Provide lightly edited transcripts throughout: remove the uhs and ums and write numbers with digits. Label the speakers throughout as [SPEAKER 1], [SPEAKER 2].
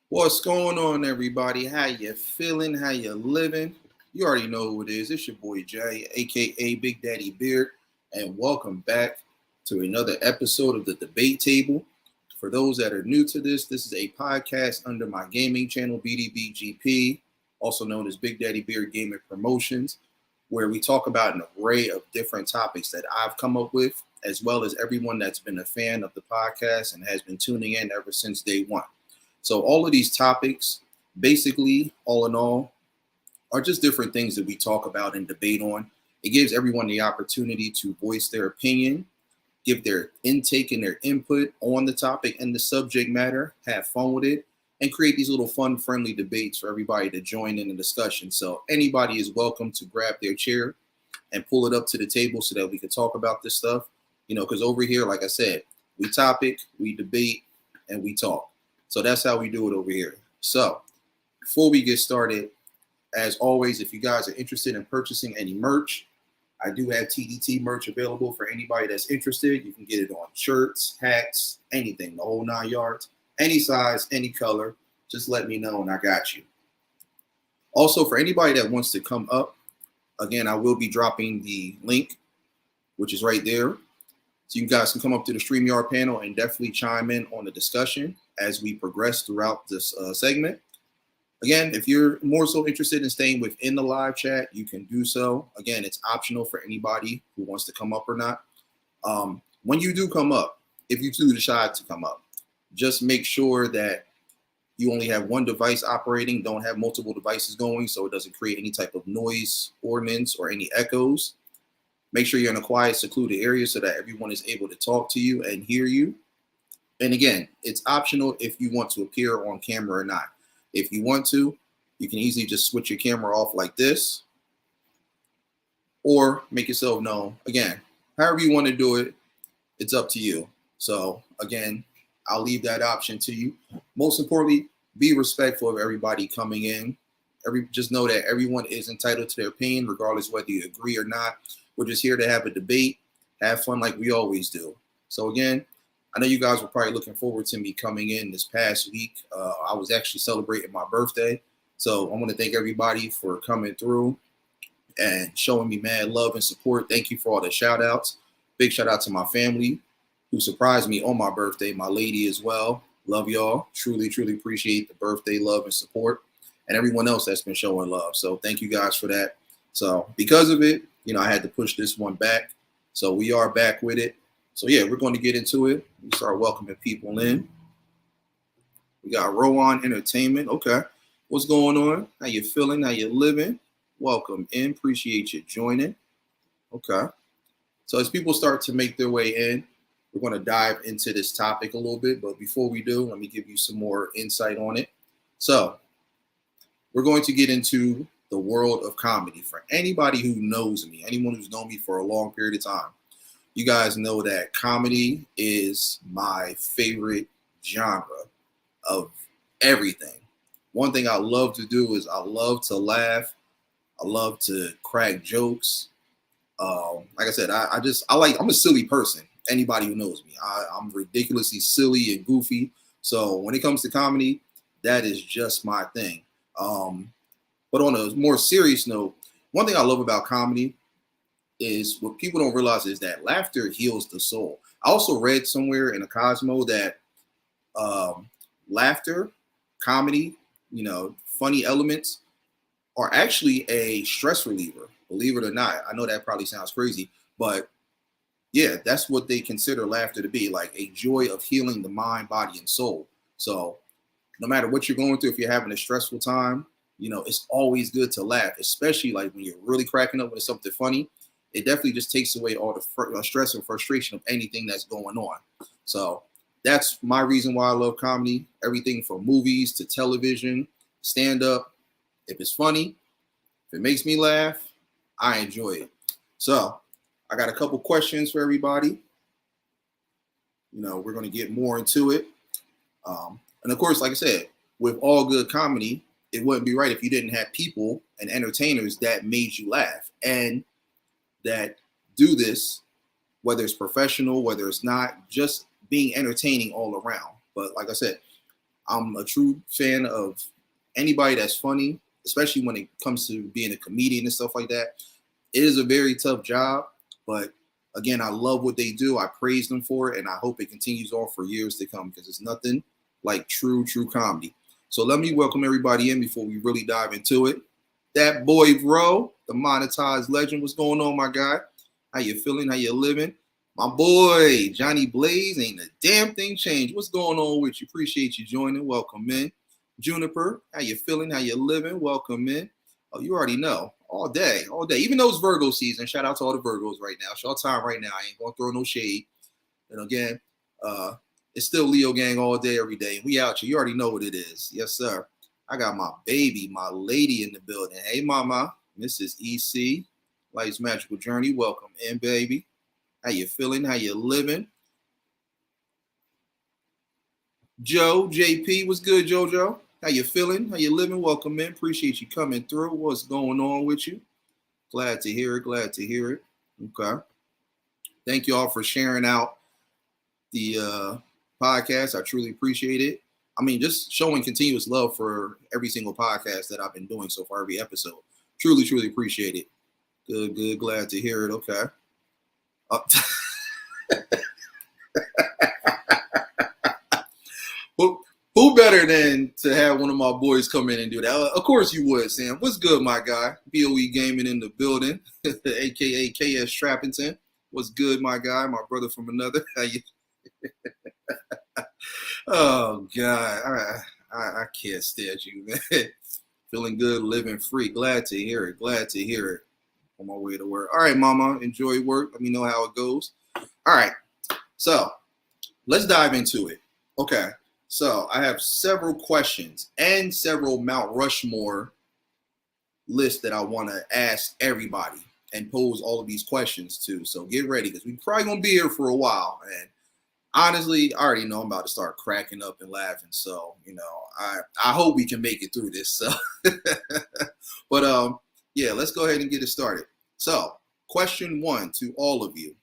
[SPEAKER 1] What's going on, everybody? How you feeling? How you living? You already know who it is. It's your boy Jay, aka Big Daddy Beard, and welcome back to another episode of the Debate Table. For those that are new to this is a podcast under my gaming channel, B.D.B.G.P., also known as Big Daddy Beard Gaming Promotions, where we talk about an array of different topics that I've come up with, as well as everyone that's been a fan of the podcast and has been tuning in ever since day one. So all of these topics, basically, all in all, are just different things that we talk about and debate on. It gives everyone the opportunity to voice their opinion, give their intake and their input on the topic and the subject matter, have fun with it, and create these little fun, friendly debates for everybody to join in the discussion. So anybody is welcome to grab their chair and pull it up to the table so that we can talk about this stuff. Because over here, like I said, we topic, we debate, and we talk. So that's how we do it over here. So before we get started, as always, if you guys are interested in purchasing any merch, I do have TDT merch available for anybody that's interested. You can get it on shirts, hats, anything, the whole 9 yards, any size, any color. Just let me know and I got you. Also, for anybody that wants to come up, again, I will be dropping the link, which is right there. So you guys can come up to the StreamYard panel and definitely chime in on the discussion as we progress throughout this segment. Again, if you're more so interested in staying within the live chat, you can do so. Again, it's optional for anybody who wants to come up or not. When you do come up, if you do decide to come up, just make sure that you only have one device operating, don't have multiple devices going so it doesn't create any type of noise ordinance or any echoes. Make sure you're in a quiet, secluded area so that everyone is able to talk to you and hear you. And again, it's optional if you want to appear on camera or not. If you want to, you can easily just switch your camera off like this or make yourself known. Again, however you want to do it, it's up to you. So again, I'll leave that option to you. Most importantly, be respectful of everybody coming in. Just know that everyone is entitled to their opinion, regardless whether you agree or not. We're just here to have a debate, have fun like we always do. So again, I know you guys were probably looking forward to me coming in this past week. I was actually celebrating my birthday. So I want to thank everybody for coming through and showing me mad love and support. Thank you for all the shout outs. Big shout out to my family who surprised me on my birthday, my lady as well. Love y'all. Truly, truly appreciate the birthday love and support and everyone else that's been showing love. So thank you guys for that. So because of it, I had to push this one back. So we are back with it. So yeah, we're going to get into it. We start welcoming people in. We got Rowan Entertainment. Okay. What's going on? How you feeling? How you living? Welcome in. Appreciate you joining. Okay. So as people start to make their way in, we're going to dive into this topic a little bit. But before we do, let me give you some more insight on it. So we're going to get into the world of comedy. For anybody who knows me, anyone who's known me for a long period of time, you guys know that comedy is my favorite genre of everything. One thing I love to do is I love to laugh. I love to crack jokes. Like I said, I'm a silly person. Anybody who knows me, I'm ridiculously silly and goofy. So when it comes to comedy, that is just my thing. But on a more serious note, one thing I love about comedy is what people don't realize is that laughter heals the soul. I also read somewhere in a Cosmo that laughter, comedy, funny elements are actually a stress reliever, believe it or not. I know that probably sounds crazy, but yeah, that's what they consider laughter to be, like a joy of healing the mind, body, and soul. So no matter what you're going through, if you're having a stressful time, it's always good to laugh, especially like when you're really cracking up with something funny. It definitely just takes away all the stress and frustration of anything that's going on. So that's my reason why I love comedy. Everything from movies to television, stand-up. If it's funny, if it makes me laugh, I enjoy it. So I got a couple questions for everybody. We're going to get more into it. And of course, like I said, with all good comedy, it wouldn't be right if you didn't have people and entertainers that made you laugh and that do this, whether it's professional, whether it's not, just being entertaining all around. But like I said, I'm a true fan of anybody that's funny, especially when it comes to being a comedian and stuff like that. It is a very tough job, but again, I love what they do. I praise them for it, and I hope it continues on for years to come because it's nothing like true comedy. So let me welcome everybody in before we really dive into it. That boy, bro, the monetized legend. What's going on, my guy? How you feeling? How you living? My boy, Johnny Blaze, ain't a damn thing changed. What's going on with you? Appreciate you joining. Welcome in. Juniper, how you feeling? How you living? Welcome in. Oh, you already know. All day. Even though it's Virgo season, shout out to all the Virgos right now. It's your time right now. I ain't gonna throw no shade. And again, it's still Leo gang all day, every day. We out here. You already know what it is. Yes, sir. I got my baby, my lady in the building. Hey, mama. This is EC. Life's Magical Journey. Welcome in, baby. How you feeling? How you living? Joe, JP, what's good, JoJo? How you feeling? How you living? Welcome in. Appreciate you coming through. What's going on with you? Glad to hear it. Glad to hear it. Okay. Thank you all for sharing out the podcast. I truly appreciate it. I mean, just showing continuous love for every single podcast that I've been doing so far, every episode. Truly appreciate it. Good. Glad to hear it. Okay. Who better than to have one of my boys come in and do that? Of course you would, Sam. What's good, my guy? BOE Gaming in the building, a.k.a. KS Strappington. What's good, my guy? My brother from another. Oh, God. I can't stand you, man. Feeling good, living free. Glad to hear it. On my way to work. All right, mama. Enjoy work. Let me know how it goes. All right. So let's dive into it. Okay. So I have several questions and several Mount Rushmore lists that I want to ask everybody and pose all of these questions to. So get ready because we're probably going to be here for a while. And honestly, I already know I'm about to start cracking up and laughing. So, I hope we can make it through this. So, but yeah, let's go ahead and get it started. So question 1 to all of you.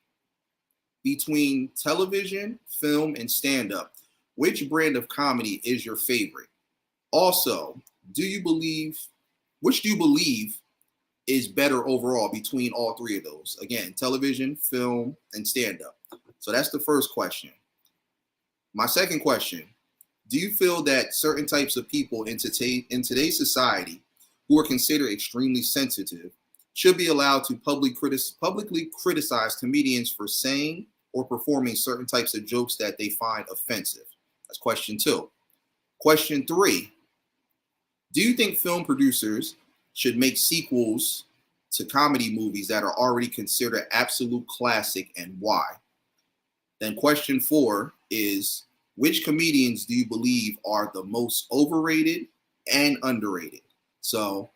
[SPEAKER 1] Between television, film, and stand-up, which brand of comedy is your favorite? Also, which do you believe is better overall between all three of those? Again, television, film, and stand-up. So that's the first question. My second question, do you feel that certain types of people in today's society who are considered extremely sensitive should be allowed to publicly criticize comedians for saying or performing certain types of jokes that they find offensive? That's question 2. Question 3, do you think film producers should make sequels to comedy movies that are already considered absolute classic, and why? Then question 4 is, which comedians do you believe are the most overrated and underrated? So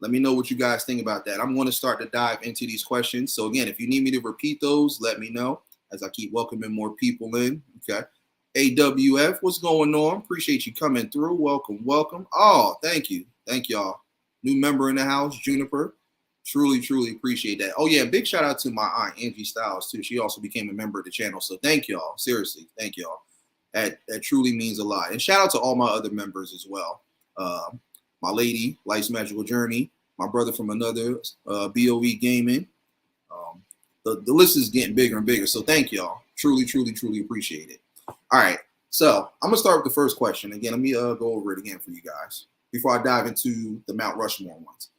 [SPEAKER 1] let me know what you guys think about that. I'm going to start to dive into these questions. So again, if you need me to repeat those, let me know as I keep welcoming more people in. Okay. AWF, what's going on? Appreciate you coming through. Welcome. Oh, thank you. Thank y'all. New member in the house, Juniper. Truly appreciate that. Oh yeah, big shout out to my aunt Angie Styles too. She also became a member of the channel. So thank y'all. Seriously, thank y'all. That truly means a lot. And shout out to all my other members as well. My lady, Life's Magical Journey. My brother from another, BOE Gaming. The list is getting bigger and bigger. So thank y'all. Truly appreciate it. All right. So I'm gonna start with the first question. Again, let me go over it again for you guys before I dive into the Mount Rushmore ones.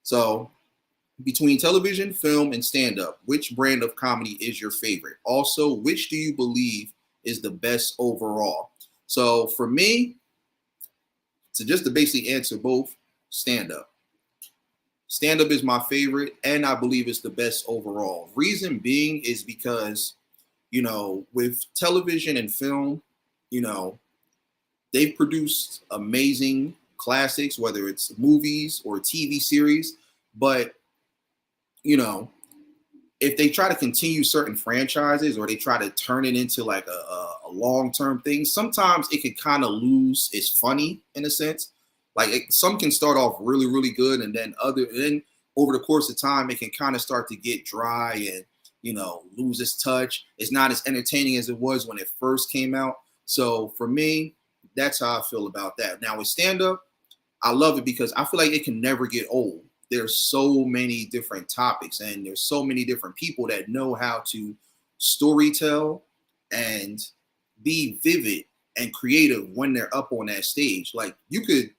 [SPEAKER 1] So between television, film, and stand-up, which brand of comedy is your favorite? Also, which do you believe is the best overall? So for me, to basically answer both, stand-up. Stand-up is my favorite, and I believe it's the best overall. Reason being is because, with television and film, they've produced amazing classics, whether it's movies or TV series. But, if they try to continue certain franchises or they try to turn it into like a long-term thing, sometimes it can kind of lose its funny in a sense. Like some can start off really good, and then over the course of time, it can kind of start to get dry and, lose its touch. It's not as entertaining as it was when it first came out. So for me, that's how I feel about that. Now with stand-up, I love it because I feel like it can never get old. There's so many different topics and there's so many different people that know how to storytell and be vivid and creative when they're up on that stage. Like you could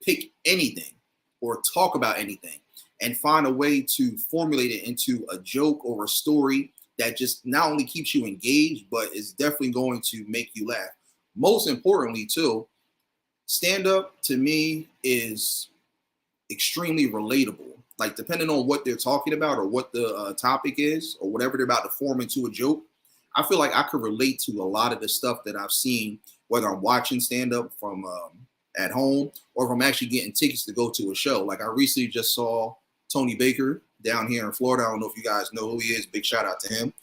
[SPEAKER 1] pick anything or talk about anything and find a way to formulate it into a joke or a story that just not only keeps you engaged, but is definitely going to make you laugh. Most importantly, too, stand up to me is extremely relatable. Like depending on what they're talking about or what the topic is or whatever they're about to form into a joke, I feel like I could relate to a lot of the stuff that I've seen, whether I'm watching stand up from at home or if I'm actually getting tickets to go to a show. Like I recently just saw Tony Baker down here in Florida. I don't know if you guys know who he is. Big shout out to him.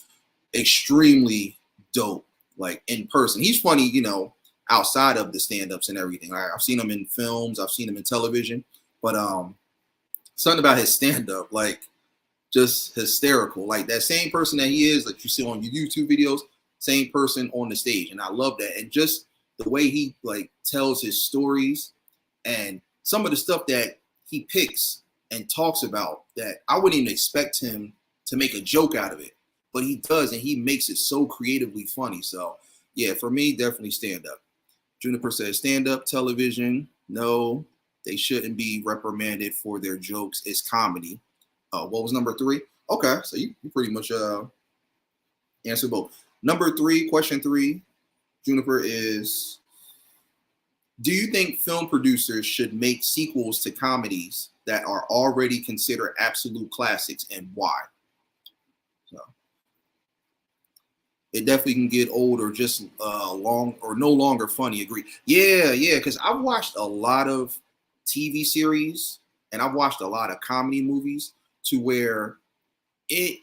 [SPEAKER 1] Extremely dope, like in person. He's funny, you know, outside of the stand-ups and everything. I've seen him in films, I've seen him in television, but something about his stand-up, like just hysterical. Like that same person that he is, like you see on your YouTube videos, same person on the stage. And I love that. And just the way he like tells his stories and some of the stuff that he picks and talks about that I wouldn't even expect him to make a joke out of it, but he does, and he makes it so creatively funny. So yeah, for me, definitely stand up. Juniper says stand up television. No, they shouldn't be reprimanded for their jokes. It's comedy. What was number 3? Okay, so you pretty much answered both. Number 3, question 3, Juniper is, do you think film producers should make sequels to comedies that are already considered absolute classics, and why? So it definitely can get old or just long or no longer funny. Agree. Yeah, because I've watched a lot of TV series and I've watched a lot of comedy movies to where it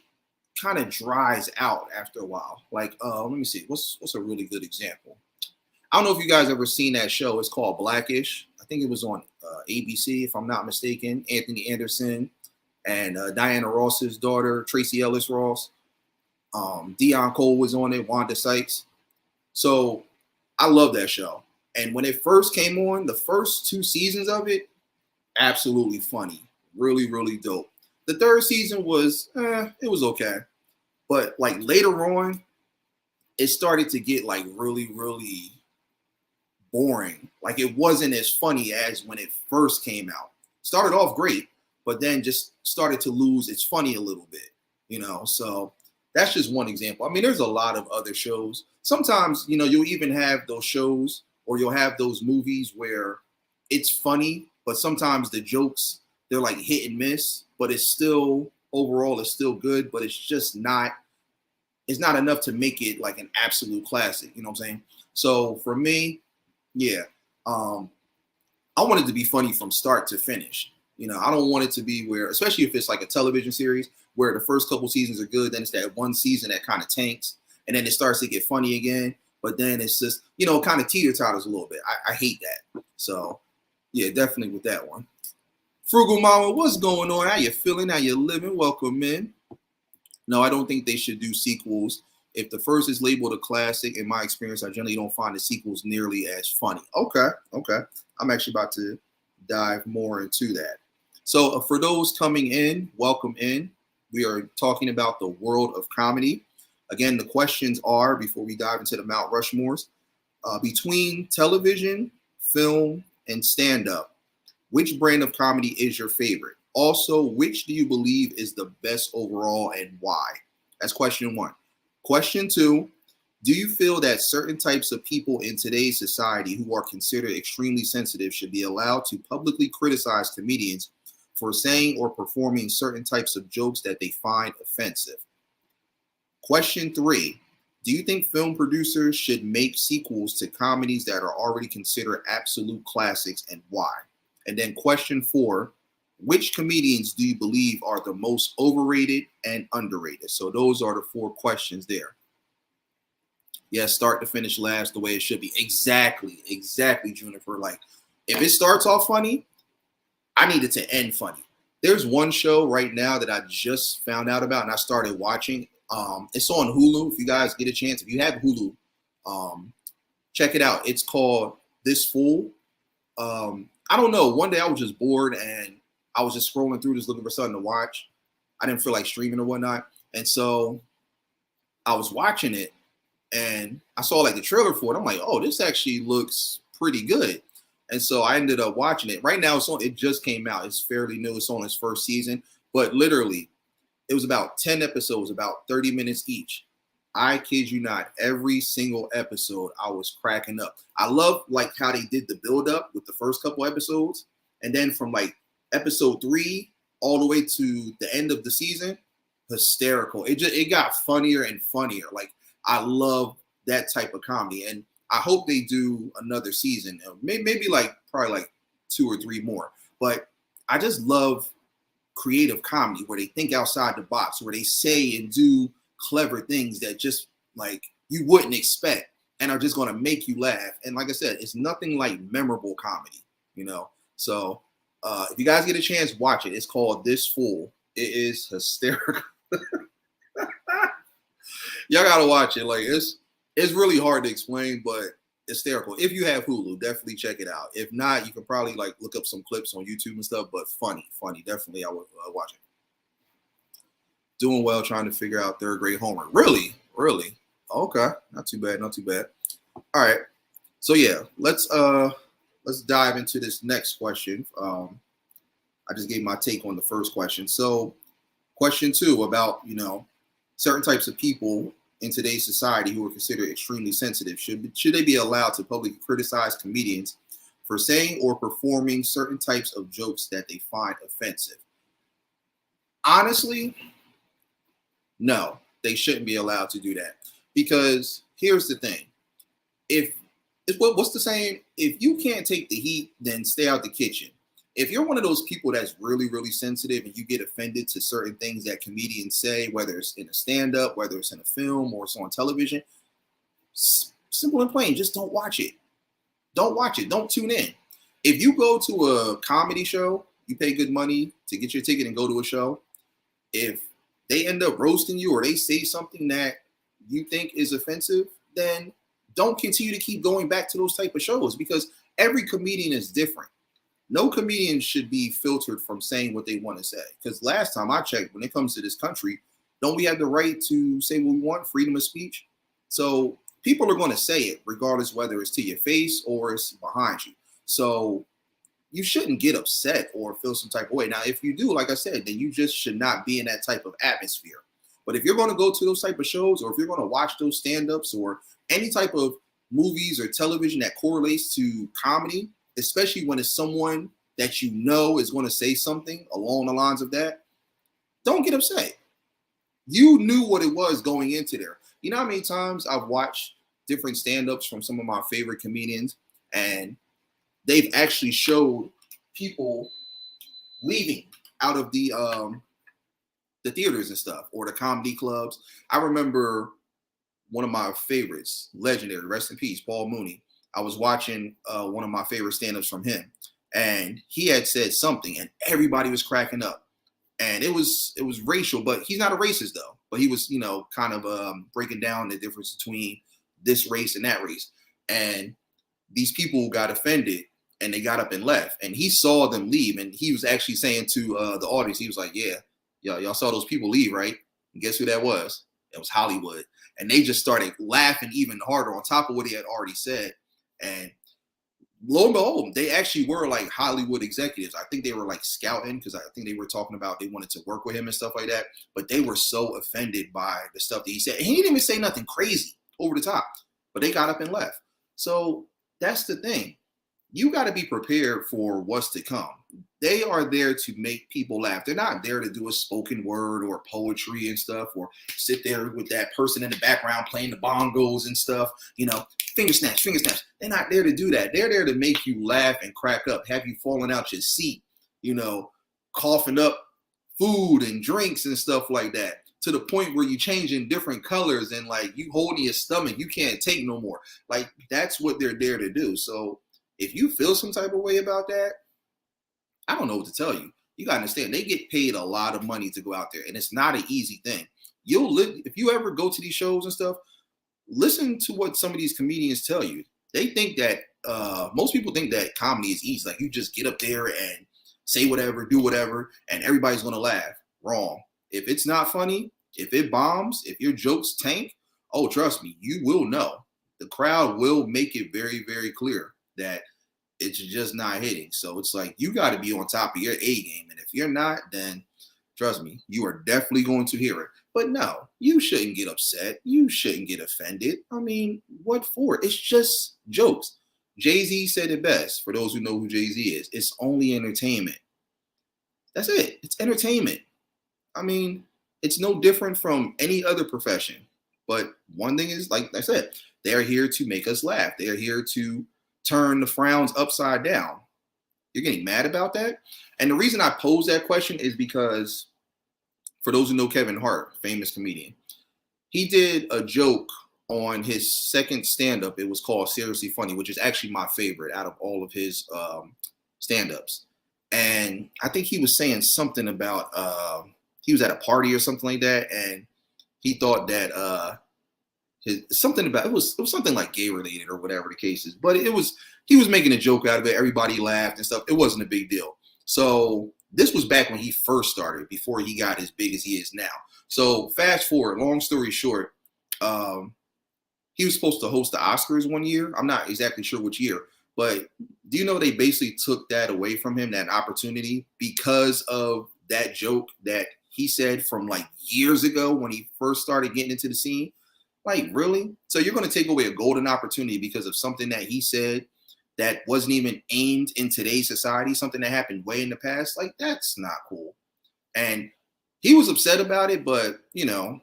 [SPEAKER 1] kind of dries out after a while. Like, let me see, what's a really good example? I don't know if you guys ever seen that show. It's called Blackish. I think it was on ABC, if I'm not mistaken. Anthony Anderson and Diana Ross's daughter, Tracy Ellis Ross. Dion Cole was on it, Wanda Sykes. So I love that show. And when it first came on, the first 2 seasons of it, absolutely funny. Really, really dope. The 3rd season was, it was okay. But like later on, it started to get like really, really boring. Like it wasn't as funny as when it first came out. Started off great, but then just started to lose its funny a little bit, you know? So that's just one example. I mean, there's a lot of other shows. Sometimes, you know, you'll even have those shows or you'll have those movies where it's funny, but sometimes the jokes, they're like hit and miss, but it's still, overall, it's still good, but it's just not, it's not enough to make it like an absolute classic. You know what I'm saying? So for me, yeah, I want it to be funny from start to finish. You know, I don't want it to be where, especially if it's like a television series where the first couple seasons are good, then it's that one season that kind of tanks, and then it starts to get funny again. But then it's just, you know, kind of teeter-totters a little bit. I hate that. So yeah, definitely with that one. Frugal Mama, what's going on? How you feeling? How you living? Welcome in. No, I don't think they should do sequels. If the first is labeled a classic, in my experience, I generally don't find the sequels nearly as funny. Okay. I'm actually about to dive more into that. So for those coming in, welcome in. We are talking about the world of comedy. Again, the questions are, before we dive into the Mount Rushmores, between television, film, and stand-up, which brand of comedy is your favorite? Also, which do you believe is the best overall and why? That's question 1. Question 2, do you feel that certain types of people in today's society who are considered extremely sensitive should be allowed to publicly criticize comedians for saying or performing certain types of jokes that they find offensive? Question 3, do you think film producers should make sequels to comedies that are already considered absolute classics, and why? And then question 4, which comedians do you believe are the most overrated and underrated? So those are the 4 questions there. Yes, start to finish last, the way it should be. Exactly, Juniper. Like, if it starts off funny, I need it to end funny. There's one show right now that I just found out about and I started watching. It's on Hulu. If you guys get a chance, if you have Hulu, check it out. It's called This Fool. I don't know. One day I was just bored and I was just scrolling through, just looking for something to watch. I didn't feel like streaming or whatnot, and so I was watching it, and I saw like the trailer for it. I'm like, oh, this actually looks pretty good. And so I ended up watching it. Right now, it just came out. It's fairly new. It's on its first season, but literally, it was about 10 episodes, about 30 minutes each. I kid you not, every single episode I was cracking up. I love like how they did the build up with the first couple episodes, and then from like episode 3 all the way to the end of the season, hysterical. It got funnier and funnier. Like I love that type of comedy, and I hope they do another season. Maybe like probably like 2 or 3 more. But I just love creative comedy where they think outside the box, where they say and do clever things that just like you wouldn't expect and are just going to make you laugh. And like I said, it's nothing like memorable comedy, you know. So if you guys get a chance, watch it. It's called This Fool. It is hysterical. Y'all gotta watch it. Like it's really hard to explain, but hysterical. If you have Hulu, definitely check it out. If not, you can probably like look up some clips on YouTube and stuff. But funny. Definitely, I would watch it. Doing well, trying to figure out third grade homework. Really? Okay, not too bad. All right. So yeah, let's dive into this next question. I just gave my take on the first question. So question 2 about, certain types of people in today's society who are considered extremely sensitive. Should they be allowed to publicly criticize comedians for saying or performing certain types of jokes that they find offensive? Honestly, no, they shouldn't be allowed to do that. Because here's the thing. What's the saying? If you can't take the heat, then stay out the kitchen. If you're one of those people that's really, really sensitive and you get offended to certain things that comedians say, whether it's in a stand-up, whether it's in a film or it's on television, simple and plain, just don't watch it. Don't watch it. Don't tune in. If you go to a comedy show, you pay good money to get your ticket and go to a show. If they end up roasting you or they say something that you think is offensive, then don't continue to keep going back to those type of shows, because every comedian is different. No comedian should be filtered from saying what they want to say. Because last time I checked, when it comes to this country, don't we have the right to say what we want, freedom of speech? So people are going to say it regardless whether it's to your face or it's behind you. So you shouldn't get upset or feel some type of way. Now, if you do, like I said, then you just should not be in that type of atmosphere. But if you're going to go to those type of shows, or if you're going to watch those stand-ups or any type of movies or television that correlates to comedy, especially when it's someone that you know is going to say something along the lines of that, don't get upset. You knew what it was going into there. You know how many times I've watched different stand-ups from some of my favorite comedians, and they've actually showed people leaving out of the theaters and stuff, or the comedy clubs. I remember one of my favorites, legendary, rest in peace, Paul Mooney. I was watching one of my favorite stand-ups from him, and he had said something, and everybody was cracking up. And it was racial, but he's not a racist though. But he was, kind of breaking down the difference between this race and that race. And these people got offended, and they got up and left. And he saw them leave, and he was actually saying to the audience, he was like, "Yeah, y'all saw those people leave, right? And guess who that was? It was Hollywood." And they just started laughing even harder on top of what he had already said. And lo and behold, they actually were like Hollywood executives. I think they were like scouting, because I think they were talking about they wanted to work with him and stuff like that. But they were so offended by the stuff that he said. And he didn't even say nothing crazy over the top, but they got up and left. So that's the thing. You got to be prepared for what's to come. They are there to make people laugh. They're not there to do a spoken word or poetry and stuff, or sit there with that person in the background playing the bongos and stuff, finger snaps. They're not there to do that. They're there to make you laugh and crack up, have you falling out your seat, coughing up food and drinks and stuff like that, to the point where you changing different colors and like you holding your stomach, you can't take no more. Like that's what they're there to do. So if you feel some type of way about that, I don't know what to tell you. You gotta understand, they get paid a lot of money to go out there, and it's not an easy thing. If you ever go to these shows and stuff, listen to what some of these comedians tell you. they think that most people think that comedy is easy. Like you just get up there and say whatever, do whatever, and everybody's gonna laugh. Wrong. If it's not funny, if it bombs, if your jokes tank, oh, trust me, you will know. The crowd will make it very, very clear that it's just not hitting. So it's like you got to be on top of your A game. And if you're not, then trust me, you are definitely going to hear it. But no, you shouldn't get upset. You shouldn't get offended. I mean, what for? It's just jokes. Jay-Z said it best. For those who know who Jay-Z is, it's only entertainment. That's it. It's entertainment. I mean, it's no different from any other profession. But one thing is, like I said, they're here to make us laugh. They're here to turn the frowns upside down. You're getting mad about that? And the reason I pose that question is because for those who know Kevin Hart, famous comedian, he did a joke on his second stand-up. It was called Seriously Funny, which is actually my favorite out of all of his stand-ups. And I think he was saying something about he was at a party or something like that, and he thought that something about it was something like gay related or whatever the case is. But he was making a joke out of it. Everybody laughed and stuff. It wasn't a big deal. So this was back when he first started, before he got as big as he is now. So fast forward, long story short, he was supposed to host the Oscars one year. I'm not exactly sure which year, but do you know they basically took that away from him, that opportunity, because of that joke that he said from like years ago when he first started getting into the scene? Like, really? So you're going to take away a golden opportunity because of something that he said that wasn't even aimed in today's society, something that happened way in the past? Like, that's not cool. And he was upset about it, but, you know,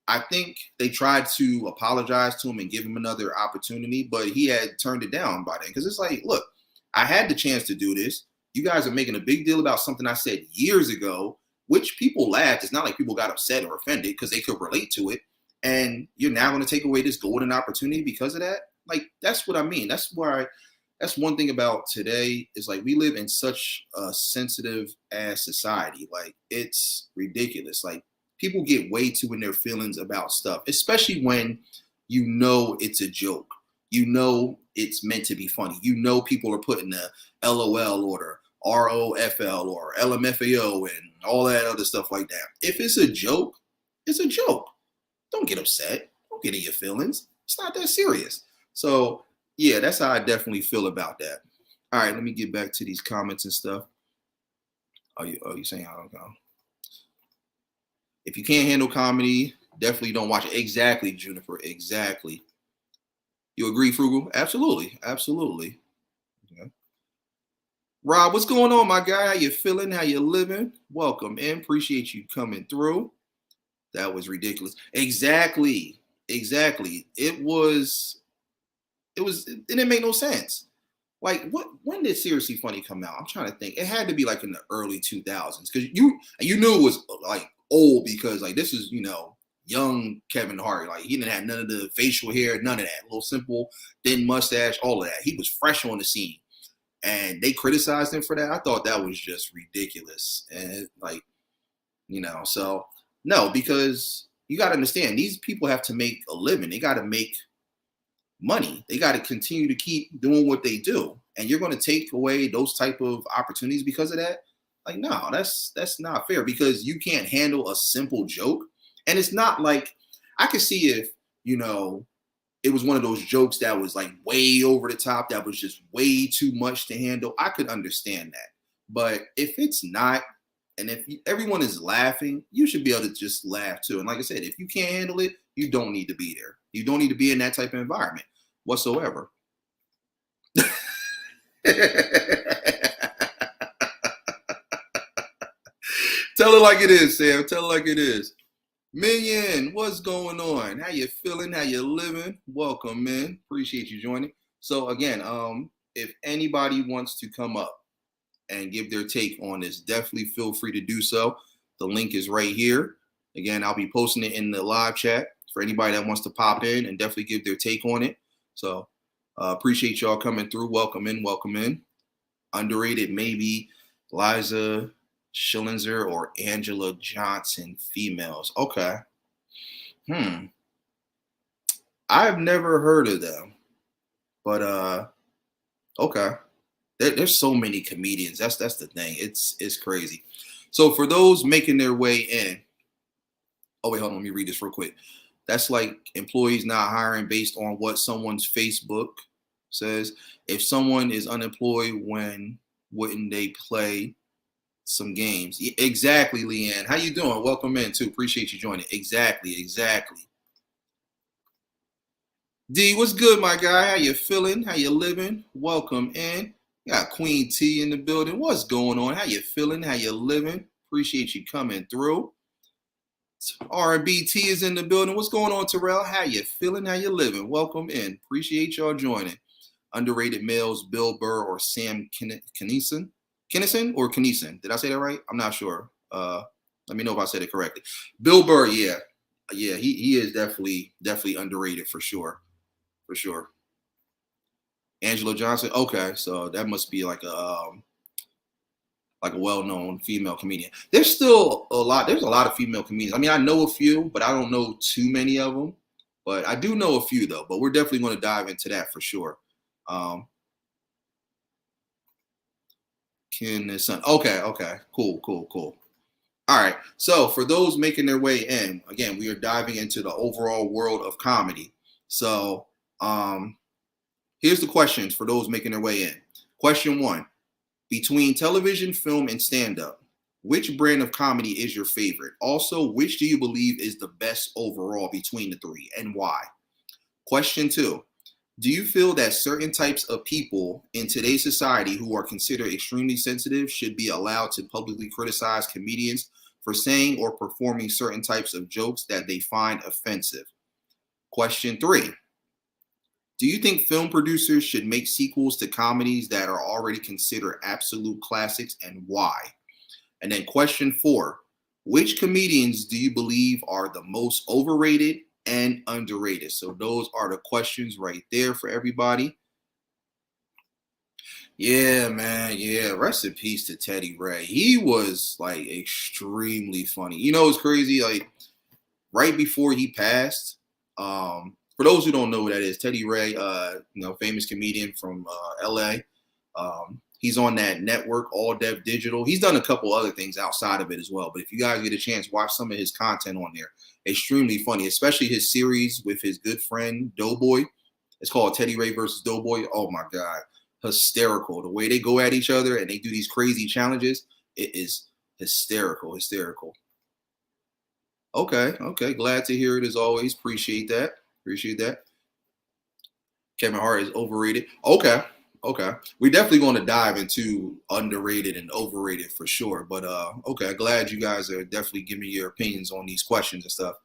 [SPEAKER 1] I think they tried to apologize to him and give him another opportunity, but he had turned it down by then. Because it's like, look, I had the chance to do this. You guys are making a big deal about something I said years ago, which people laughed. It's not like people got upset or offended because they could relate to it. And you're now going to take away this golden opportunity because of that? Like, that's what I mean. That's one thing about today is like we live in such a sensitive ass society. Like, it's ridiculous. Like, people get way too in their feelings about stuff, especially when you know it's a joke. You know it's meant to be funny. You know people are putting the LOL or the ROFL or LMFAO and all that other stuff like that. If it's a joke, it's a joke. Don't get upset. Don't get in your feelings. It's not that serious. So, yeah, that's how I definitely feel about that. All right, let me get back to these comments and stuff. Oh, you saying I don't know? If you can't handle comedy, definitely don't watch it. Exactly, Juniper. Exactly. You agree, Frugal? Absolutely. Absolutely. Okay. Rob, what's going on, my guy? How you feeling? How you living? Welcome in. Appreciate you coming through. That was ridiculous. Exactly. Exactly. It didn't make no sense. Like, when did Seriously Funny come out? I'm trying to think. It had to be like in the early 2000s, because you knew it was like old, because like this is, young Kevin Hart. Like, he didn't have none of the facial hair, none of that. Little simple, thin mustache, all of that. He was fresh on the scene. And they criticized him for that. I thought that was just ridiculous. And like, so no, because you got to understand, these people have to make a living. They got to make money. They got to continue to keep doing what they do. And you're going to take away those type of opportunities because of that? Like, no, that's not fair, because you can't handle a simple joke. And it's not like, I could see if, it was one of those jokes that was like way over the top, that was just way too much to handle. I could understand that. But if it's not, and if everyone is laughing, you should be able to just laugh too. And like I said, if you can't handle it, you don't need to be there. You don't need to be in that type of environment whatsoever. Tell it like it is, Sam. Tell it like it is. Million, what's going on? How you feeling? How you living? Welcome, man. Appreciate you joining. So again, if anybody wants to come up and give their take on this, definitely feel free to do so. The link is right here. Again, I'll be posting it in the live chat for anybody that wants to pop in and definitely give their take on it. So appreciate y'all coming through. Welcome in, welcome in. Underrated, maybe Liza Schillinger or Angela Johnson, females. Okay. I've never heard of them. But okay. There's so many comedians. That's the thing. It's crazy. So for those making their way in, oh wait, hold on, let me read this real quick. That's like employees not hiring based on what someone's Facebook says. If someone is unemployed, when wouldn't they play some games? Exactly, Leanne. How you doing? Welcome in too. Appreciate you joining. Exactly. D, what's good, my guy? How you feeling? How you living? Welcome in. Got Queen T in the building. What's going on? How you feeling? How you living? Appreciate you coming through. R&BT is in the building. What's going on, Terrell? How you feeling? How you living? Welcome in. Appreciate y'all joining. Underrated males, Bill Burr or Sam Kinison? Kinison? Did I say that right? I'm not sure. Let me know if I said it correctly. Bill Burr, yeah. He is definitely underrated for sure. For sure. Angela Johnson. Okay, so that must be like a well-known female comedian. There's still a lot. There's a lot of female comedians. I mean, I know a few, but I don't know too many of them. But I do know a few though. But we're definitely going to dive into that for sure. Ken and Son. Okay. Cool. All right. So for those making their way in, again, we are diving into the overall world of comedy. So here's the questions for those making their way in. Question 1. Between television, film, and stand-up, which brand of comedy is your favorite? Also, which do you believe is the best overall between the three, and why? Question 2. Do you feel that certain types of people in today's society who are considered extremely sensitive should be allowed to publicly criticize comedians for saying or performing certain types of jokes that they find offensive? Question 3. Do you think film producers should make sequels to comedies that are already considered absolute classics, and why? And then question 4, which comedians do you believe are the most overrated and underrated? So those are the questions right there for everybody. Yeah, man. Yeah. Rest in peace to Teddy Ray. He was like extremely funny. You know, it's crazy. Like right before he passed, for those who don't know who that is, Teddy Ray, famous comedian from LA. He's on that network, All Dev Digital. He's done a couple other things outside of it as well. But if you guys get a chance, watch some of his content on there. Extremely funny, especially his series with his good friend Doughboy. It's called Teddy Ray versus Doughboy. Oh my God. Hysterical. The way they go at each other and they do these crazy challenges, it is hysterical. Okay. Glad to hear it as always. Appreciate that. Kevin Hart is overrated. Okay. We're definitely going to dive into underrated and overrated for sure. But okay, glad you guys are definitely giving me your opinions on these questions and stuff.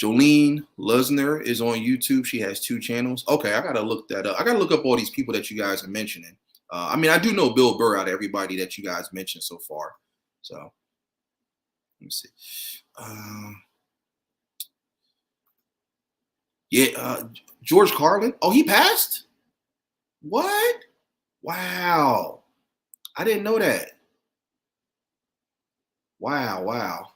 [SPEAKER 1] Jolene Lusner is on YouTube. She has 2 channels. Okay, I gotta look that up. I gotta look up all these people that you guys are mentioning. I mean, I do know Bill Burr out of everybody that you guys mentioned so far. So let me see. George Carlin. Oh, he passed? What? Wow. I didn't know that. Wow.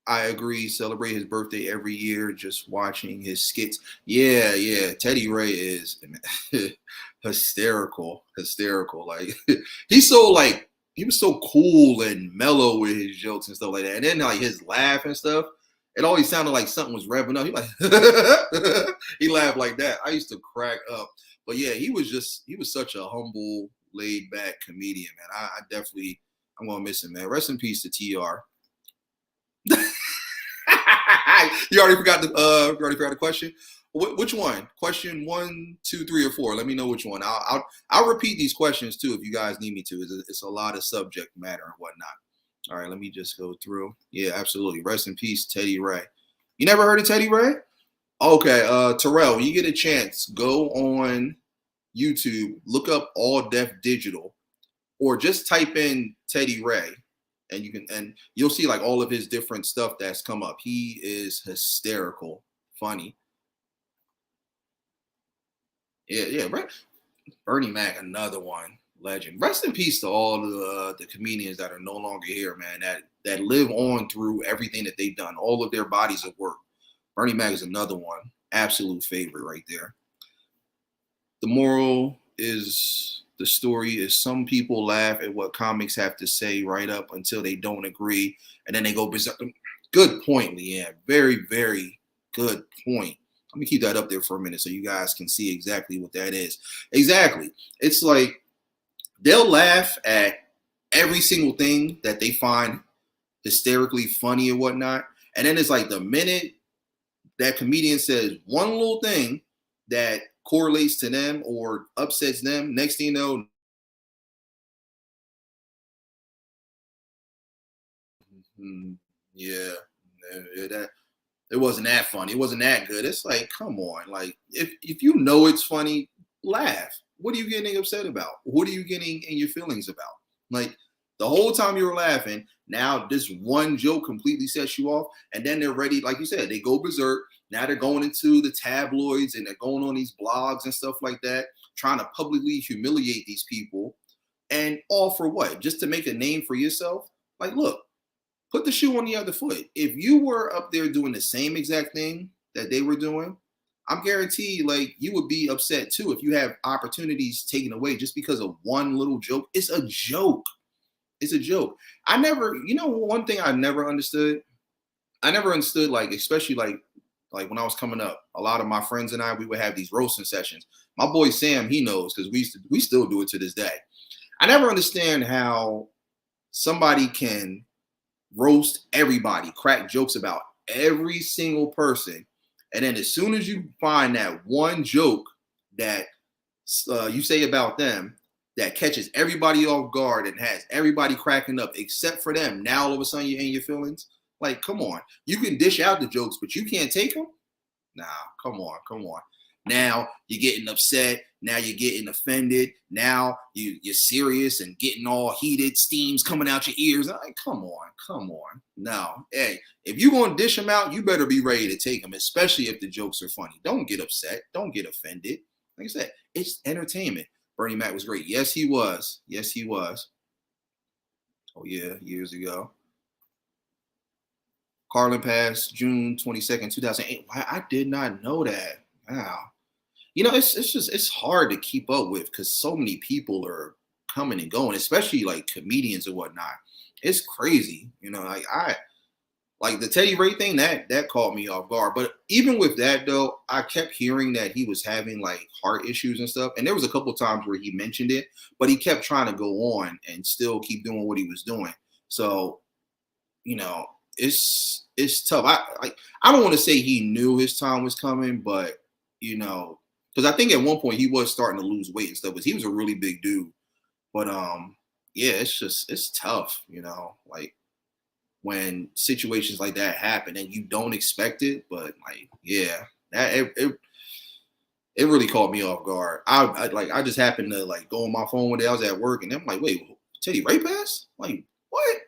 [SPEAKER 1] I agree. Celebrate his birthday every year. Just watching his skits. Yeah. Teddy Ray is hysterical. Like he was so cool and mellow with his jokes and stuff like that. And then like his laugh and stuff, it always sounded like something was revving up. He like he laughed like that. I used to crack up. But yeah, he was such a humble, laid back comedian, man. I'm gonna miss him, man. Rest in peace to TR. You already forgot the question. Which one? Question 1, 2, 3, or 4. Let me know which one. I'll repeat these questions too if you guys need me to. It's a lot of subject matter and whatnot. All right, let me just go through. Yeah, absolutely. Rest in peace, Teddy Ray. You never heard of Teddy Ray? Okay, Terrell, when you get a chance, go on YouTube, look up All Deaf Digital, or just type in Teddy Ray. And you'll see like all of his different stuff that's come up. He is hysterical, funny. Yeah. Right. Bernie Mac, another one, legend. Rest in peace to all the comedians that are no longer here, man. That live on through everything that they've done, all of their bodies of work. Bernie Mac is another one. Absolute favorite right there. The moral is the story is some people laugh at what comics have to say right up until they don't agree, and then they go berserk. Good point, Leanne. Very, very good point. Let me keep that up there for a minute so you guys can see exactly what that is. Exactly. It's like they'll laugh at every single thing that they find hysterically funny and whatnot. And then it's like the minute that comedian says one little thing that correlates to them or upsets them, next thing you know, mm, yeah, that it wasn't that funny. It wasn't that good. It's like, come on. Like, if you know it's funny, laugh. What are you getting upset about? What are you getting in your feelings about? Like, the whole time you were laughing, now this one joke completely sets you off, and then they're ready, like you said, they go berserk. Now they're going into the tabloids and they're going on these blogs and stuff like that, trying to publicly humiliate these people. And all for what? Just to make a name for yourself? Like, look, put the shoe on the other foot. If you were up there doing the same exact thing that they were doing, I'm guaranteed like you would be upset too if you have opportunities taken away just because of one little joke. It's a joke. It's a joke. I never, one thing I never understood. I never understood like, especially like when I was coming up, a lot of my friends and I, we would have these roasting sessions. My boy Sam, he knows because we still do it to this day. I never understand how somebody can roast everybody, crack jokes about every single person. And then as soon as you find that one joke that you say about them that catches everybody off guard and has everybody cracking up except for them, now all of a sudden you're in your feelings. Like, come on. You can dish out the jokes, but you can't take them? Nah, come on, come on. Now you're getting upset. Now you're getting offended. Now you're serious and getting all heated. Steam's coming out your ears. Like, come on, come on. No, hey, if you're gonna dish them out, you better be ready to take them, especially if the jokes are funny. Don't get upset. Don't get offended. Like I said, it's entertainment. Bernie Mac was great. Yes, he was. Yes, he was. Oh yeah, years ago. Carlin passed June 22nd, 2008. I did not know that. Wow. It's hard to keep up with because so many people are coming and going, especially like comedians and whatnot. It's crazy. Like the Teddy Ray thing that caught me off guard. But even with that though, I kept hearing that he was having like heart issues and stuff. And there was a couple of times where he mentioned it, but he kept trying to go on and still keep doing what he was doing. So, you know, it's tough. I don't want to say he knew his time was coming, but because I think at one point he was starting to lose weight and stuff, because he was a really big dude. But yeah, it's tough, like when situations like that happen and you don't expect it, but like, yeah, that it really caught me off guard. I just happened to like go on my phone one day. I was at work and I'm like, wait, Teddy Ray passed? Like, what?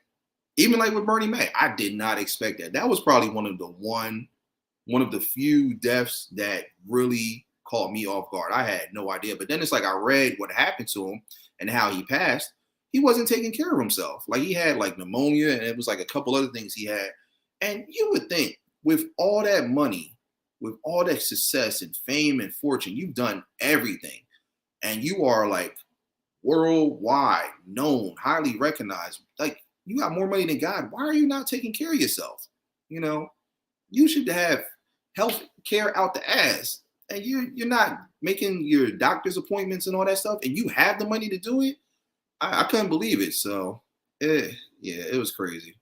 [SPEAKER 1] Even like with Bernie Mac, I did not expect that. That was probably one of the few deaths that really caught me off guard. I had no idea. But then it's like I read what happened to him and how he passed. He wasn't taking care of himself. Like he had like pneumonia and it was like a couple other things he had. And you would think with all that money, with all that success and fame and fortune, you've done everything. And you are like worldwide known, highly recognized. Like you got more money than God. Why are you not taking care of yourself? You should have health care out the ass. And you're not making your doctor's appointments and all that stuff, and you have the money to do it. I couldn't believe it. So, yeah, it was crazy.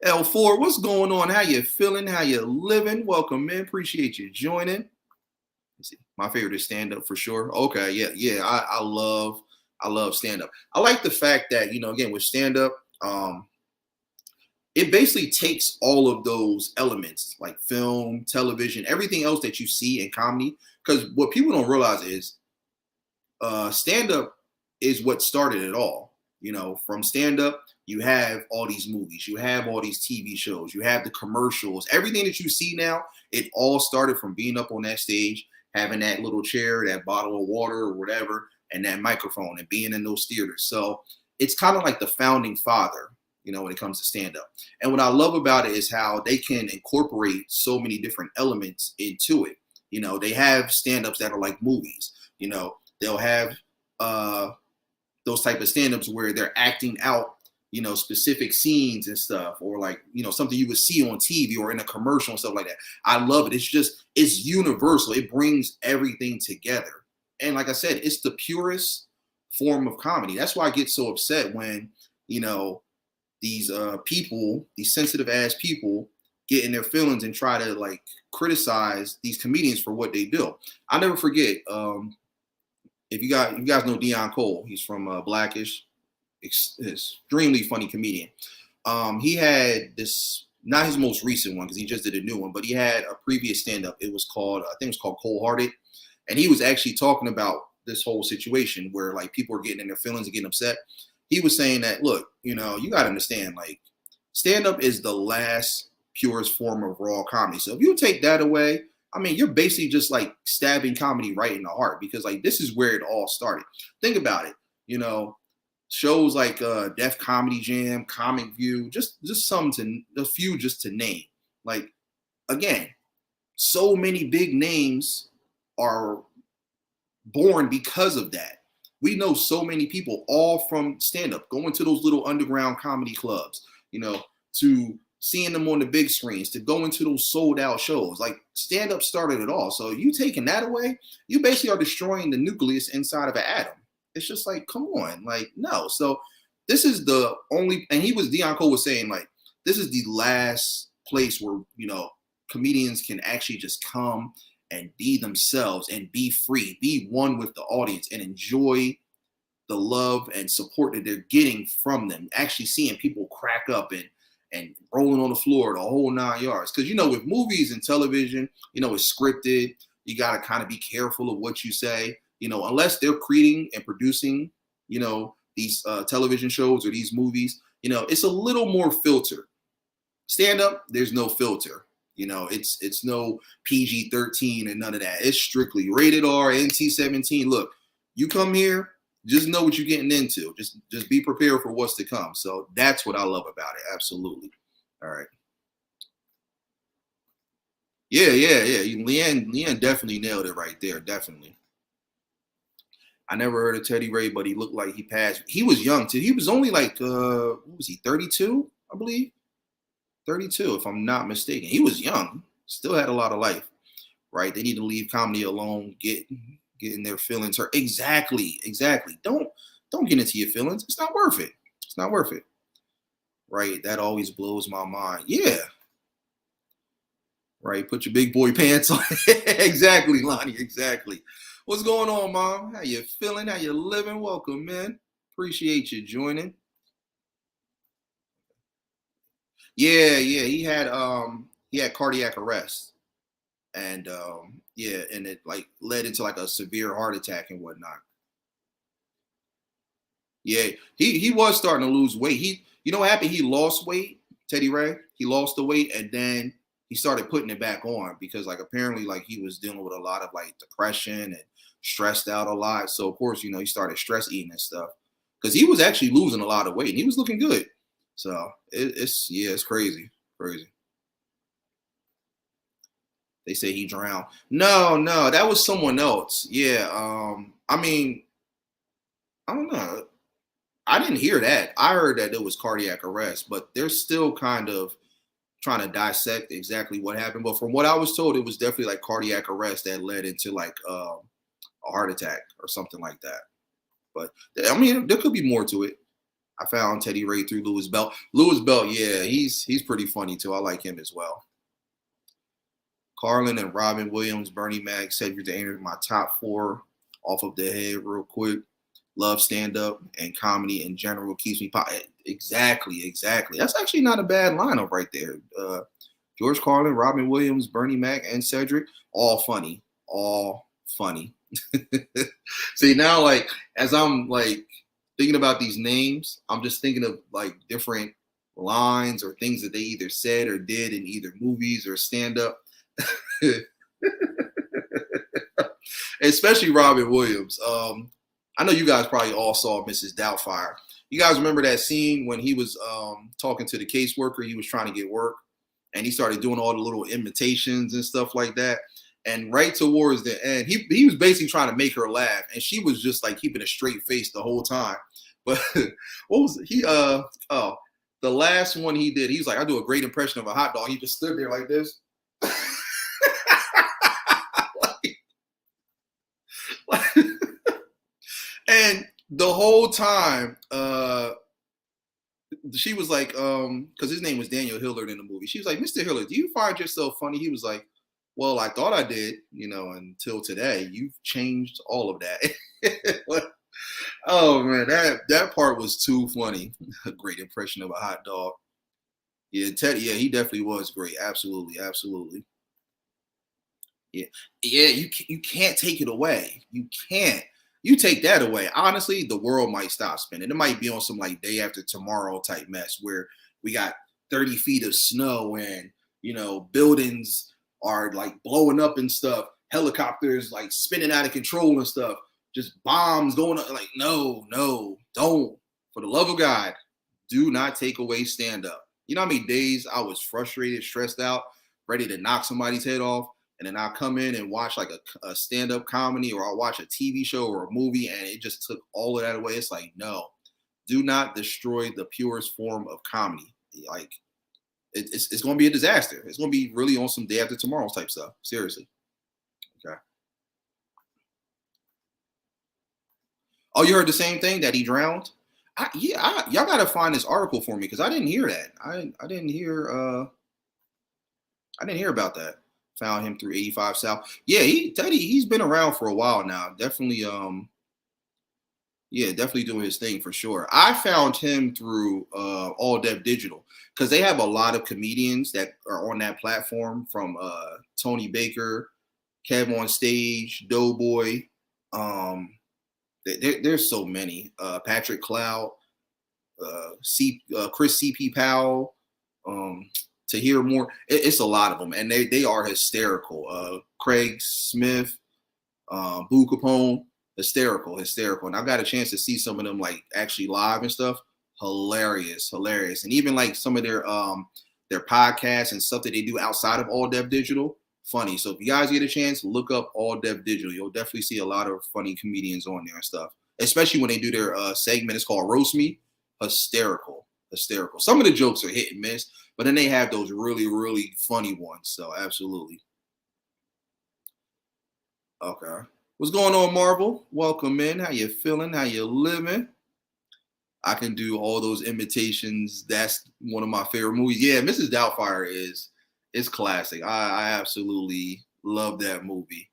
[SPEAKER 1] L4, what's going on? How you feeling? How you living? Welcome, man. Appreciate you joining. Let's see. My favorite is stand up for sure. Okay, yeah. I love stand up. I like the fact that again with stand up, it basically takes all of those elements like film, television, everything else that you see in comedy. Because what people don't realize is stand up is what started it all. From stand up, you have all these movies, you have all these TV shows, you have the commercials, everything that you see now, it all started from being up on that stage, having that little chair, that bottle of water or whatever, and that microphone and being in those theaters. So it's kind of like the founding father. when it comes to stand up. And what I love about it is how they can incorporate so many different elements into it. They have stand ups that are like movies. They'll have those type of stand-ups where they're acting out, specific scenes and stuff, or like, something you would see on TV or in a commercial and stuff like that. I love it. It's universal. It brings everything together. And like I said, it's the purest form of comedy. That's why I get so upset when, these people, these sensitive ass people get in their feelings and try to like criticize these comedians for what they do. I'll never forget, if you guys know Deion Cole, he's from Blackish, extremely funny comedian. He had this, not his most recent one because he just did a new one, but he had a previous stand-up. It was called, I think it was called Cold Hearted. And he was actually talking about this whole situation where like people are getting in their feelings and getting upset. He was saying that, look, you got to understand, like, stand-up is the last purest form of raw comedy. So if you take that away, I mean, you're basically just like stabbing comedy right in the heart, because like this is where it all started. Think about it, shows like Def Comedy Jam, Comic View, just a few just to name. Like, again, so many big names are born because of that. We know so many people all from stand-up, going to those little underground comedy clubs, to seeing them on the big screens, to go into those sold out shows. Like, stand-up started it all. So you taking that away, you basically are destroying the nucleus inside of an atom. It's just like, come on, like, no. So this is the only, and Deion Cole was saying, like, this is the last place where, comedians can actually just come and be themselves and be free, be one with the audience, and enjoy the love and support that they're getting from them. Actually seeing people crack up and rolling on the floor, the whole 9 yards. Because, with movies and television, it's scripted. You got to kind of be careful of what you say, unless they're creating and producing, these television shows or these movies, it's a little more filtered. Stand up, there's no filter. It's no PG-13 and none of that. It's strictly rated R, NC-17. Look, you come here, just know what you're getting into. Just be prepared for what's to come. So that's what I love about it. Absolutely. All right. Yeah. Leanne definitely nailed it right there. Definitely. I never heard of Teddy Ray, but he looked like he passed. He was young too. He was only like, what was he, 32, I believe? 32, if I'm not mistaken. He was young, still had a lot of life, right? They need to leave comedy alone, get in their feelings hurt. Exactly. Don't get into your feelings. It's not worth it. It's not worth it. Right? That always blows my mind. Yeah. Right? Put your big boy pants on. Exactly, Lonnie. Exactly. What's going on, Mom? How you feeling? How you living? Welcome, man. Appreciate you joining. Yeah. He had cardiac arrest, and and it like led into like a severe heart attack and whatnot. Yeah, he was starting to lose weight. What happened? He lost weight, Teddy Ray. He lost the weight, and then he started putting it back on because like apparently like he was dealing with a lot of like depression and stressed out a lot. So of course, he started stress eating and stuff because he was actually losing a lot of weight and he was looking good. So it's crazy. They say he drowned. No, that was someone else. Yeah. I mean, I don't know. I didn't hear that. I heard that it was cardiac arrest, but they're still kind of trying to dissect exactly what happened. But from what I was told, it was definitely like cardiac arrest that led into like a heart attack or something like that. But I mean, there could be more to it. I found Teddy Ray through Louis Belt. Louis Belt, yeah, he's pretty funny too. I like him as well. Carlin and Robin Williams, Bernie Mac, Cedric the Entertainer, my top 4 off of the head real quick. Love stand-up and comedy in general. Keeps me exactly. That's actually not a bad lineup right there. George Carlin, Robin Williams, Bernie Mac, and Cedric, all funny. See, now like as I'm like thinking about these names, I'm just thinking of like different lines or things that they either said or did in either movies or stand-up. Especially Robin Williams. I know you guys probably all saw Mrs. Doubtfire. You guys remember that scene when he was talking to the caseworker? He was trying to get work, and he started doing all the little imitations and stuff like that. And right towards the end, he was basically trying to make her laugh, and she was just like keeping a straight face the whole time. But what was he? Oh, the last one he did, he was like, "I do a great impression of a hot dog." He just stood there like this. And the whole time, she was like, because his name was Daniel Hillard in the movie. She was like, "Mr. Hillard, do you find yourself funny?" He was like, "Well, I thought I did, until today. You've changed all of that." Oh man, that part was too funny. A great impression of a hot dog. Yeah, Teddy. Yeah, he definitely was great. Absolutely, absolutely. Yeah, yeah. You can't take it away. You can't. You take that away. Honestly, the world might stop spinning. It might be on some like day after tomorrow type mess where we got 30 feet of snow and buildings are like blowing up and stuff. Helicopters like spinning out of control and stuff. Just bombs going on. Like, no, no, don't. For the love of God, do not take away stand up. You know how many days I was frustrated, stressed out, ready to knock somebody's head off, and then I'll come in and watch like a stand-up comedy, or I'll watch a TV show or a movie, and it just took all of that away. It's like, no, do not destroy the purest form of comedy. Like, it's going to be a disaster. It's going to be really on some day after tomorrow type stuff. Seriously. Okay. Oh, you heard the same thing, that he drowned? Y'all gotta find this article for me because I didn't hear that. I didn't hear about that. Found him through 85 South. Yeah, he's been around for a while now. Definitely, yeah, definitely doing his thing for sure. I found him through All Dev Digital because they have a lot of comedians that are on that platform, from Tony Baker, Kev on Stage, Doughboy. There's so many. Patrick Cloud, Chris CP Powell, to hear more. It's a lot of them, and they are hysterical. Craig Smith, Boo Capone, hysterical. And I've got a chance to see some of them like actually live and stuff. Hilarious. And even like some of their podcasts and stuff that they do outside of All Dev Digital. Funny. So if you guys get a chance, look up All Dev Digital. You'll definitely see a lot of funny comedians on there and stuff. Especially when they do their segment. It's called Roast Me. Hysterical. Some of the jokes are hit and miss, but then they have those really, really funny ones. So absolutely. Okay. What's going on, Marvel? Welcome in. How you feeling? How you living? I can do all those imitations. That's one of my favorite movies. Yeah, Mrs. Doubtfire is classic. I absolutely love that movie.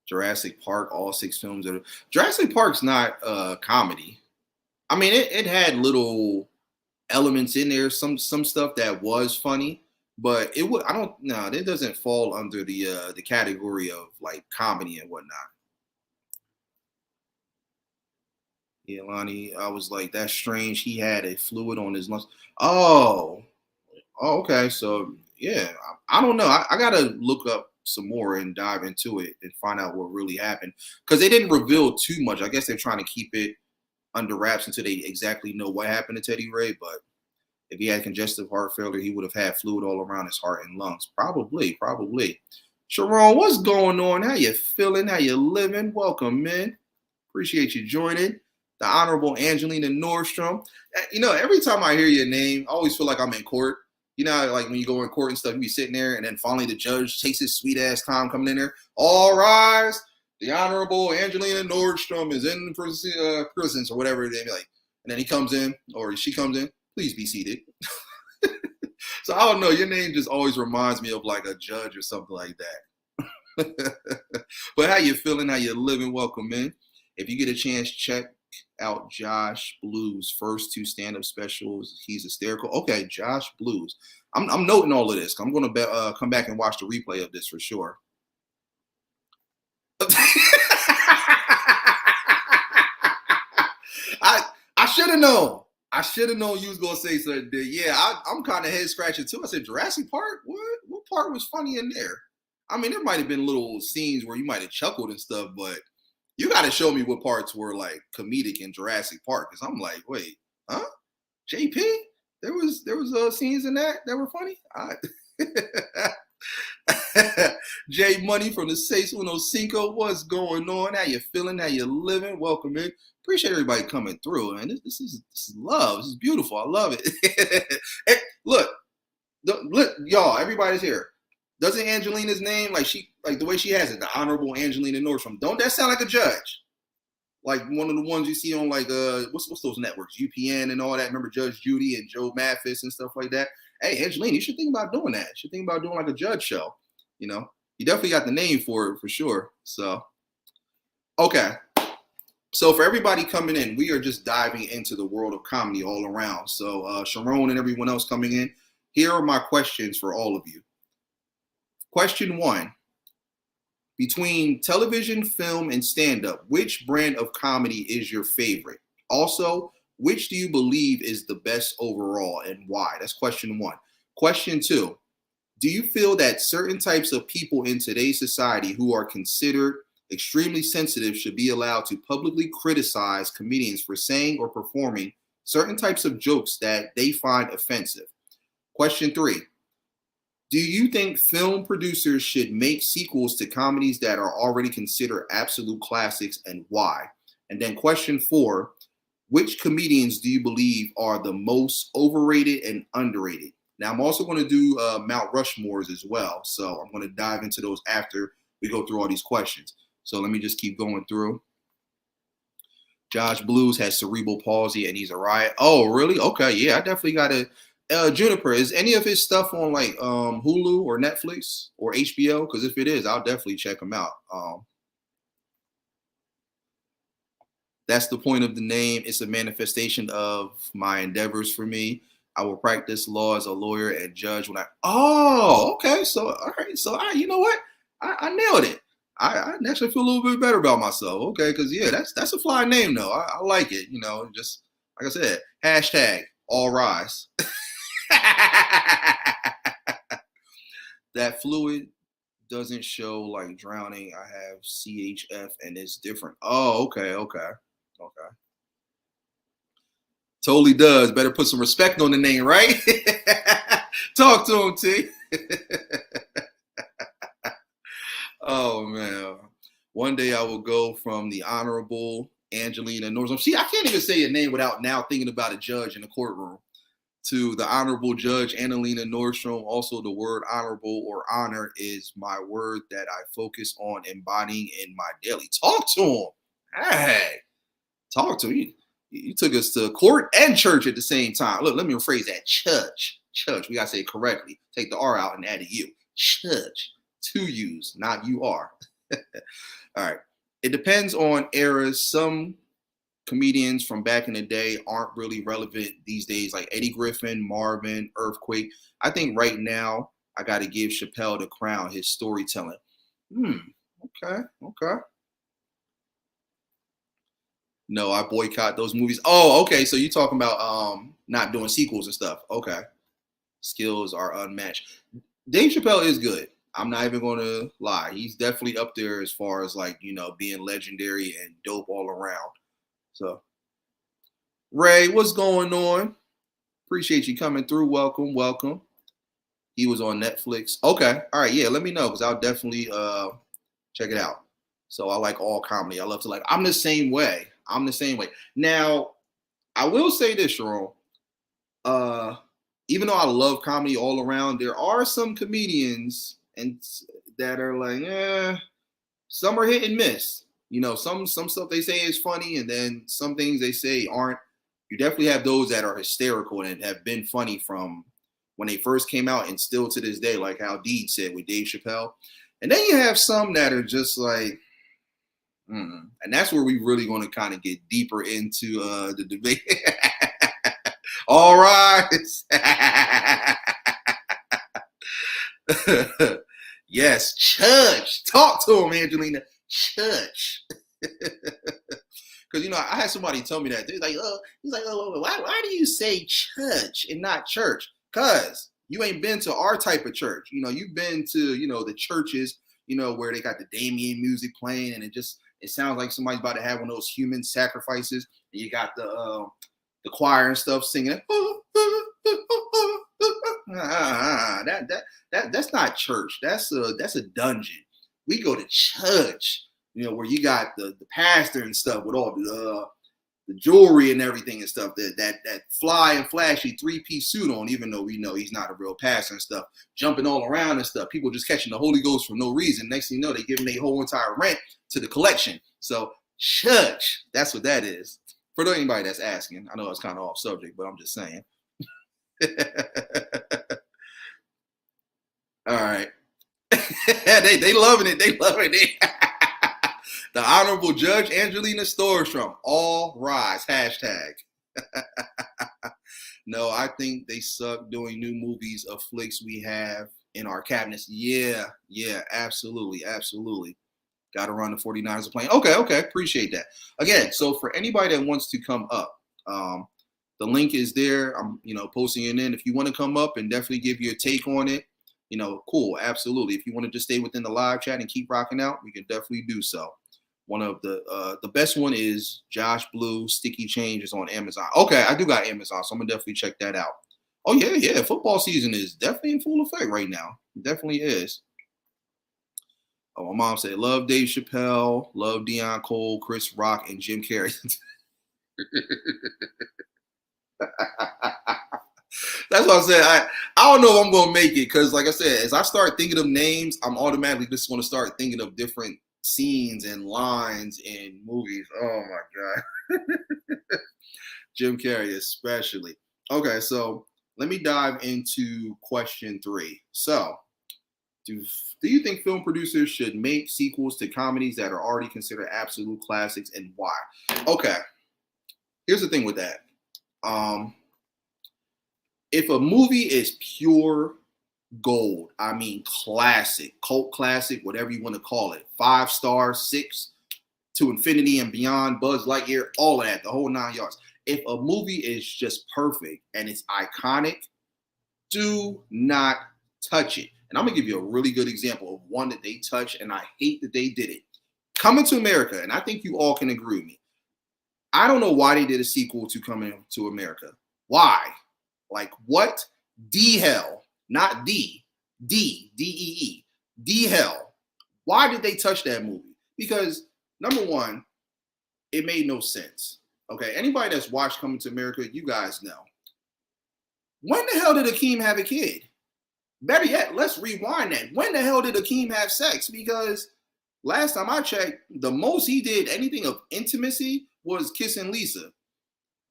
[SPEAKER 1] Jurassic Park, all 6 films. Jurassic Park's not a comedy. I mean, it had little elements in there, some stuff that was funny, but it would. I don't know. It doesn't fall under the category of like comedy and whatnot. Yeah, Lonnie, I was like, that's strange. He had a fluid on his lungs. Oh, okay. So yeah, I don't know. I gotta look up some more and dive into it and find out what really happened, because they didn't reveal too much. I guess they're trying to keep it under wraps until they exactly know what happened to Teddy Ray. But if he had congestive heart failure, he would have had fluid all around his heart and lungs. Probably. Sharon, what's going on? How you feeling? How you living? Welcome, man. Appreciate you joining. The Honorable Angelina Nordstrom. Every time I hear your name, I always feel like I'm in court. Like when you go in court and stuff, you be sitting there, and then finally the judge takes his sweet ass time coming in there. All rise. The Honorable Angelina Nordstrom is in prison, or whatever they be like. And then he comes in, or she comes in. Please be seated. So I don't know. Your name just always reminds me of like a judge or something like that. But how you feeling? How you living? Welcome in. If you get a chance, check out Josh Blue's first 2 stand-up specials. He's hysterical. Okay, Josh Blues. I'm noting all of this. I'm going to come back and watch the replay of this for sure. I should have known. I should have known you was gonna say something. Yeah, I'm kind of head scratching too. I said Jurassic Park. What part was funny in there? I mean, there might have been little scenes where you might have chuckled and stuff, but You got to show me what parts were like comedic in Jurassic Park, because I'm like, wait, huh? JP? There was scenes in that were funny. J Money from the 615, what's going on? How you feeling? How you living? Welcome in. Appreciate everybody coming through, man. This is love. This is beautiful. I love it. Hey, look, y'all. Everybody's here. Doesn't Angelina's name, like the way she has it, the Honorable Angelina Nordstrom? Don't that sound like a judge? Like one of the ones you see on like what's those networks, UPN and all that. Remember Judge Judy and Joe Mathis and stuff like that. Hey, Angelina, you should think about doing that. You should think about doing like a judge show. You know, you definitely got the name for it for sure. So, okay. So for everybody coming in, we are just diving into the world of comedy all around. So Sharon and everyone else coming in, here are my questions for all of you. Question 1. Between television, film, and stand-up, which brand of comedy is your favorite? Also, which do you believe is the best overall and why? That's question 1. Question 2, do you feel that certain types of people in today's society who are considered extremely sensitive should be allowed to publicly criticize comedians for saying or performing certain types of jokes that they find offensive? Question 3, do you think film producers should make sequels to comedies that are already considered absolute classics, and why? And then question 4, which comedians do you believe are the most overrated and underrated? Now, I'm also going to do Mount Rushmores as well. So I'm going to dive into those after we go through all these questions. So let me just keep going through. Josh Blues has cerebral palsy and he's a riot. Oh, really? Okay. Yeah, I definitely got to. Juniper, is any of his stuff on like Hulu or Netflix or HBO? Because if it is, I'll definitely check him out. That's the point of the name. It's a manifestation of my endeavors for me. I will practice law as a lawyer and judge when I. Oh, okay. So, all right. So, you know what? I nailed it. I actually feel a little bit better about myself. Okay, because yeah, that's a fly name though. I like it. You know, just like I said, hashtag all rise. That fluid doesn't show like drowning. I have CHF and it's different. Oh, okay. Totally does. Better put some respect on the name, right? Talk to him, T. Oh man. One day I will go from the Honorable Angelina Nordstrom. See, I can't even say your name without now thinking about a judge in the courtroom. To the Honorable Judge Annalena Nordstrom. Also, the word honorable or honor is my word that I focus on embodying in my daily. Talk to him. Hey, talk to him. You took us to court and church at the same time. Look, let me rephrase that. Church. We got to say it correctly. Take the R out and add a U. Church. 2 U's, not you are. All right. It depends on eras. Some comedians from back in the day aren't really relevant these days, like Eddie Griffin, Marvin, Earthquake. I think right now I got to give Chappelle the crown, his storytelling. Okay. No, I boycott those movies. Oh, okay. So you're talking about not doing sequels and stuff. Okay. Skills are unmatched. Dave Chappelle is good. I'm not even going to lie. He's definitely up there as far as like, you know, being legendary and dope all around. So, Ray, what's going on? Appreciate you coming through. Welcome. He was on Netflix. Okay. All right. Yeah, let me know because I'll definitely check it out. So I like all comedy. I love to like, I'm the same way. Now, I will say this, Sharon. Even though I love comedy all around, there are some comedians that are like, some are hit and miss. You know, some stuff they say is funny, and then some things they say aren't. You definitely have those that are hysterical and have been funny from when they first came out and still to this day, like how Deed said with Dave Chappelle. And then you have some that are just like, and that's where we really going to kind of get deeper into the debate. All right. Yes, church. Talk to him, Angelina. Church. Because, you know, I had somebody tell me that. He's like, why do you say church and not church? Because you ain't been to our type of church. You know, you've been to, you know, the churches, you know, where they got the Damien music playing and It sounds like somebody's about to have one of those human sacrifices, and you got the choir and stuff singing. That's not church. That's a dungeon. We go to church, where you got the pastor and stuff with all the jewelry and everything and stuff, that fly and flashy 3-piece suit on, even though we know he's not a real pastor and stuff, jumping all around and stuff. People just catching the Holy Ghost for no reason. Next thing you know, they giving their whole entire rent to the collection. So church, that's what that is. For anybody that's asking, I know it's kind of off subject, but I'm just saying. All right. they loving it. They loving it. The Honorable Judge Angelina Storstrom, all rise, hashtag. No, I think they suck doing new movies of flicks we have in our cabinets. Yeah, absolutely. Got to run the 49ers a plane. Okay, appreciate that. Again, so for anybody that wants to come up, the link is there. I'm, posting it in. If you want to come up and definitely give your take on it, cool, absolutely. If you want to just stay within the live chat and keep rocking out, we can definitely do so. One of the best one is Josh Blue Sticky Change is on Amazon. Okay, I do got Amazon, so I'm gonna definitely check that out. Oh yeah. Football season is definitely in full effect right now. It definitely is. Oh, my mom said, love Dave Chappelle, love Deion Cole, Chris Rock, and Jim Carrey. That's what I said. I don't know if I'm gonna make it, because like I said, as I start thinking of names, I'm automatically just gonna start thinking of different scenes and lines in movies. Oh my God. Jim Carrey especially. Okay, so let me dive into question 3. So do you think film producers should make sequels to comedies that are already considered absolute classics, and why? Okay, here's the thing with that. If a movie is pure gold, I mean classic, cult classic, whatever you want to call it, 5 stars, 6 to infinity and beyond, Buzz Lightyear, all of that, the whole 9 yards. If a movie is just perfect and it's iconic, do not touch it. And I'm gonna give you a really good example of one that they touched, and I hate that they did it. Coming to America, and I think you all can agree with me. I don't know why they did a sequel to Coming to America. Why? Like what? D hell, not D, D-E-E, D hell. Why did they touch that movie? Because number one, it made no sense. Okay, anybody that's watched Coming to America, you guys know. When the hell did Akeem have a kid? Better yet, let's rewind that. When the hell did Akeem have sex? Because last time I checked, the most he did anything of intimacy was kissing Lisa.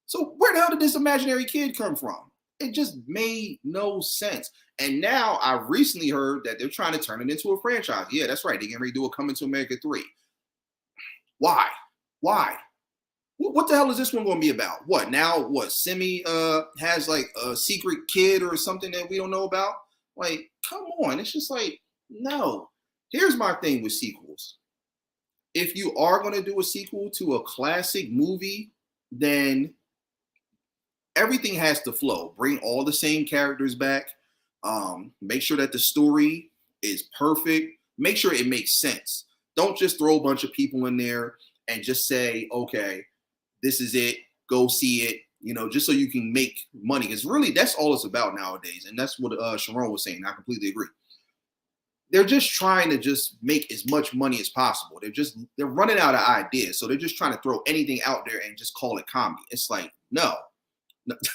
[SPEAKER 1] So where the hell did this imaginary kid come from? It just made no sense. And now I recently heard that they're trying to turn it into a franchise. Yeah, that's right. They're getting ready to do a Coming to America 3. Why? What the hell is this one going to be about? What now? What Simi has like a secret kid or something that we don't know about? Like, come on. It's just like, no. Here's my thing with sequels. If you are going to do a sequel to a classic movie, then everything has to flow. Bring all the same characters back. Make sure that the story is perfect. Make sure it makes sense. Don't just throw a bunch of people in there and just say, okay, this is it. Go see it. Just so you can make money. Because really, that's all it's about nowadays. And that's what Sharon was saying. I completely agree. They're just trying to just make as much money as possible. They're running out of ideas. So they're just trying to throw anything out there and just call it comedy. It's like, no,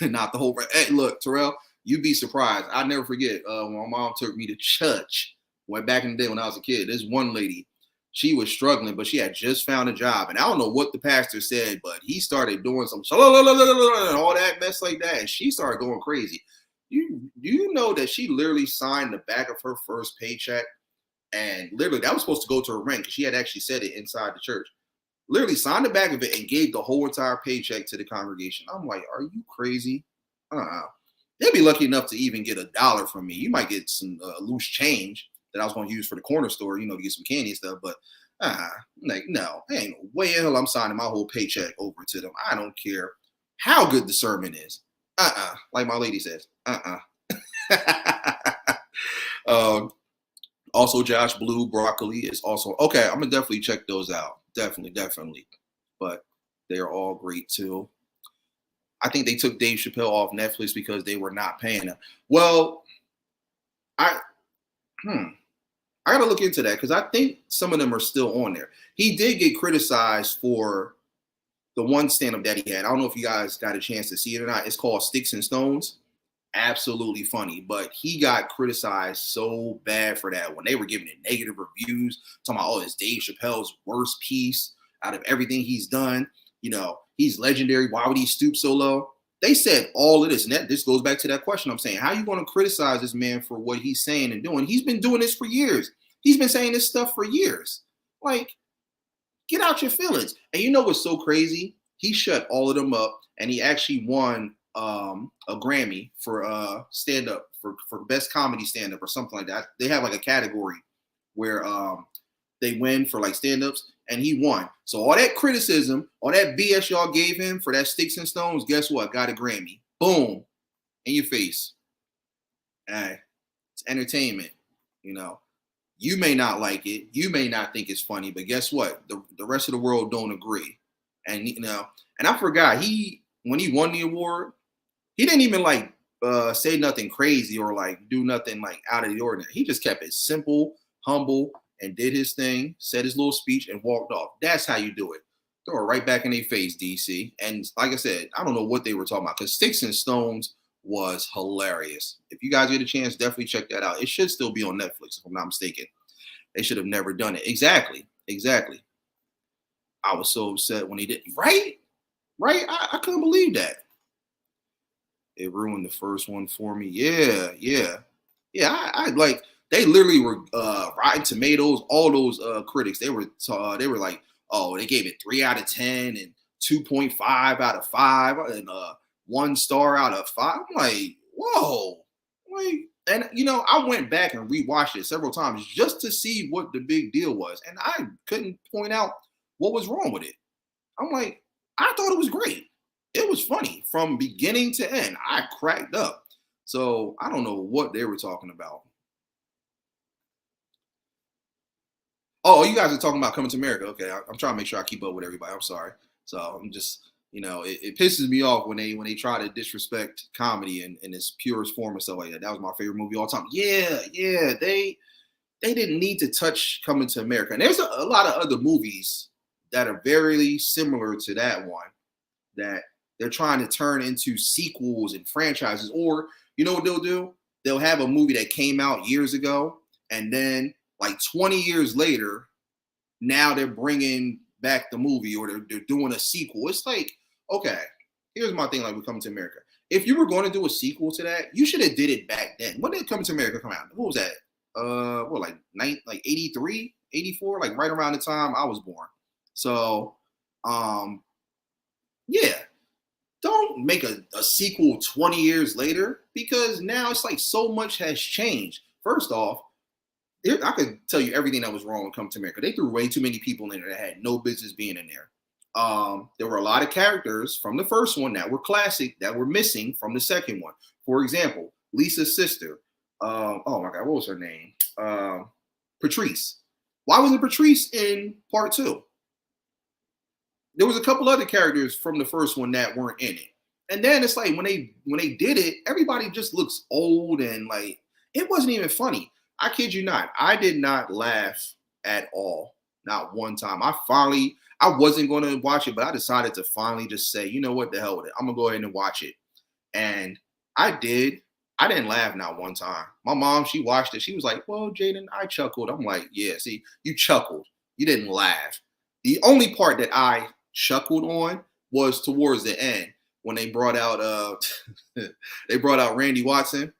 [SPEAKER 1] not the whole. Hey, look, Terrell, you'd be surprised. I never forget when my mom took me to church. Went back in the day when I was a kid. This one lady, she was struggling, but she had just found a job. And I don't know what the pastor said, but he started doing some and all that mess like that. And she started going crazy. Do you know that she literally signed the back of her first paycheck? And literally, that was supposed to go to her rent because she had actually said it inside the church. Literally signed the back of it and gave the whole entire paycheck to the congregation. I'm like, are you crazy? They'd be lucky enough to even get $1 from me. You might get some loose change that I was going to use for the corner store, to get some candy and stuff. But like, no, ain't no way in hell I'm signing my whole paycheck over to them. I don't care how good the sermon is. Like my lady says, Also, Josh Blue Broccoli is also okay. I'm gonna definitely check those out. definitely. But they're all great too. I think they took Dave Chappelle off Netflix because they were not paying him. Well, I hmm, I gotta look into that because I think some of them are still on there. He did get criticized for the one stand-up that he had. I don't know if you guys got a chance to see it or not. It's called Sticks and Stones. Absolutely funny, but he got criticized so bad for that when they were giving it negative reviews, talking about, oh, it's Dave Chappelle's worst piece out of everything he's done. You know, he's legendary. Why would he stoop so low? They said all of this, and that this goes back to that question I'm saying. How are you going to criticize this man for what he's saying and doing? He's been doing this for years. He's been saying this stuff for years. Like, get out your feelings. And you know what's so crazy? He shut all of them up, and he actually won a Grammy for stand up for best comedy stand up or something like that. They have like a category where they win for like stand ups, and he won. So all that criticism, all that BS y'all gave him for that Sticks and Stones, guess what? Got a Grammy. Boom, in your face. Hey, it's entertainment. You know, you may not like it, you may not think it's funny, but guess what? The rest of the world don't agree. And you know, and I forgot when he won the award, he didn't even like say nothing crazy or like do nothing like out of the ordinary. He just kept it simple, humble, and did his thing, said his little speech, and walked off. That's how you do it. Throw it right back in their face, DC. And like I said, I don't know what they were talking about because Sticks and Stones was hilarious. If you guys get a chance, definitely check that out. It should still be on Netflix, if I'm not mistaken. They should have never done it. Exactly. I was so upset when he did. Right? I couldn't believe that. It ruined the first one for me. Yeah. I like. They literally were Rotten Tomatoes. All those critics. They were like, oh, they gave it 3 out of 10 and 2.5 out of 5 and 1 star out of 5. I'm like, whoa, like, and you know, I went back and rewatched it several times just to see what the big deal was, and I couldn't point out what was wrong with it. I'm like, I thought it was great. It was funny from beginning to end. I cracked up. So I don't know what they were talking about. Oh, you guys are talking about Coming to America. Okay, I'm trying to make sure I keep up with everybody. I'm sorry. So I'm just, you know, it pisses me off when they try to disrespect comedy in its purest form and stuff like that. That was my favorite movie all time. Yeah, they didn't need to touch Coming to America. And there's a lot of other movies that are very similar to that one that they're trying to turn into sequels and franchises. Or you know what they'll do? They'll have a movie that came out years ago, and then like 20 years later, now they're bringing back the movie or they're doing a sequel. It's like, okay, here's my thing. Like with Coming to America, if you were going to do a sequel to that, you should have did it back then. When did Coming to America come out? What was that? Like 83, 84, like right around the time I was born. So, yeah, don't make a sequel 20 years later because now it's like so much has changed. First off, I could tell you everything that was wrong with Come to America. They threw way too many people in there that had no business being in there. There were a lot of characters from the first one that were classic that were missing from the second one. For example, Lisa's sister. Oh my God, what was her name? Patrice. Why wasn't Patrice in part 2? There was a couple other characters from the first one that weren't in it. And then it's like when they did it, everybody just looks old and like it wasn't even funny. I kid you not. I did not laugh at all. Not one time. I wasn't going to watch it, but I decided to finally just say, you know what, the hell with it. I'm going to go ahead and watch it. And I did. I didn't laugh not one time. My mom, she watched it. She was like, well, Jaden, I chuckled. I'm like, yeah, see, you chuckled. You didn't laugh. The only part that I chuckled on was towards the end when they brought out Randy Watson.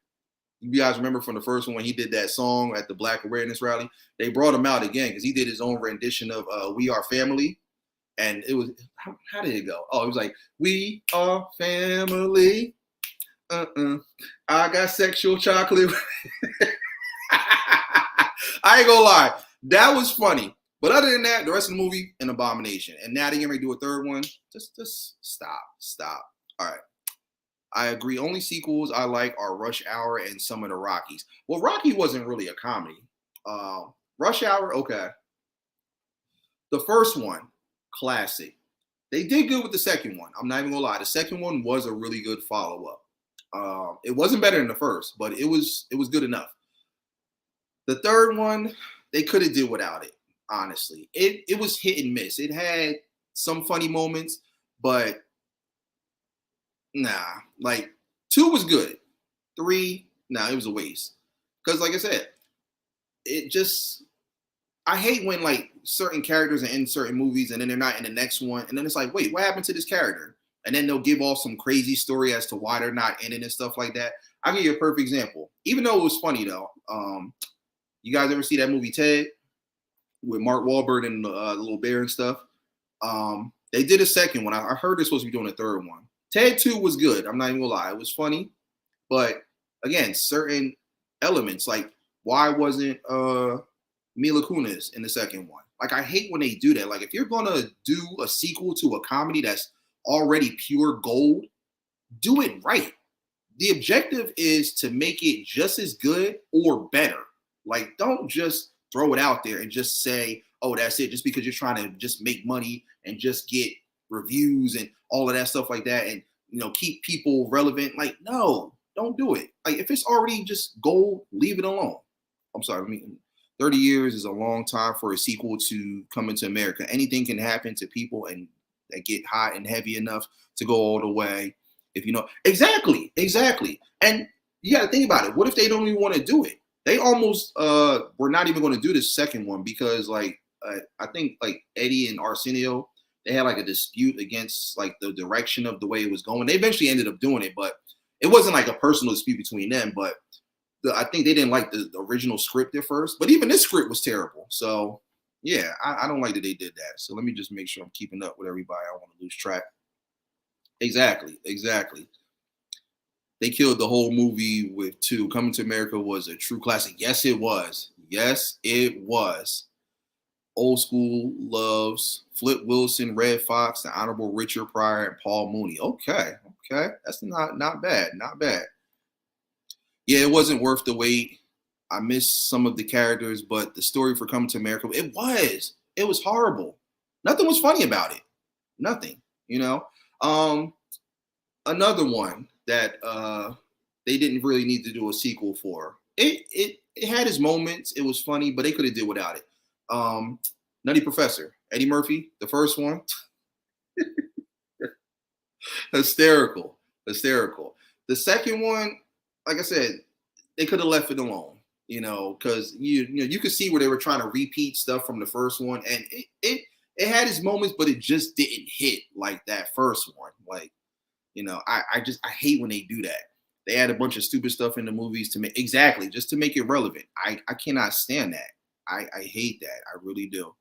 [SPEAKER 1] You guys remember from the first one when he did that song at the Black Awareness Rally? They brought him out again because he did his own rendition of We Are Family. And it was, how did it go? Oh, it was like, we are family. I got sexual chocolate. I ain't gonna lie. That was funny. But other than that, the rest of the movie, an abomination. And now they're going to do a third one. Just stop. All right. I agree. Only sequels I like are Rush Hour and some of the Rockies. Well, Rocky wasn't really a comedy. Rush Hour, okay. The first one, classic. They did good with the second one. I'm not even gonna lie. The second one was a really good follow up. It wasn't better than the first, but it was good enough. The third one, they could have did without it. Honestly, it was hit and miss. It had some funny moments, but nah. Like two was good. Three, nah, it was a waste. Because like I said, it just I hate when like certain characters are in certain movies and then they're not in the next one, and then it's like, wait, what happened to this character? And then they'll give off some crazy story as to why they're not in it and stuff like that. I'll give you a perfect example. Even though it was funny though, you guys ever see that movie Ted with Mark Wahlberg and the little bear and stuff? They did a second one. I heard they're supposed to be doing a third one. Ted 2 was good. I'm not even gonna lie, it was funny, but again, certain elements like why wasn't Mila Kunis in the second one? Like I hate when they do that. Like if you're gonna do a sequel to a comedy that's already pure gold, do it right. The objective is to make it just as good or better. Like don't just throw it out there and just say, "Oh, that's it," just because you're trying to just make money and just get reviews and all of that stuff like that, and keep people relevant. Like no, don't do it. Like if it's already just gold, leave it alone. I'm sorry. I mean, 30 years is a long time for a sequel to come into America. Anything can happen to people and that get hot and heavy enough to go all the way. If you know exactly. And you got to think about it. What if they don't even want to do it? They almost were not even going to do this second one because like I think like Eddie and Arsenio, they had like a dispute against like the direction of the way it was going. They eventually ended up doing it, but it wasn't like a personal dispute between them. But I think they didn't like the original script at first. But even this script was terrible. So yeah, I don't like that they did that. So let me just make sure I'm keeping up with everybody. I don't want to lose track. Exactly. They killed the whole movie with two. Coming to America was a true classic. Yes, it was. Yes, it was. Old school loves Flip Wilson, Red Fox, the Honorable Richard Pryor, and Paul Mooney. Okay. That's not bad. Not bad. Yeah, it wasn't worth the wait. I missed some of the characters, but the story for Coming to America, it was horrible. Nothing was funny about it. Nothing. Another one that they didn't really need to do a sequel for. It had its moments. It was funny, but they could have did without it. Nutty Professor, Eddie Murphy, the first one, hysterical. The second one, like I said, they could have left it alone. Because you could see where they were trying to repeat stuff from the first one, and it had its moments, but it just didn't hit like that first one. Like, I hate when they do that. They add a bunch of stupid stuff in the movies just to make it relevant. I cannot stand that. I hate that. I really do.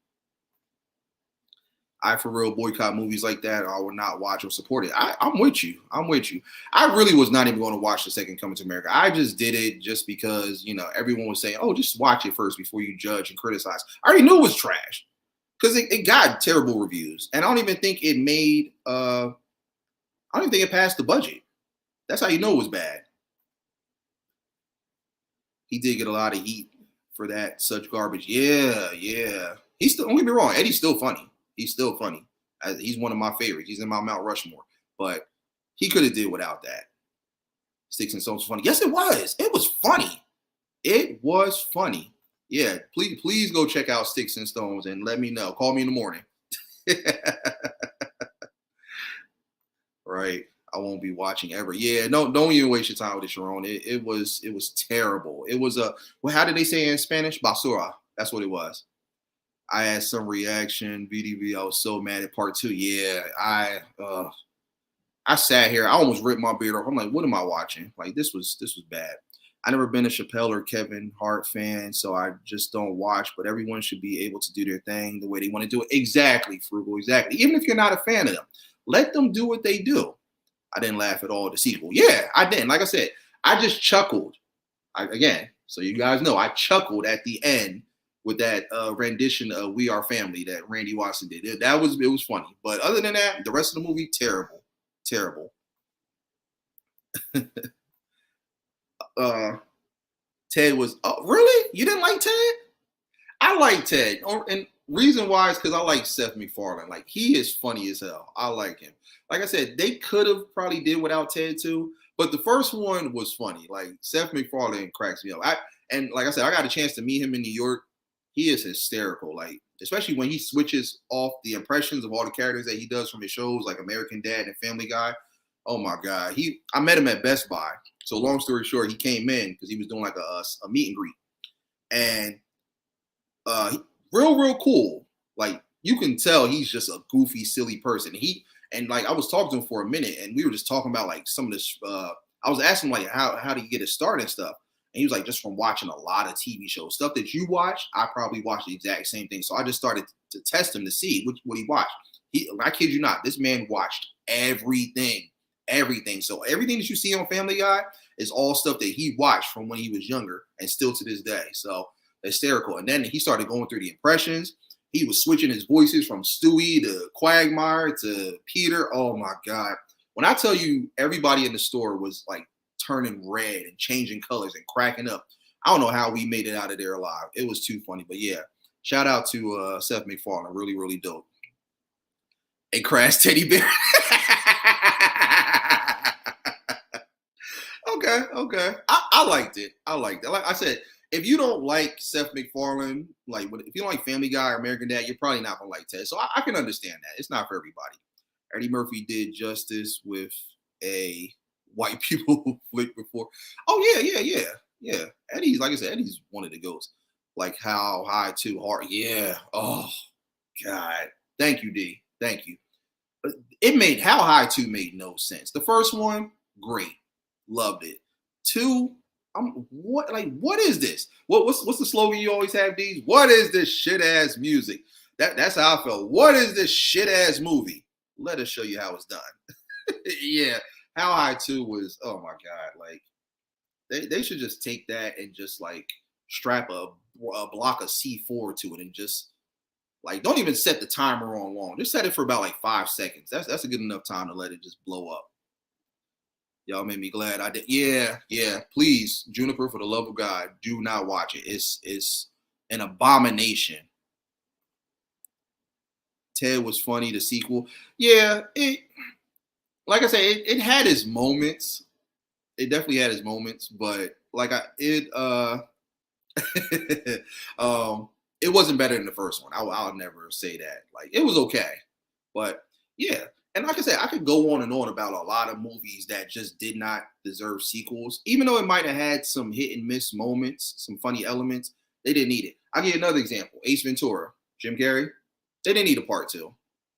[SPEAKER 1] I for real boycott movies like that. I would not watch or support it. I'm with you. I really was not even going to watch the second Coming to America. I just did it just because, everyone was saying, oh, just watch it first before you judge and criticize. I already knew it was trash because it got terrible reviews. And I don't even think it made, I don't even think it passed the budget. That's how you know it was bad. He did get a lot of heat for that, such garbage. Yeah. He's still, don't get me wrong, Eddie's still funny. He's still funny. He's one of my favorites. He's in my Mount Rushmore. But he could have did without that. Sticks and Stones was funny. Yes, it was. It was funny. Yeah, please go check out Sticks and Stones and let me know. Call me in the morning. Right. I won't be watching ever. Yeah, no, don't even waste your time with it, Sharon. It was terrible. It was how did they say it in Spanish? Basura. That's what it was. I had some reaction. B.D.B.G.P. I was so mad at part 2. Yeah, I sat here. I almost ripped my beard off. I'm like, what am I watching? Like this was bad. I never been a Chappelle or Kevin Hart fan, so I just don't watch. But everyone should be able to do their thing the way they want to do it. Exactly, Frugal. Exactly. Even if you're not a fan of them, let them do what they do. I didn't laugh at all at the sequel. Yeah, I didn't. Like I said, I just chuckled. Again, so you guys know, I chuckled at the end with that rendition of "We Are Family" that Randy Watson did. It was funny. But other than that, the rest of the movie, terrible. Ted was. Oh, really? You didn't like Ted? I like Ted. And reason why is because I like Seth MacFarlane. Like he is funny as hell. I like him. Like I said, they could have probably did without Ted too, but the first one was funny. Like Seth MacFarlane cracks me up. And like I said, I got a chance to meet him in New York. He is hysterical. Like especially when he switches off the impressions of all the characters that he does from his shows, like American Dad and Family Guy. Oh my God. I met him at Best Buy. So long story short, he came in because he was doing like a meet and greet. And real cool. Like you can tell he's just a goofy, silly person. And like I was talking to him for a minute, and we were just talking about like some of this. I was asking like how do you get it started and stuff, and he was like just from watching a lot of TV shows, stuff that you watch. I probably watched the exact same thing, so I just started to test him to see what he watched. I kid you not, this man watched everything. So everything that you see on Family Guy is all stuff that he watched from when he was younger and still to this day. So hysterical. And then he started going through the impressions. He was switching his voices from Stewie to Quagmire to Peter. Oh my God. When I tell you everybody in the store was like turning red and changing colors and cracking up, I don't know how we made it out of there alive. It was too funny. But yeah, shout out to Seth MacFarlane. Really dope. A Crash Teddy Bear. Okay. I liked it. Like I said, if you don't like Seth MacFarlane, like if you don't like Family Guy or American Dad, you're probably not gonna like Ted. So I can understand that. It's not for everybody. Eddie Murphy did justice with a white people flick before. Oh yeah. Eddie's, like I said, Eddie's one of the goats. Like How High Too Hard. Yeah. Oh God. Thank you, D. Thank you. How High 2 made no sense. The first one, great. Loved it. 2, what is this? What's the slogan you always have, D's? What is this shit ass music? That's how I felt. What is this shit ass movie? Let us show you how it's done. Yeah. How High 2 was, oh my God. Like they should just take that and just like strap a block of C4 to it and just like, don't even set the timer on long. Just set it for about like 5 seconds. That's a good enough time to let it just blow up. Y'all made me glad I did. Yeah. Please, Juniper, for the love of God, do not watch it. It's an abomination. Ted was funny, the sequel. Yeah, like I say, it had its moments. It definitely had its moments, but like it wasn't better than the first one. I'll never say that. Like it was okay, but yeah. And like I said, I could go on and on about a lot of movies that just did not deserve sequels, even though it might have had some hit and miss moments, some funny elements. They didn't need it. I'll give you another example: Ace Ventura, Jim Carrey. They didn't need a part 2.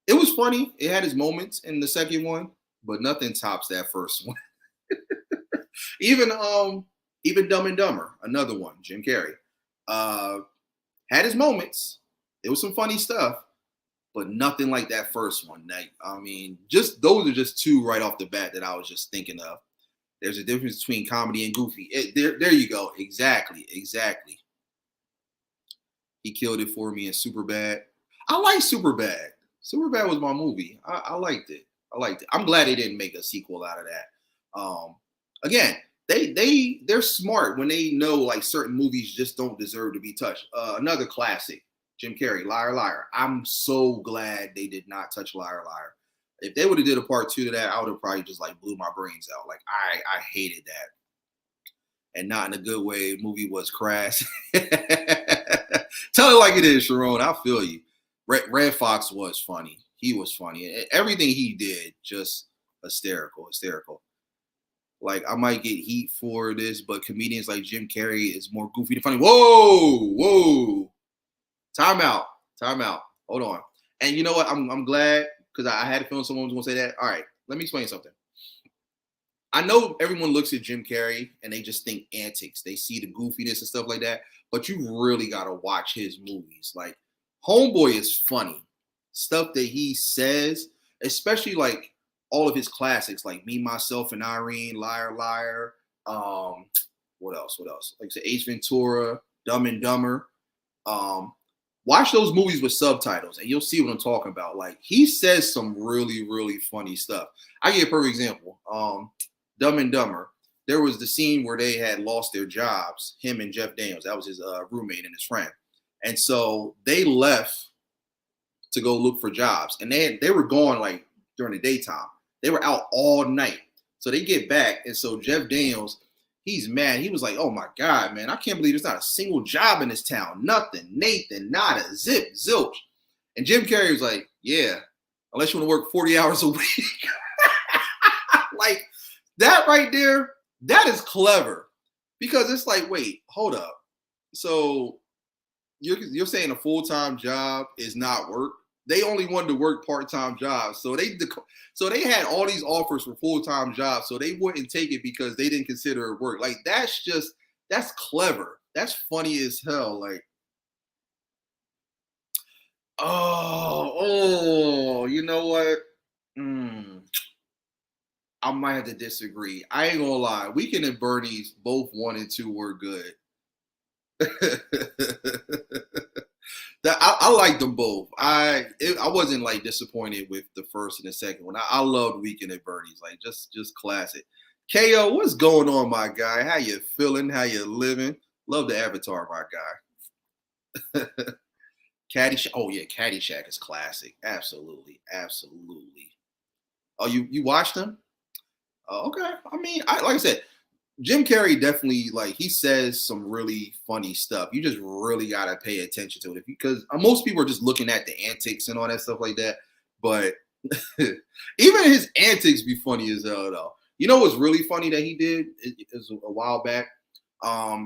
[SPEAKER 1] It was funny. It had its moments in the second one, but nothing tops that first one. Even Dumb and Dumber, another one, Jim Carrey, had his moments. It was some funny stuff, but nothing like that first one. Like, I mean, just those are just 2 right off the bat that I was just thinking of. There's a difference between comedy and goofy. There you go. Exactly. He killed it for me in Superbad. I like Superbad. Superbad was my movie. I liked it. I'm glad they didn't make a sequel out of that. Again, they're smart when they know like certain movies just don't deserve to be touched. Another classic, Jim Carrey, Liar Liar. I'm so glad they did not touch Liar Liar. If they would have did a part 2 to that, I would have probably just like blew my brains out. Like I hated that. And not in a good way. The movie was crass. Tell it like it is, Sharon. I feel you. Red Fox was funny. He was funny. Everything he did, just hysterical. Like, I might get heat for this, but comedians like Jim Carrey is more goofy than funny. Whoa. Time out. Hold on. And you know what? I'm glad, because I had a feeling someone was going to say that. All right, let me explain something. I know everyone looks at Jim Carrey and they just think antics. They see the goofiness and stuff like that, but you really got to watch his movies. Like, Homeboy is funny. Stuff that he says, especially like all of his classics, like Me, Myself, and Irene, Liar Liar. What else? Like I said, Ace Ventura, Dumb and Dumber. Watch those movies with subtitles and you'll see what I'm talking about. Like, he says some really funny stuff. I give you a perfect example. Dumb and Dumber. There was the scene where they had lost their jobs, him and Jeff Daniels. That was his roommate and his friend. And so they left to go look for jobs, and they were gone like during the daytime. They were out all night. So they get back, and so Jeff Daniels, he's mad. He was like, "Oh my God, man, I can't believe there's not a single job in this town. Nothing, Nathan, nada, zip, zilch." And Jim Carrey was like, "Yeah, unless you want to work 40 hours a week." Like that right there, that is clever, because it's like, wait, hold up. So you're saying a full-time job is not work? They only wanted to work part-time jobs, so they had all these offers for full-time jobs, so they wouldn't take it because they didn't consider it work. Like that's clever. That's funny as hell. Like, you know what? I might have to disagree. I ain't gonna lie. Weekend at Bernie's, both 1 and 2 were good. I liked them both. I wasn't like disappointed with the first and the second one. I loved Weekend at Bernie's, like just classic. KO, what's going on, my guy? How you feeling? How you living? Love the avatar, my guy. Caddyshack. Oh yeah, Caddyshack is classic. Absolutely, absolutely. Oh, you watched them? Oh, okay. I mean, like I said, Jim Carrey definitely, like, he says some really funny stuff. You just really gotta pay attention to it, because most people are just looking at the antics and all that stuff like that. But even his antics be funny as hell, though. You know what's really funny that he did is a while back. I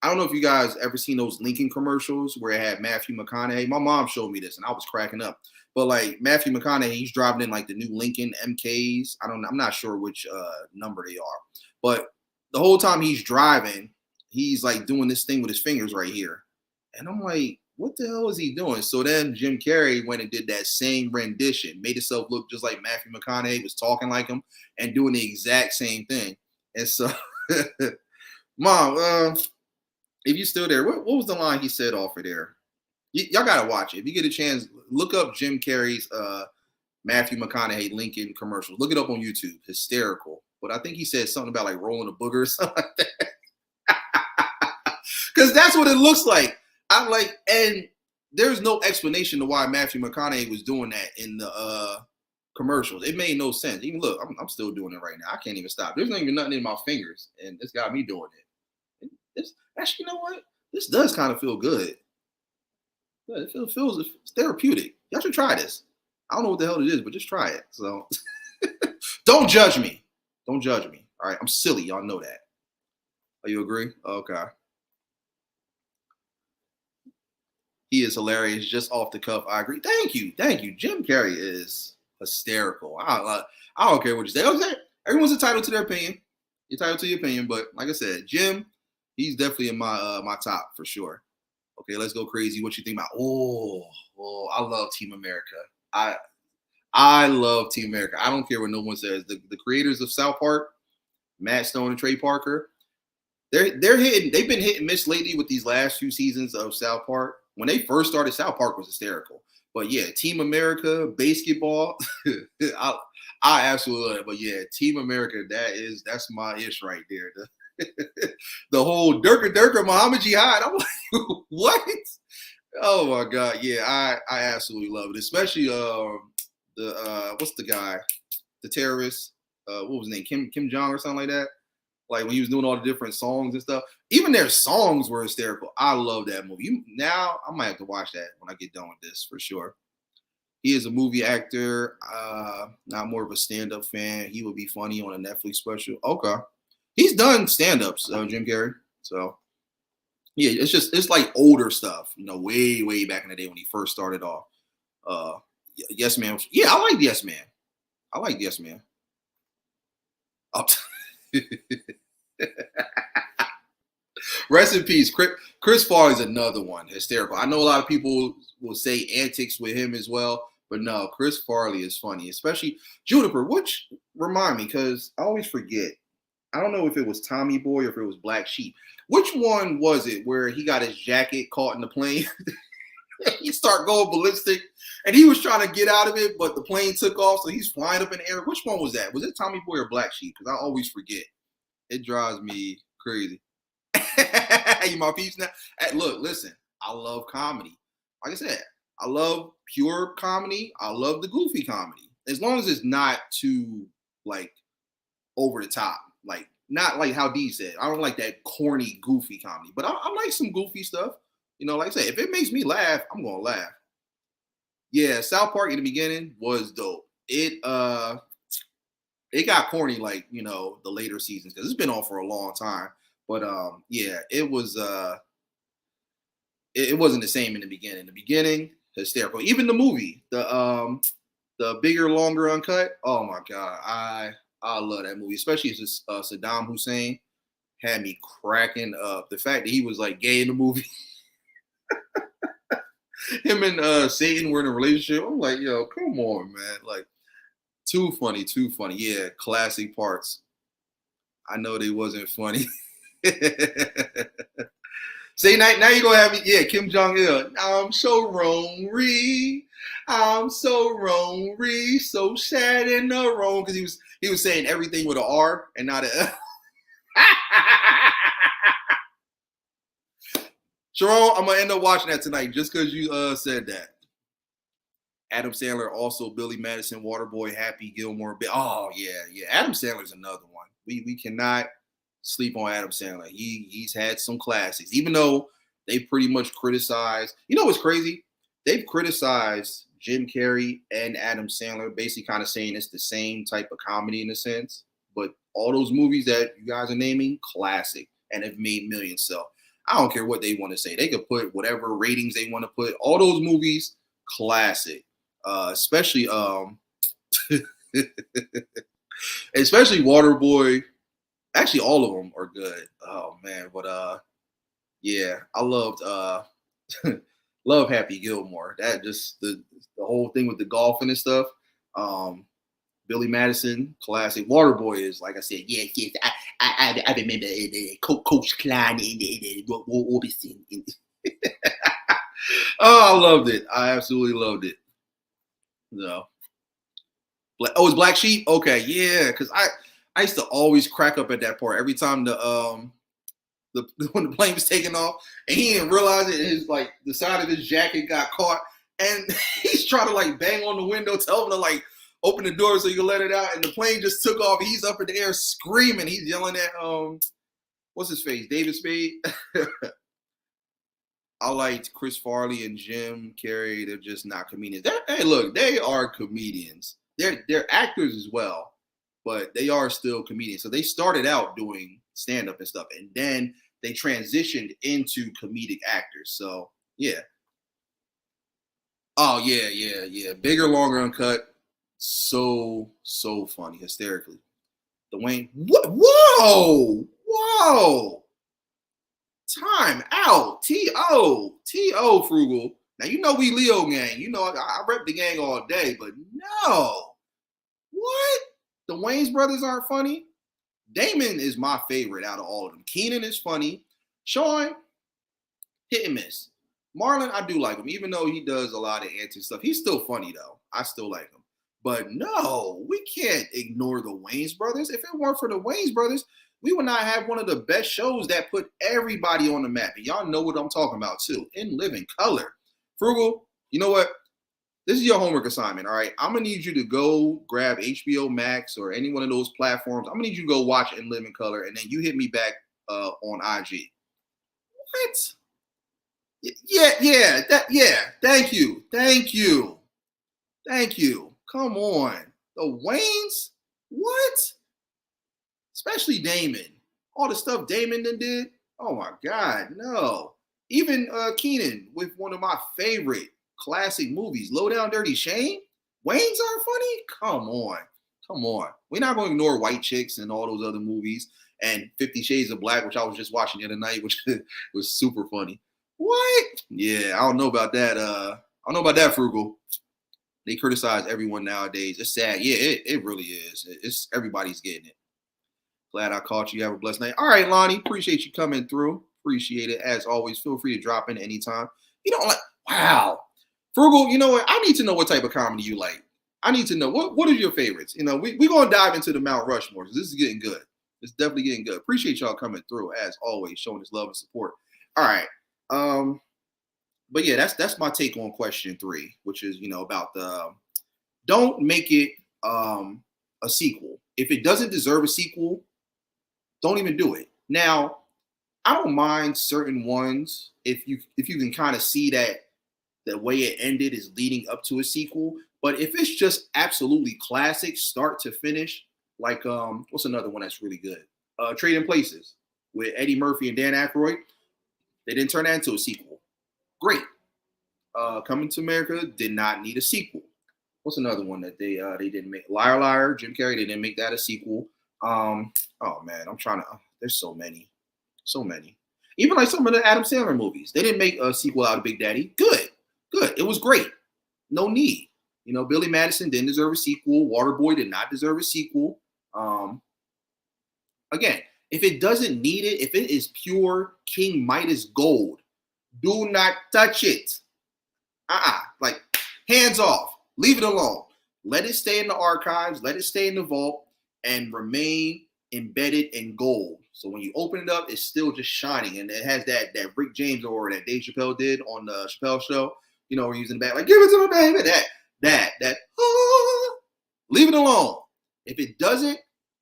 [SPEAKER 1] don't know if you guys ever seen those Lincoln commercials where it had Matthew McConaughey. My mom showed me this, and I was cracking up. But like Matthew McConaughey, he's driving in like the new Lincoln MKs. I'm not sure which number they are, but the whole time he's driving, he's like doing this thing with his fingers right here. And I'm like, what the hell is he doing? So then Jim Carrey went and did that same rendition, made himself look just like Matthew McConaughey, was talking like him and doing the exact same thing. And so, Mom, if you're still there, what was the line he said off of there? Y'all got to watch it. If you get a chance, look up Jim Carrey's Matthew McConaughey Lincoln commercials. Look it up on YouTube. Hysterical. But I think he said something about like rolling a booger or something like that. Because that's what it looks like. I'm like, and there's no explanation to why Matthew McConaughey was doing that in the commercials. It made no sense. Even look, I'm still doing it right now. I can't even stop. There's not even nothing in my fingers, and it's got me doing it. This actually, you know what? This does kind of feel good. It feels therapeutic. Y'all should try this. I don't know what the hell it is, but just try it. So don't judge me. Don't judge me. All right. I'm silly. Y'all know that. Oh, you agree? Okay. He is hilarious. Just off the cuff. I agree. Thank you. Thank you. Jim Carrey is hysterical. I don't care what you say. Okay. Everyone's entitled to their opinion. You're entitled to your opinion. But like I said, Jim, he's definitely in my top for sure. Okay, let's go crazy. What you think about? Oh, I love Team America. I love Team America. I don't care what no one says. The creators of South Park, Matt Stone and Trey Parker, they're hitting. They've been hit and miss lately with these last few seasons of South Park. When they first started, South Park was hysterical. But yeah, Team America, basketball, I absolutely love it. But yeah, Team America, that's my ish right there. The whole Durka Muhammad Jihad. I'm like, what? Oh my God. Yeah, I absolutely love it. Especially what's the guy? The terrorist. What was his name? Kim Jong or something like that. Like when he was doing all the different songs and stuff. Even their songs were hysterical. I love that movie. Now I might have to watch that when I get done with this for sure. He is a movie actor, not more of a stand-up fan. He would be funny on a Netflix special. Okay. He's done stand-ups, Jim Carrey. So, yeah, it's like older stuff, way, way back in the day when he first started off. Yes Man. Yeah, I like Yes Man. I like Yes Man. Oh. Rest in peace. Chris Farley is another one. Hysterical. I know a lot of people will say antics with him as well, but no, Chris Farley is funny, especially Juniper, which remind me, because I always forget. I don't know if it was Tommy Boy or if it was Black Sheep. Which one was it where he got his jacket caught in the plane? He started going ballistic, and he was trying to get out of it, but the plane took off, so he's flying up in the air. Which one was that? Was it Tommy Boy or Black Sheep? Because I always forget. It drives me crazy. You my peeps now? Hey, look, listen. I love comedy. Like I said, I love pure comedy. I love the goofy comedy. As long as it's not too like over the top. Like not like how D said. I don't like that corny, goofy comedy. But I like some goofy stuff. You know, like I said, if it makes me laugh, I'm gonna laugh. Yeah, South Park in the beginning was dope. It got corny like, you know, the later seasons because it's been on for a long time. But yeah, it wasn't the same in the beginning. The beginning, hysterical. Even the movie, the bigger, longer uncut. Oh my god, I love that movie, especially since Saddam Hussein had me cracking up. The fact that he was like gay in the movie, him and Satan were in a relationship. I'm like, yo, come on, man. Like, too funny, too funny. Yeah, classic parts. I know they wasn't funny. See, now you're gonna have me, yeah, Kim Jong Il. I'm so wrong, I'm so wrong, so sad in the wrong. Because he was saying everything with an R and not a Sharon, I'm gonna end up watching that tonight just because you said that. Adam Sandler, also Billy Madison, Waterboy, Happy Gilmore. Oh yeah. Adam Sandler's another one. We cannot sleep on Adam Sandler. He's had some classics, even though they pretty much criticized. You know what's crazy? They've criticized Jim Carrey and Adam Sandler, basically kind of saying it's the same type of comedy in a sense. But all those movies that you guys are naming, classic, and have made millions. So I don't care what they want to say. They could put whatever ratings they want to put. All those movies, classic. Especially especially Waterboy. Actually, all of them are good. Oh man, but yeah, I loved love Happy Gilmore. That just the whole thing with the golfing and stuff. Billy Madison, classic. Waterboy is like I said. Yes. I remember Coach Klein and Robinson. Oh, I loved it. I absolutely loved it. No. Oh, it's Black Sheep. Okay, yeah, because I used to always crack up at that part every time the when the plane was taking off and he didn't realize it. His like the side of his jacket got caught and he's trying to like bang on the window, tell him to like open the door so you can let it out. And the plane just took off. He's up in the air screaming. He's yelling at what's his face, David Spade. I liked Chris Farley and Jim Carrey. They're just not comedians. Hey, look, they are comedians. They're actors as well, but they are still comedians. So they started out doing stand-up and stuff, and then they transitioned into comedic actors. So yeah. Oh yeah. Bigger, longer, uncut. So funny, hysterically. The Wayne. What? Whoa. Time out. T.O. Frugal. Now, you know we Leo gang. You know I rep the gang all day, but no. What? The Wayans brothers aren't funny? Damon is my favorite out of all of them. Keenan is funny. Sean, hit and miss. Marlon, I do like him. Even though he does a lot of anti stuff, he's still funny, though. I still like him. But no, we can't ignore the Wayans brothers. If it weren't for the Wayans brothers, we would not have one of the best shows that put everybody on the map. And y'all know what I'm talking about, too. In living color. Frugal, you know what? This is your homework assignment, all right? I'm going to need you to go grab HBO Max or any one of those platforms. I'm going to need you to go watch In Living Color, and then you hit me back on IG. What? Yeah. Thank you. Come on. The Wayans? What? Especially Damon. All the stuff Damon did. Oh my God, no. Even Keenan with one of my favorite classic movies, Low Down Dirty Shame. Wayans aren't funny? Come on. We're not going to ignore White Chicks and all those other movies and 50 Shades of Black, which I was just watching the other night, which was super funny. What? Yeah, I don't know about that, Frugal. They criticize everyone nowadays. It's sad. Yeah, it really is. It's everybody's getting it. Glad I caught you. Have a blessed night. All right, Lonnie. Appreciate you coming through. Appreciate it. As always, feel free to drop in anytime. You don't like, wow. Frugal, you know what? I need to know what type of comedy you like. I need to know what are your favorites. You know, we're going to dive into the Mount Rushmore. This is getting good. It's definitely getting good. Appreciate y'all coming through, as always, showing us love and support. All right. but yeah, that's my take on question 3, which is about the don't make it a sequel. If it doesn't deserve a sequel, don't even do it. Now, I don't mind certain ones if you can kind of see that the way it ended is leading up to a sequel. But if it's just absolutely classic, start to finish, like what's another one that's really good? Trading Places with Eddie Murphy and Dan Aykroyd. They didn't turn that into a sequel. Great. Coming to America did not need a sequel. What's another one that they didn't make? Liar Liar, Jim Carrey. They didn't make that a sequel. Oh man, I'm trying to. There's so many, so many. Even like some of the Adam Sandler movies, they didn't make a sequel out of Big Daddy. Good, good. It was great. No need. Billy Madison didn't deserve a sequel. Waterboy did not deserve a sequel. Um, Again, if it doesn't need it, if it is pure King Midas gold, do not touch it. Like, hands off. Leave it alone. Let it stay in the archives. Let it stay in the vault and remain embedded in gold. So when you open it up, it's still just shining. And it has that Rick James aura that Dave Chappelle did on the Chappelle show. We're using the back, like, give it to me, baby. That. Leave it alone. If it doesn't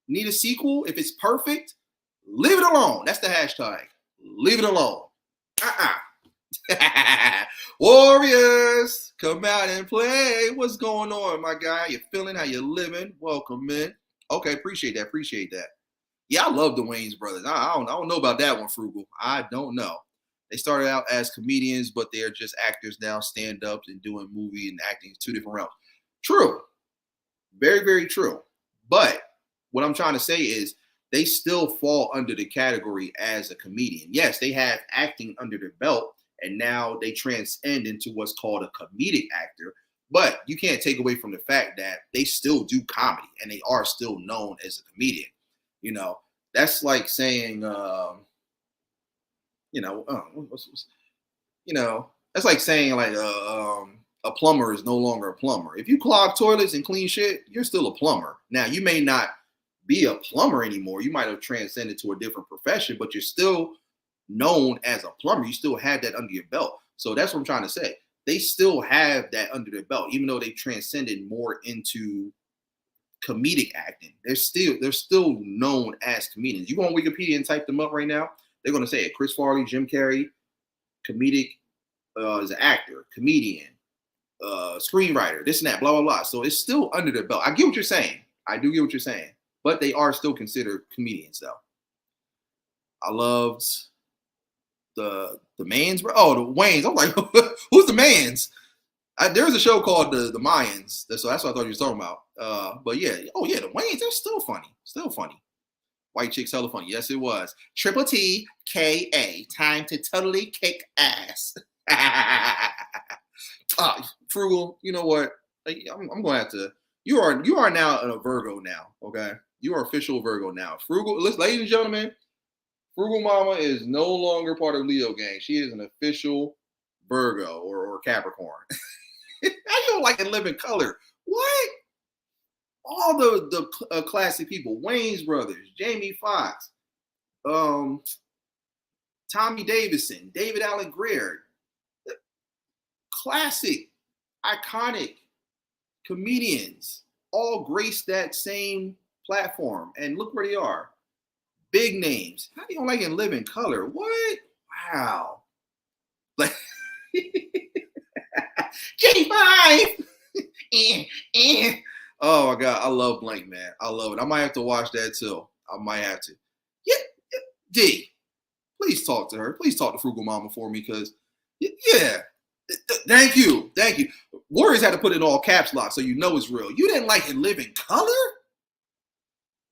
[SPEAKER 1] need a sequel, if it's perfect, leave it alone. That's the hashtag. Leave it alone. Warriors, come out and play. What's going on, my guy? You feeling? How you living? Welcome in. Okay, appreciate that. Yeah, I love the Wayans brothers. I don't know about that one, Frugal. I don't know. They started out as comedians, but they're just actors now, stand-ups and doing movie and acting. 2 different realms. True. Very, very true. But what I'm trying to say is they still fall under the category as a comedian. Yes, they have acting under their belt, and now they transcend into what's called a comedic actor. But you can't take away from the fact that they still do comedy, and they are still known as a comedian. That's like saying, that's like saying like a plumber is no longer a plumber. If you clog toilets and clean shit, you're still a plumber. Now, you may not be a plumber anymore. You might have transcended to a different profession, but you're still known as a plumber. You still have that under your belt. So that's what I'm trying to say. They still have that under their belt, even though they transcended more into comedic acting. They're still known as comedians. You go on Wikipedia and type them up right now, they're going to say it. Chris Farley, Jim Carrey, comedic is an actor, comedian, screenwriter, this and that, blah, blah, blah. So it's still under their belt. I get what you're saying. I do get what you're saying. But they are still considered comedians, though. I loved the Mans. Oh, the Wayans. I'm like, who's the Mans? There was a show called the Mayans. So that's what I thought you were talking about. But yeah, the Wayans, they're still funny. Still funny. White chicks, hella funny. Yes, it was. Triple T K A. Time to totally kick ass. Frugal, you know what? I'm going to have to. You are now a Virgo now, okay? You are official Virgo now. Frugal, listen, ladies and gentlemen, Frugal Mama is no longer part of Leo gang. She is an official Virgo or Capricorn. How you don't like In Living Color? What? All the classic people, Wayans brothers, Jamie Foxx, Tommy Davidson, David Allen Greer, classic, iconic comedians all grace that same platform. And look where they are. Big names. How do you don't like In Living Color? What? Wow. Like J5. Oh my God. I love Blank, man. I love it. I might have to watch that too. I might have to. Yeah. D. Please talk to her. Please talk to Frugal Mama for me, because yeah. Thank you. Warriors had to put it in all caps lock so you know it's real. You didn't like In Living Color?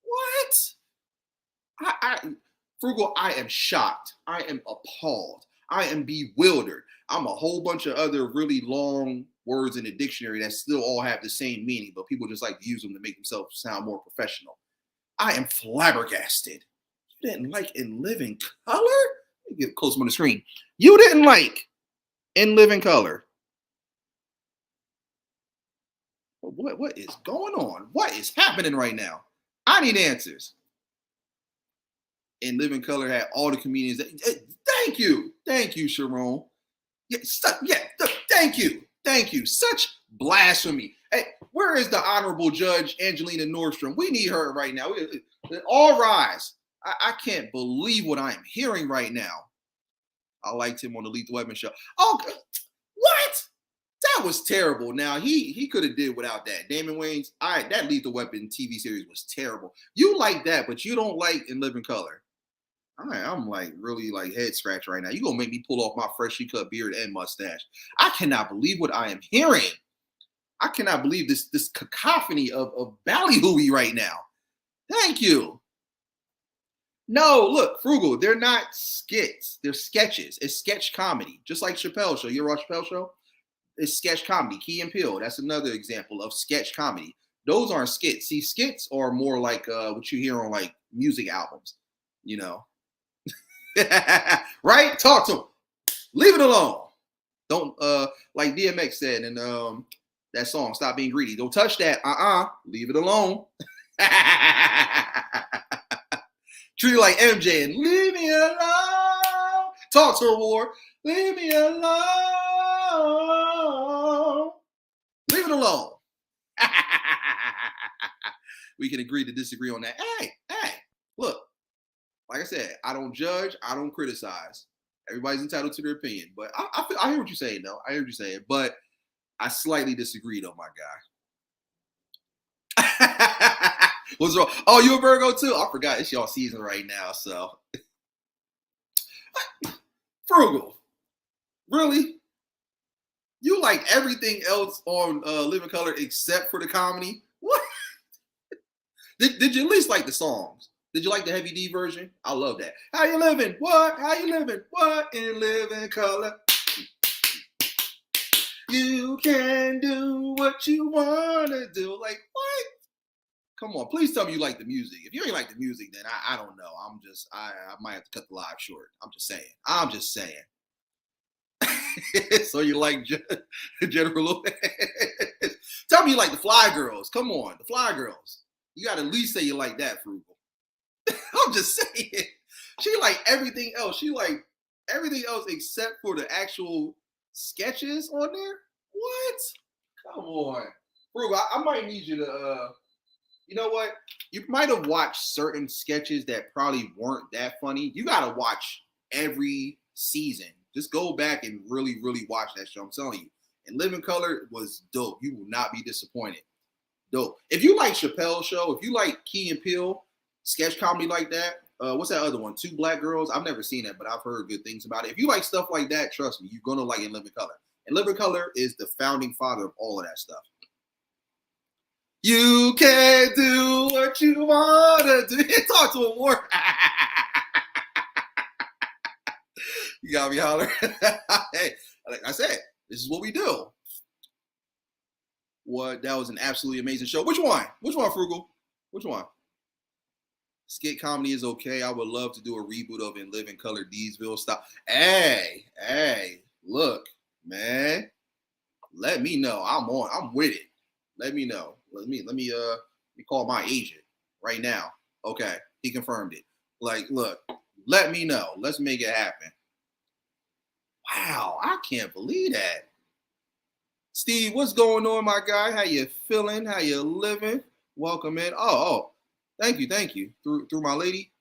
[SPEAKER 1] What? Frugal, I am shocked. I am appalled. I am bewildered. I'm a whole bunch of other really long words in the dictionary that still all have the same meaning, but people just like to use them to make themselves sound more professional. I am flabbergasted. You didn't like In Living Color? Let me get close on the screen. You didn't like In Living Color. What is going on? What is happening right now? I need answers. In Living Color had all the comedians. Thank you, Sharon. Thank you. Thank you. Such blasphemy. Hey, where is the honorable judge, Angelina Nordstrom? We need her right now. All rise. I can't believe what I am hearing right now. I liked him on the Lethal Weapon show. Oh, what? That was terrible. Now he could have did without that. Damon Wayans, that Lethal Weapon TV series was terrible. You like that, but you don't like In Living Color. I'm like really like head scratch right now. You gonna make me pull off my freshly cut beard and mustache. I cannot believe what I am hearing. I cannot believe this cacophony of ballyhooey right now. Thank you. No, look, Frugal, they're not skits. They're sketches. It's sketch comedy. Just like Chappelle Show. You ever watch Chappelle Show? It's sketch comedy. Key and Peele. That's another example of sketch comedy. Those aren't skits. See, skits are more like what you hear on like music albums. You know. Right? Talk to them. Leave it alone. Don't like DMX said in that song, Stop Being Greedy. Don't touch that. Leave it alone. Treat it like MJ and leave me alone. Talk to her, War. Leave me alone. Leave it alone. We can agree to disagree on that. Hey, look. Like I said, I don't judge. I don't criticize. Everybody's entitled to their opinion. But I hear what you're saying, though. I hear what you're saying. But I slightly disagree, though, my guy. What's wrong? Oh, you a Virgo, too? I forgot. It's y'all season right now, so. Frugal. Really? You like everything else on Living Color except for the comedy? What? Did you at least like the songs? Did you like the Heavy D version? I love that. How you living? What? How you living? What? In Living Color. You can do what you want to do. Like, what? Come on. Please tell me you like the music. If you ain't like the music, then I don't know. I might have to cut the live short. I'm just saying. So you like Jennifer Lopez? Tell me you like the Fly Girls. Come on. The Fly Girls. You got to at least say you like that, Frugal. I'm just saying. She like everything else. She like everything else except for the actual sketches on there. What? Come on. Frugal, I might need you to you know what? You might have watched certain sketches that probably weren't that funny. You gotta watch every season. Just go back and really, really watch that show. I'm telling you. And Living Color was dope. You will not be disappointed. Dope. If you like Chappelle's Show, if you like Key and Peele, sketch comedy like that, what's that other one? Two Black Girls. I've never seen it, but I've heard good things about it. If you like stuff like that, trust me, you're gonna like In Living Color. And Living Color is the founding father of all of that stuff. You can do what you wanna do. Talk to him more. You got me hollering. Hey, like I said, this is what we do. What? That was an absolutely amazing show. Which one? Which one, Frugal? Which one? Skit comedy is okay. I would love to do a reboot of In Living Color, Deesville style. Hey, look, man. Let me know. I'm with it. Let me know. Let me call my agent right now. Okay, he confirmed it. Like, look, let me know. Let's make it happen. Wow, I can't believe that. Steve, what's going on, my guy? How you feeling? How you living? Welcome in. Oh, thank you. Through my lady,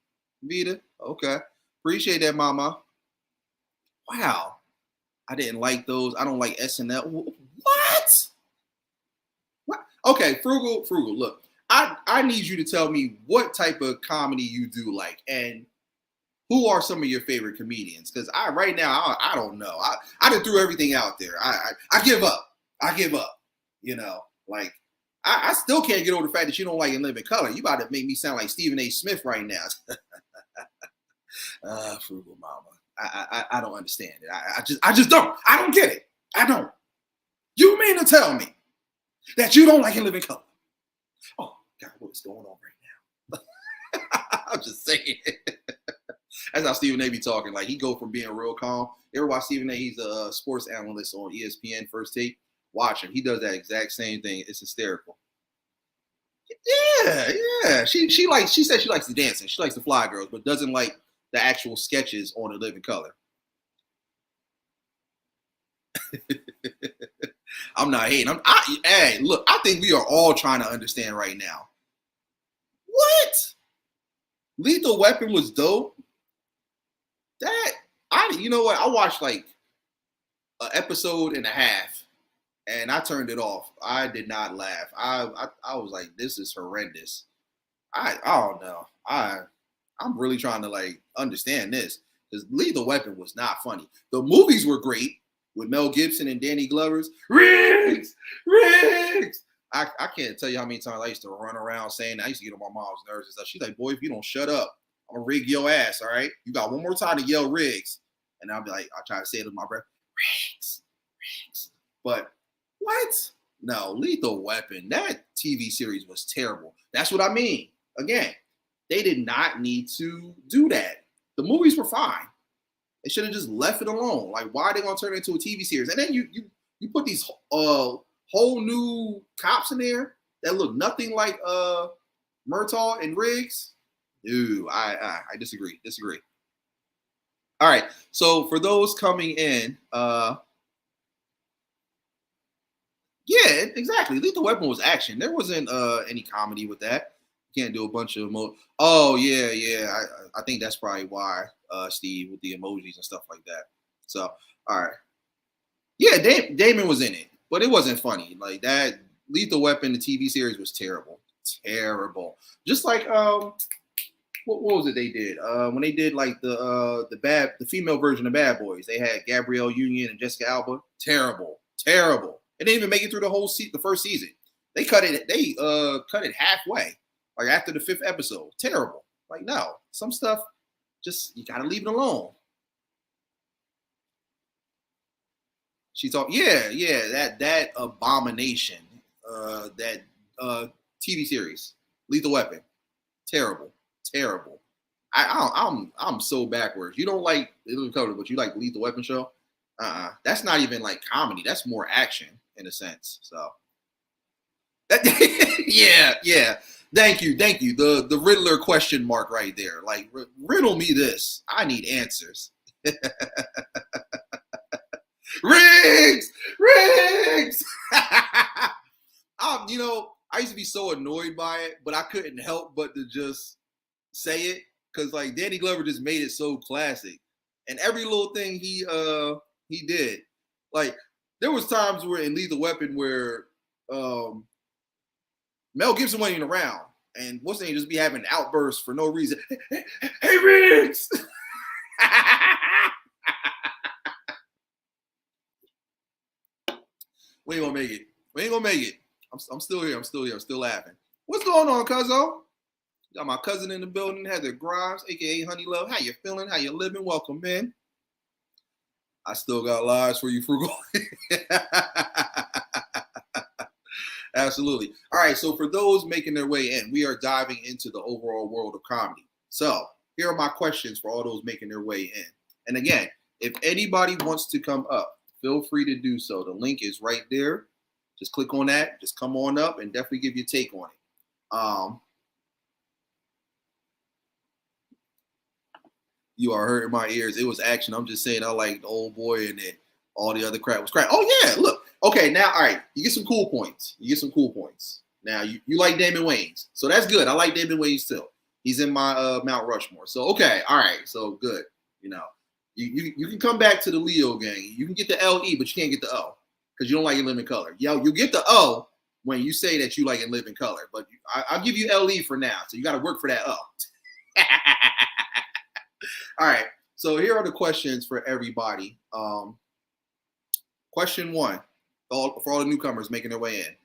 [SPEAKER 1] Vita. Okay, appreciate that, Mama. Wow, I didn't like those. I don't like SNL. What? Okay, Frugal. Look, I need you to tell me what type of comedy you do like, and who are some of your favorite comedians? Because right now I don't know. I done threw everything out there. I give up. You know, like I still can't get over the fact that you don't like In Living Color. You about to make me sound like Stephen A. Smith right now. Frugal Mama. I don't understand it. I just don't. I don't get it. I don't. You mean to tell me that you don't like In Living Color? Oh God, what is going on right now? I'm just saying. That's how Stephen A. be talking. Like, he go from being real calm. You ever watch Stephen A.? He's a sports analyst on ESPN First Take. Watch him. He does that exact same thing. It's hysterical. Yeah. She said she likes the dancing. She likes the Fly Girls, but doesn't like the actual sketches on In Living Color. I'm not hating. Hey, look, I think we are all trying to understand right now. What? Lethal Weapon was dope. You know what? I watched like an episode and a half, and I turned it off. I did not laugh. I was like, this is horrendous. I don't know. I'm really trying to like understand this because Lethal Weapon was not funny. The movies were great with Mel Gibson and Danny Glover's. Riggs. I can't tell you how many times I used to run around saying that. I used to get on my mom's nerves and stuff. She's like, boy, if you don't shut up, I'm gonna rig your ass, all right? You got one more time to yell Riggs. And I'll be like, I'll try to say it with my breath. Riggs. But what? No, Lethal Weapon. That TV series was terrible. That's what I mean. Again, they did not need to do that. The movies were fine. They should have just left it alone. Like, why are they gonna turn it into a TV series? And then you put these whole new cops in there that look nothing like Murtaugh and Riggs. Dude, I disagree. All right. So for those coming in, yeah, exactly. Lethal Weapon was action. There wasn't any comedy with that. You can't do a bunch of Oh yeah. I think that's probably why, Steve, with the emojis and stuff like that. So all right. Yeah, Damon was in it, but it wasn't funny. Like that Lethal Weapon, the TV series was terrible. Just like what was it they did? When they did like the female version of Bad Boys, they had Gabrielle Union and Jessica Alba. Terrible. It didn't even make it through the first season. They cut it halfway, like after the 5th episode. Terrible. Like, no, some stuff just you gotta leave it alone. She thought, yeah, that abomination, that TV series, Lethal Weapon, terrible. I'm so backwards. You don't like Lethal Weapon, but you like the Lethal Weapon show? That's not even like comedy. That's more action in a sense. So, yeah. Thank you. The Riddler question mark right there. Like, riddle me this. I need answers. Riggs. I used to be so annoyed by it, but I couldn't help but to just say it because like Danny Glover just made it so classic, and every little thing he did, like there was times where in Lethal Weapon where Mel Gibson wasn't even around, and what's the name just be having outbursts for no reason. Hey Riggs. We ain't gonna make it. I'm still here. I'm still laughing. What's going on, cuzzo? Got my cousin in the building, Heather Grimes, aka Honey Love. How you feeling? How you living? Welcome in. I still got lives for you, Frugal. Absolutely. All right. So for those making their way in, we are diving into the overall world of comedy. So here are my questions for all those making their way in. And again, if anybody wants to come up, feel free to do so. The link is right there. Just click on that. Just come on up and definitely give your take on it. You are hurting my ears. It was action. I'm just saying I like the old boy and it. All the other crap was crap. Oh, yeah. Look. Okay, now, all right. You get some cool points. Now, you like Damon Wayans. So that's good. I like Damon Wayans too. He's in my Mount Rushmore. So, okay. All right. So, good. You can come back to the Leo gang. You can get the LE, but you can't get the O because you don't like it live in color. You get the O when you say that you like it live in color. But I'll give you LE for now. So, you got to work for that O. All right. So, here are the questions for everybody. Question 1, for all the newcomers making their way in.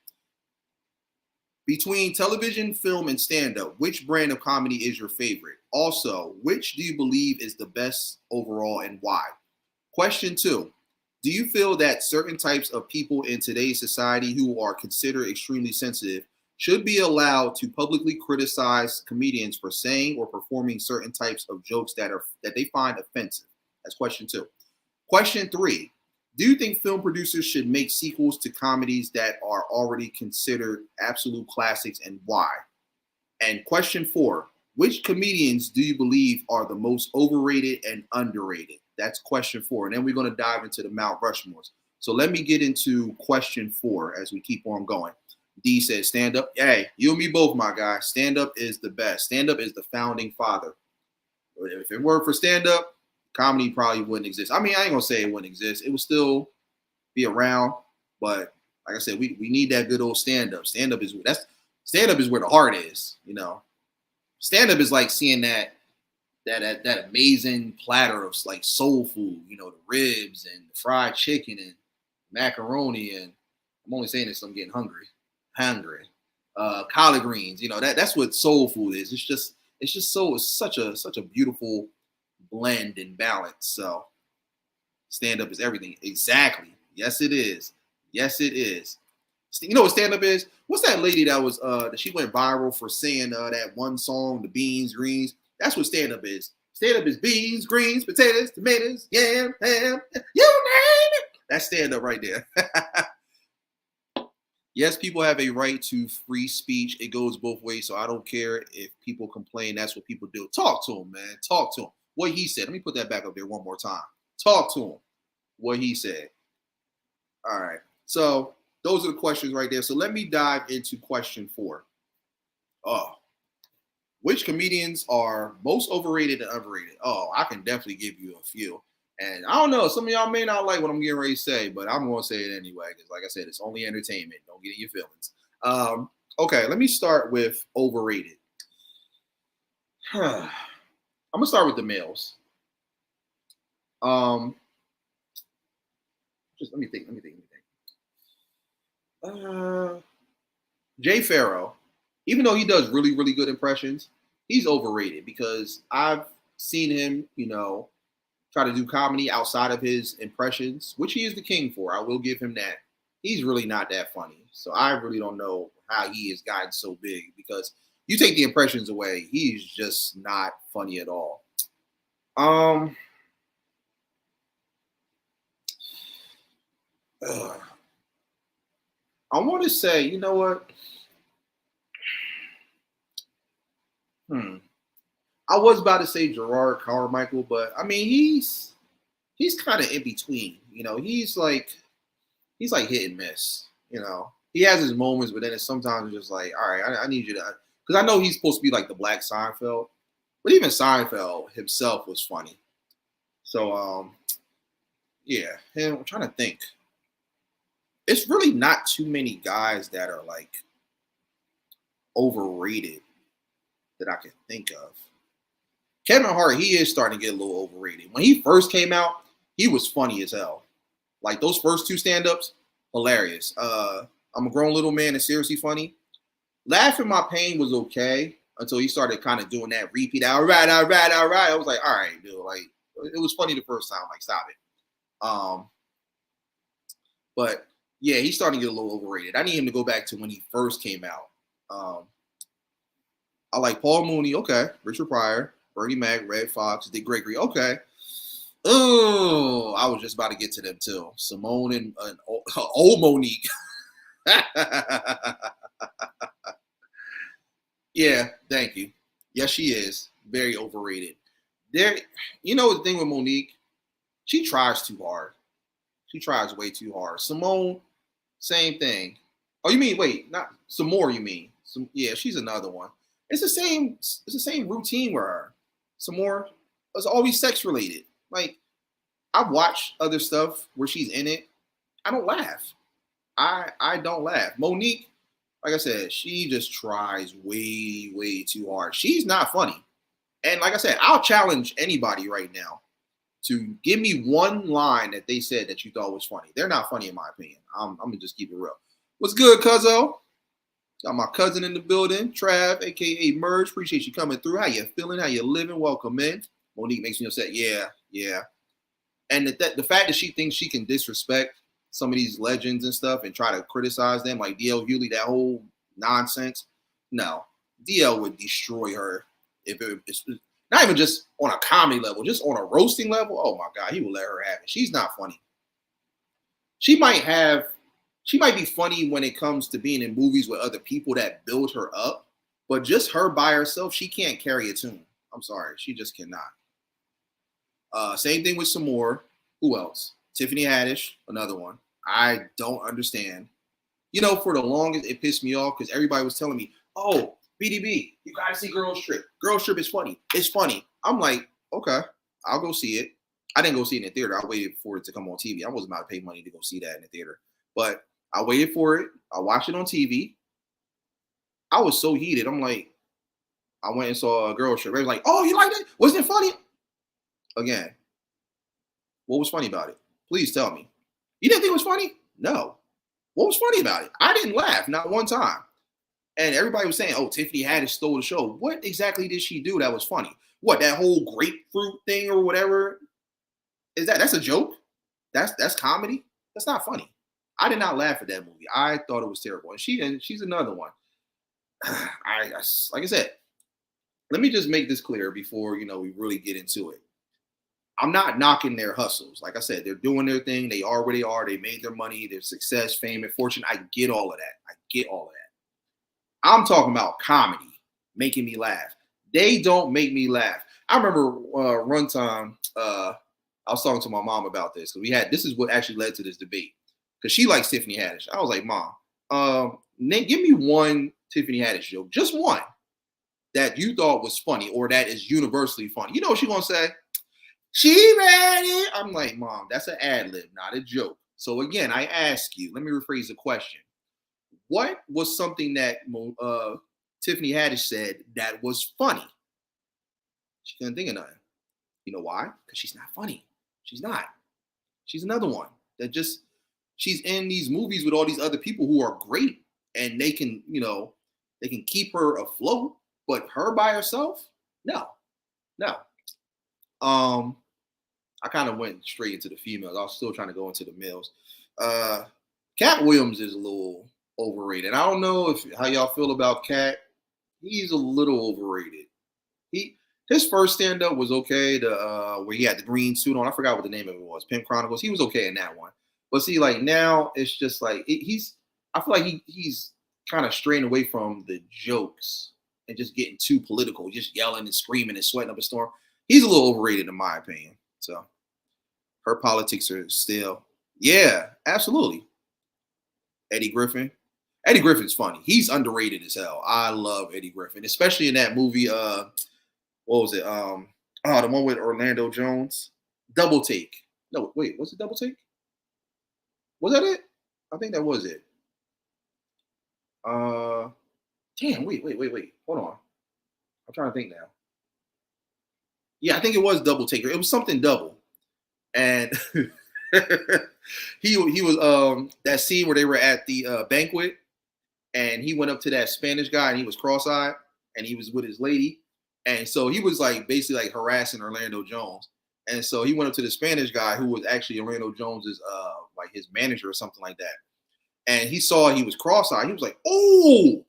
[SPEAKER 1] Between television, film, and stand-up, which brand of comedy is your favorite? Also, which do you believe is the best overall and why? Question 2, do you feel that certain types of people in today's society who are considered extremely sensitive should be allowed to publicly criticize comedians for saying or performing certain types of jokes that they find offensive? That's question 2. Question 3, do you think film producers should make sequels to comedies that are already considered absolute classics and why? And question 4, which comedians do you believe are the most overrated and underrated? That's question 4. And then we're going to dive into the Mount Rushmores. So let me get into question 4 as we keep on going. D says, stand up. Hey, you and me both, my guy. Stand up is the best. Stand up is the founding father. If it weren't for stand up, comedy probably wouldn't exist. I mean, I ain't gonna say it wouldn't exist. It would still be around, but like I said, we need that good old stand up. Stand up is where the heart is. You know, stand up is like seeing that amazing platter of like soul food. You know, the ribs and the fried chicken and macaroni, and I'm only saying this so I'm getting hungry. Collard greens, you know, that's what soul food is. It's such a beautiful blend and balance. So stand up is everything. Exactly. Yes, it is. Yes, it is. You know what stand up is? What's that lady that was that she went viral for saying that one song, the beans, greens? That's what stand up is. Stand up is beans, greens, potatoes, tomatoes, yam, ham, you name it. That's stand up right there. Yes, people have a right to free speech. It goes both ways. So I don't care if people complain. That's what people do. Talk to him, man. Talk to him. What he said. Let me put that back up there one more time. Talk to him. What he said. All right. So those are the questions right there. So let me dive into question 4. Oh, which comedians are most overrated and underrated? Oh, I can definitely give you a few. And I don't know, some of y'all may not like what I'm getting ready to say, but I'm going to say it anyway because, like I said, it's only entertainment. Don't get in your feelings. Okay, let me start with overrated. I'm going to start with the males. Just let me think. Jay Farrow, even though he does really, really good impressions, he's overrated because I've seen him, you know, try to do comedy outside of his impressions, which he is the king for. I will give him that. He's really not that funny. So I really don't know how he has gotten so big because you take the impressions away, he's just not funny at all. I want to say, you know what? I was about to say Gerard Carmichael, but I mean he's kind of in between. You know, he's like hit and miss. You know, he has his moments, but then it's sometimes just like, all right, I need you to, because I know he's supposed to be like the Black Seinfeld, but even Seinfeld himself was funny. So yeah, and I'm trying to think. It's really not too many guys that are like overrated that I can think of. Kevin Hart, he is starting to get a little overrated. When he first came out, he was funny as hell. Like those first 2 stand-ups, hilarious. I'm a grown little man and seriously funny. Laughing My Pain was okay until he started kind of doing that repeat. All right. I was like, all right, dude. Like it was funny the first time. Like stop it. But yeah, he's starting to get a little overrated. I need him to go back to when he first came out. I like Paul Mooney. Okay. Richard Pryor, Bernie Mac, Red Fox, Dick Gregory. Okay. Oh, I was just about to get to them too. Simone and old Monique. Yeah, thank you. Yes, she is very overrated. There, you know the thing with Monique, she tries too hard. She tries way too hard. Simone, same thing. Oh, you mean not some more? You mean yeah, she's another one. It's the same. It's the same routine with her. Some more. It's always sex related. Like I watch other stuff where she's in it. I don't laugh. I don't laugh. Monique, like I said, she just tries way too hard. She's not funny. And like I said, I'll challenge anybody right now to give me one line that they said that you thought was funny. They're not funny in my opinion. I'm gonna just keep it real. What's good, Cuzzo? Got my cousin in the building, Trav, aka Merge. Appreciate you coming through. How you feeling? How you living? Welcome in. Monique makes me upset. Yeah. And the fact that she thinks she can disrespect some of these legends and stuff and try to criticize them, like DL Hewley, that whole nonsense. No, DL would destroy her if it's not even just on a comedy level, just on a roasting level. Oh my God, he will let her have it. She's not funny. She might be funny when it comes to being in movies with other people that build her up, but just her by herself, she can't carry a tune. I'm sorry, she just cannot. Same thing with some more. Who else? Tiffany Haddish, another one. I don't understand. You know, for the longest, it pissed me off because everybody was telling me, "Oh, BDB, you gotta see Girls Trip. Girls Trip is funny. It's funny." I'm like, okay, I'll go see it. I didn't go see it in the theater. I waited for it to come on TV. I wasn't about to pay money to go see that in the theater, but I waited for it. I watched it on TV. I was so heated. I'm like, I went and saw a Girls Trip. They was like, "Oh, you liked it? Wasn't it funny?" Again, what was funny about it? Please tell me. You didn't think it was funny? No. What was funny about it? I didn't laugh, not one time. And everybody was saying, "Oh, Tiffany Haddish stole the show." What exactly did she do that was funny? What, that whole grapefruit thing or whatever? That's a joke? That's comedy? That's not funny. I did not laugh at that movie. I thought it was terrible. And she's another one. Like I said, let me just make this clear before we really get into it. I'm not knocking their hustles. Like I said, they're doing their thing. They are where they are. They made their money, their success, fame, and fortune. I get all of that. I get all of that. I'm talking about comedy, making me laugh. They don't make me laugh. I remember one time I was talking to my mom about this because this is what actually led to this debate because she likes Tiffany Haddish. I was like, "Mom, Nate, give me one Tiffany Haddish joke, just one that you thought was funny or that is universally funny." You know what she's gonna say? "She read it." I'm like, "Mom, that's an ad lib, not a joke." So again, I ask you. Let me rephrase the question. What was something that Tiffany Haddish said that was funny? She couldn't think of nothing. You know why? Because she's not funny. She's not. She's another one that just she's in these movies with all these other people who are great and they can keep her afloat, but her by herself, no, no. I kind of went straight into the females. I was still trying to go into the males. Cat Williams is a little overrated. I don't know how y'all feel about Cat. He's a little overrated. His first stand up was okay. Where he had the green suit on. I forgot what the name of it was. Pimp Chronicles. He was okay in that one. But see, like now it's just like he's. I feel like he's kind of straying away from the jokes and just getting too political, just yelling and screaming and sweating up a storm. He's a little overrated in my opinion. So her politics are still, yeah, absolutely. Eddie Griffin. Eddie Griffin's funny. He's underrated as hell. I love Eddie Griffin, especially in that movie. What was it? The one with Orlando Jones. Double Take. No, wait, was it Double Take? Was that it? I think that was it. Damn, wait. Hold on. I'm trying to think now. Yeah, I think it was Double Take. It was something double. And he was that scene where they were at the banquet and he went up to that Spanish guy and he was cross-eyed and he was with his lady. And so he was like basically like harassing Orlando Jones. And so he went up to the Spanish guy who was actually Orlando Jones's like his manager or something like that. And he saw he was cross-eyed. He was like, "Oh,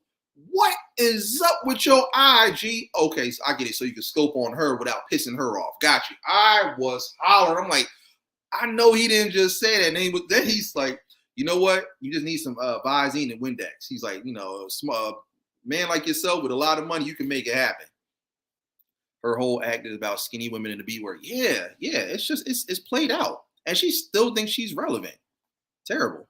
[SPEAKER 1] what is up with your IG?" Okay, so I get it. So you can scope on her without pissing her off. Got you. I was hollering. I'm like, I know he didn't just say that. And then he's like, "You know what? You just need some Visine and Windex." He's like, a man like yourself with a lot of money, you can make it happen. Her whole act is about skinny women in the B word. Yeah. It's played out. And she still thinks she's relevant. Terrible.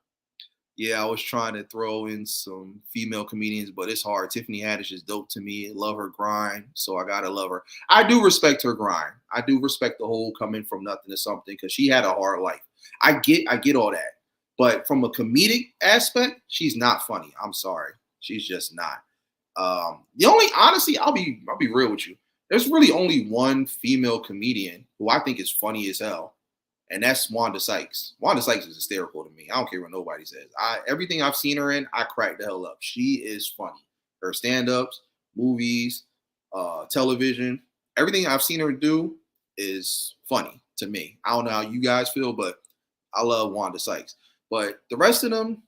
[SPEAKER 1] Yeah, I was trying to throw in some female comedians, but it's hard. Tiffany Haddish is dope to me. Love her grind, so I gotta love her. I do respect her grind. I do respect the whole coming from nothing to something because she had a hard life. I get all that, but from a comedic aspect, she's not funny. I'm sorry, she's just not. The only honestly, I'll be real with you. There's really only one female comedian who I think is funny as hell, and that's Wanda Sykes. Wanda Sykes is hysterical to me. I don't care what nobody says. Everything I've seen her in, I crack the hell up. She is funny. Her stand-ups, movies, television, everything I've seen her do is funny to me. I don't know how you guys feel, but I love Wanda Sykes. But the rest of them,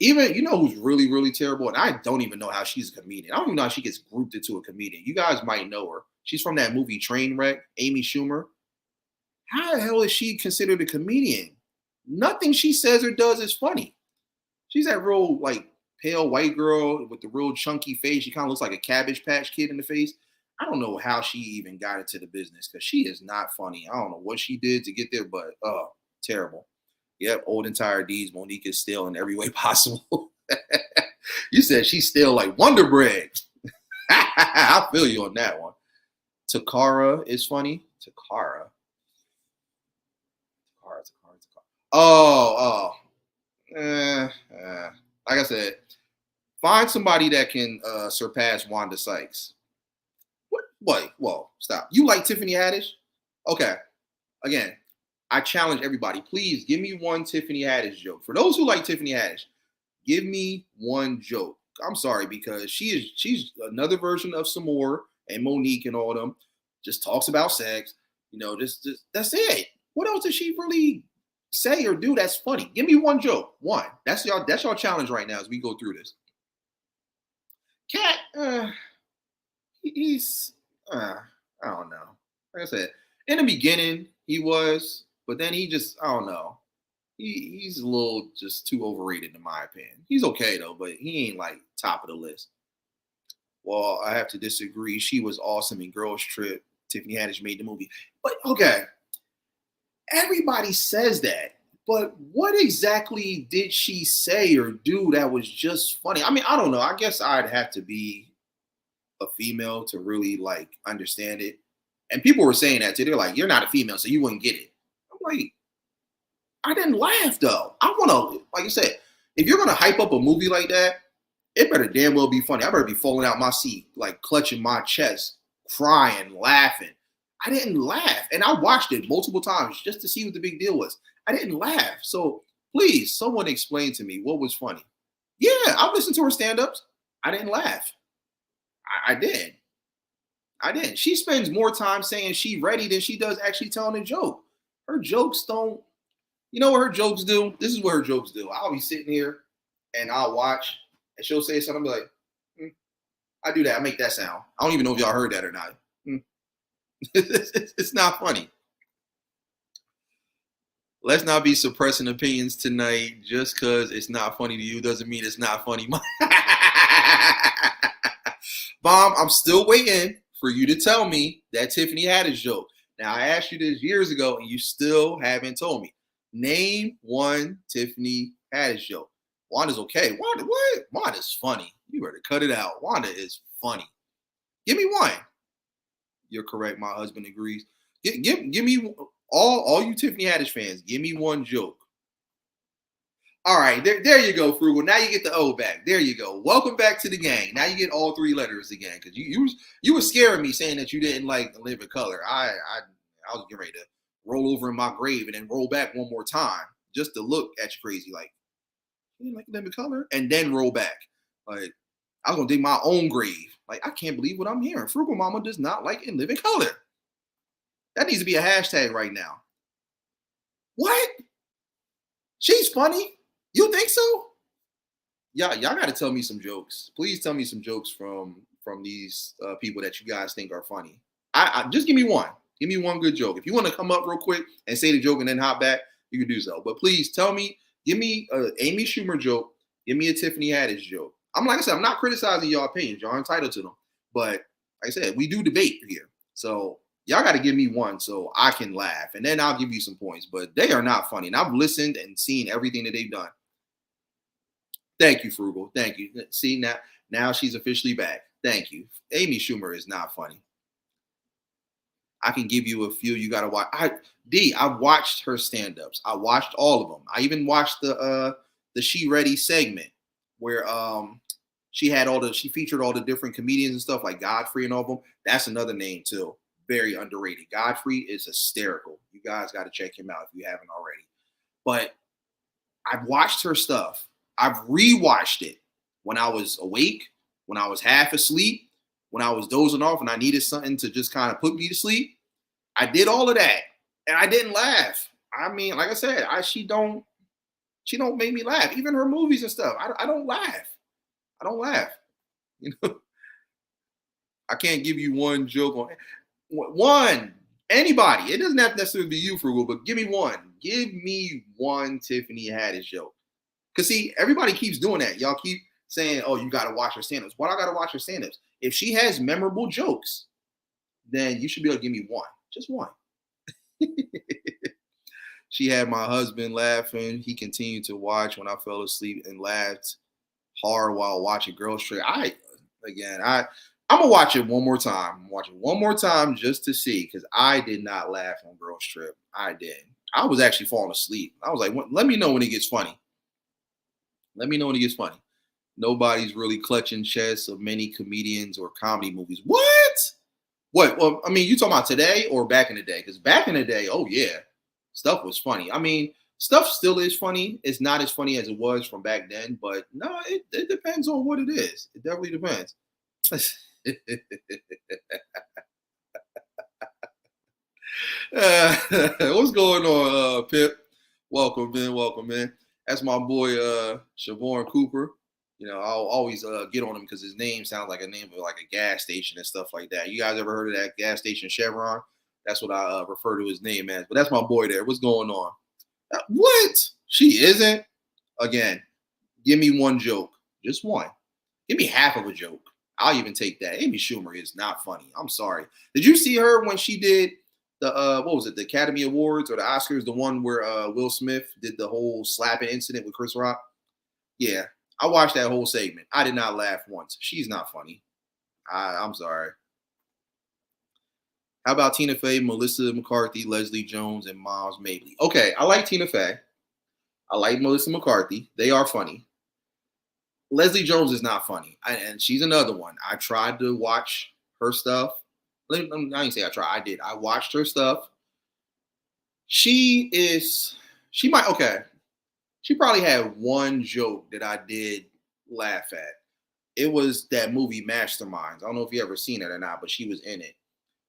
[SPEAKER 1] even who's really, really terrible, and I don't even know how she's a comedian. I don't even know how she gets grouped into a comedian. You guys might know her. She's from that movie Trainwreck, Amy Schumer. How the hell is she considered a comedian? Nothing she says or does is funny. She's that real like pale white girl with the real chunky face. She kind of looks like a Cabbage Patch Kid in the face. I don't know how she even got into the business because she is not funny. I don't know what she did to get there, but terrible. Yep, old and tired deeds. Monique is still in every way possible. You said she's still like Wonder Bread. I feel you on that one. Takara is funny. Takara. Takara. Like I said, find somebody that can surpass Wanda Sykes. What? Wait, whoa, stop. You like Tiffany Haddish? Okay. Again, I challenge everybody. Please give me one Tiffany Haddish joke. For those who like Tiffany Haddish, give me one joke. I'm sorry, because she's another version of Samore and Monique and all them. Just talks about sex. Just that's it. What else does she really say or do that's funny? Give me one joke. One. That's y'all challenge right now as we go through this. Cat, he's I don't know. Like I said, in the beginning he was, but then he just I don't know. He's a little just too overrated in my opinion. He's okay though, but he ain't like top of the list. Well, I have to disagree. She was awesome in Girls Trip. Tiffany Haddish made the movie. But okay, everybody says that. But what exactly did she say or do that was just funny? I mean, I don't know. I guess I'd have to be a female to really like understand it. And people were saying that too. They're like, you're not a female, so you wouldn't get it. I'm like, I didn't laugh though. I want to, like you said, if you're going to hype up a movie like that, it better damn well be funny. I better be falling out my seat, like clutching my chest, crying, laughing. I didn't laugh. And I watched it multiple times just to see what the big deal was. I didn't laugh. So please, someone explain to me what was funny. Yeah, I've listened to her stand-ups. I didn't laugh. I did. I didn't. She spends more time saying she ready than she does actually telling a joke. Her jokes don't, you know what her jokes do? This is what her jokes do. I'll be sitting here and I'll watch and she'll say something. I'll be like, I do that. I make that sound. I don't even know if y'all heard that or not. It's not funny. Let's not be suppressing opinions tonight. Just because it's not funny to you doesn't mean it's not funny. Bomb, I'm still waiting for you to tell me that Tiffany Haddish joke. Now, I asked you this years ago, and you still haven't told me. Name one Tiffany Haddish joke. Wanda's okay. Wanda, what? Wanda's funny. You better cut it out. Wanda is funny. Give me one. You're correct. My husband agrees. Give me all you Tiffany Haddish fans. Give me one joke. All right, there you go, Frugal. Now you get the O back. There you go. Welcome back to the gang. Now you get all three letters again, because you were scaring me saying that you didn't like Live in Color. I was getting ready to roll over in my grave and then roll back one more time just to look at you crazy, like you didn't like Live in Color, and then roll back. Like I was gonna dig my own grave. Like I can't believe what I'm hearing. Frugal Mama does not like In Living Color. That needs to be a hashtag right now. What? She's funny. You think so? Y'all got to tell me some jokes. Please tell me some jokes from these people that you guys think are funny. I just give me one. Give me one good joke. If you want to come up real quick and say the joke and then hop back, you can do so. But please tell me. Give me a Amy Schumer joke. Give me a Tiffany Haddish joke. Like I said, I'm not criticizing your opinions. Y'all entitled to them. But like I said, we do debate here. So y'all got to give me one so I can laugh. And then I'll give you some points. But they are not funny. And I've listened and seen everything that they've done. Thank you, Frugal. Thank you. See, now she's officially back. Thank you. Amy Schumer is not funny. I can give you a few. You got to watch. I've watched her stand-ups. I watched all of them. I even watched the She Ready segment where she featured all the different comedians and stuff like Godfrey and all of them. That's another name too. Very underrated. Godfrey is hysterical. You guys got to check him out if you haven't already. But I've watched her stuff. I've rewatched it when I was awake, when I was half asleep, when I was dozing off and I needed something to just kind of put me to sleep. I did all of that and I didn't laugh. I mean, like I said, she don't make me laugh. Even her movies and stuff. I don't laugh. I don't laugh. You know, I can't give you one joke on one. Anybody. It doesn't have to necessarily be you, Frugal, but give me one. Give me one Tiffany Haddish joke. Because, see, everybody keeps doing that. Y'all keep saying, oh, you got to watch her stand-ups. Why do I got to watch her stand-ups? If she has memorable jokes, then you should be able to give me one. Just one. She had my husband laughing. He continued to watch when I fell asleep and laughed hard while watching Girls Trip. I'm gonna watch it one more time. I'm watching one more time just to see because I did not laugh on Girls Trip. I did. I was actually falling asleep. I was like, let me know when it gets funny. Let me know when it gets funny. Nobody's really clutching chests of many comedians or comedy movies. What? What? Well, I mean, you talking about today or back in the day? Because back in the day, oh yeah, stuff was funny. I mean, stuff still is funny. It's not as funny as it was from back then, but no, it depends on what it is. It definitely depends. What's going on, Pip? Welcome, man. Welcome, man. That's my boy, Siobhan Cooper. You know, I'll always get on him because his name sounds like a name of like a gas station and stuff like that. You guys ever heard of that gas station Chevron? That's what I refer to his name as. But that's my boy there. What's going on? What? She isn't? Again, give me one joke. Just one. Give me half of a joke. I'll even take that. Amy Schumer is not funny. I'm sorry. Did you see her when she did the what was it, the Academy Awards or the Oscars, the one where Will Smith did the whole slapping incident with Chris Rock? Yeah, I watched that whole segment. I did not laugh once. She's not funny. I'm sorry. How about Tina Fey, Melissa McCarthy, Leslie Jones, and Miles Mabley? Okay, I like Tina Fey. I like Melissa McCarthy. They are funny. Leslie Jones is not funny, and she's another one. I tried to watch her stuff. I didn't say I tried. I did. I watched her stuff. She is. She might. Okay. She probably had one joke that I did laugh at. It was that movie Masterminds. I don't know if you ever seen it or not, but she was in it.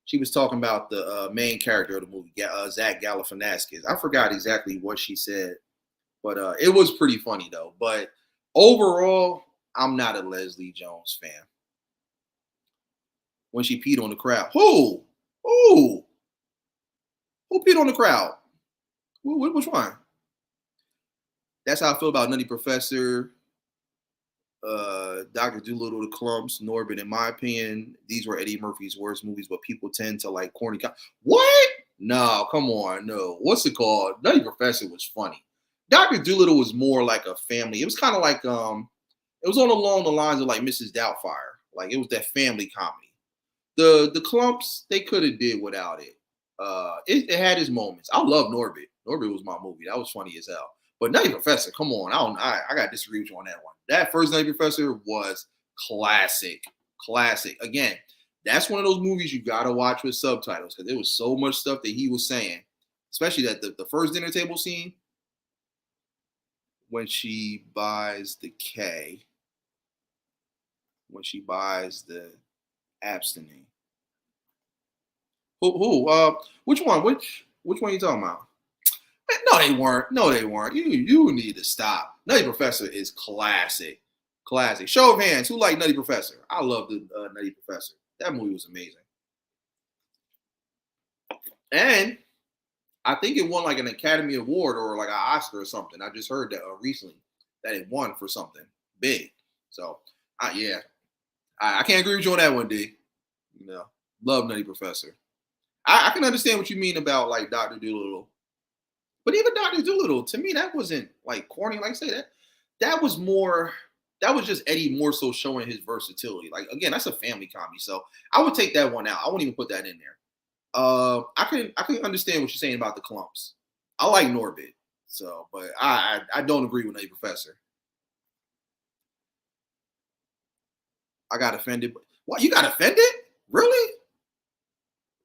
[SPEAKER 1] She was talking about the main character of the movie, Zach Galifianakis. I forgot exactly what she said, but it was pretty funny though. But overall, I'm not a Leslie Jones fan. When she peed on the crowd, Who? Who peed on the crowd? Which one? That's how I feel about Nutty Professor, Dr. Doolittle, The Clumps, Norbit. In my opinion, these were Eddie Murphy's worst movies, but people tend to like corny. What? No, come on, no. What's it called? Nutty Professor was funny. Dr. Doolittle was more like a family. It was kind of like it was on along the lines of like Mrs. Doubtfire. Like it was that family comedy. The Clumps, they could have did without it. It had its moments. I love Norbit. Norbit was my movie. That was funny as hell. But Nutty Professor, come on. I got to disagree with you on that one. That first Nutty Professor was classic. Classic. Again, that's one of those movies you got to watch with subtitles because there was so much stuff that he was saying, especially that the first dinner table scene when she buys the K, when she buys the abstinent. Which one? Which one are you talking about? No, they weren't. No, they weren't. You need to stop. Nutty Professor is classic. Classic. Show of hands. Who liked Nutty Professor? I love the Nutty Professor. That movie was amazing. And I think it won like an Academy Award or like an Oscar or something. I just heard that recently that it won for something big. So, yeah, I can't agree with you on that one, D. You know, love Nutty Professor. I can understand what you mean about like Dr. Doolittle. But even Dr. Doolittle, to me, that wasn't like corny. Like I say that was more. That was just Eddie more so showing his versatility. Like again, that's a family comedy, so I would take that one out. I wouldn't even put that in there. I can understand what you're saying about the Clumps. I like Norbit, so but I don't agree with a professor. I got offended. What, you got offended? Really?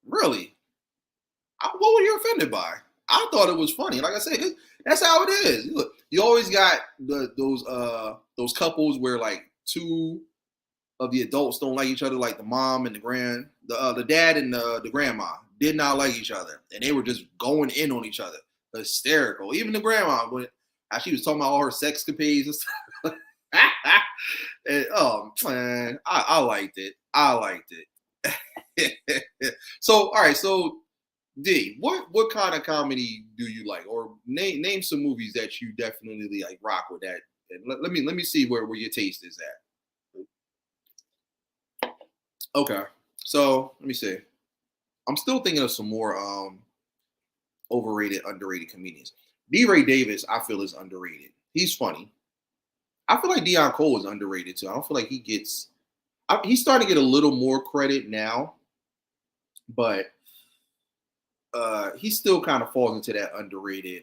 [SPEAKER 1] Really? What were you offended by? I thought it was funny. Like I said, that's how it is. Look, you always got those couples where like two of the adults don't like each other, like the mom and the dad and the grandma did not like each other, and they were just going in on each other, hysterical. Even the grandma, when she was talking about all her sex capades and stuff. And, oh man, I liked it. I liked it. So all right, so D, what kind of comedy do you like, or name some movies that you definitely like rock with that? And let me see where your taste is at. Okay, so let me see. I'm still thinking of some more overrated, underrated comedians. D. Ray Davis, I feel, is underrated. He's funny. I feel like Deion Cole is underrated too. I don't feel like he gets. He's starting to get a little more credit now, but he still kind of falls into that underrated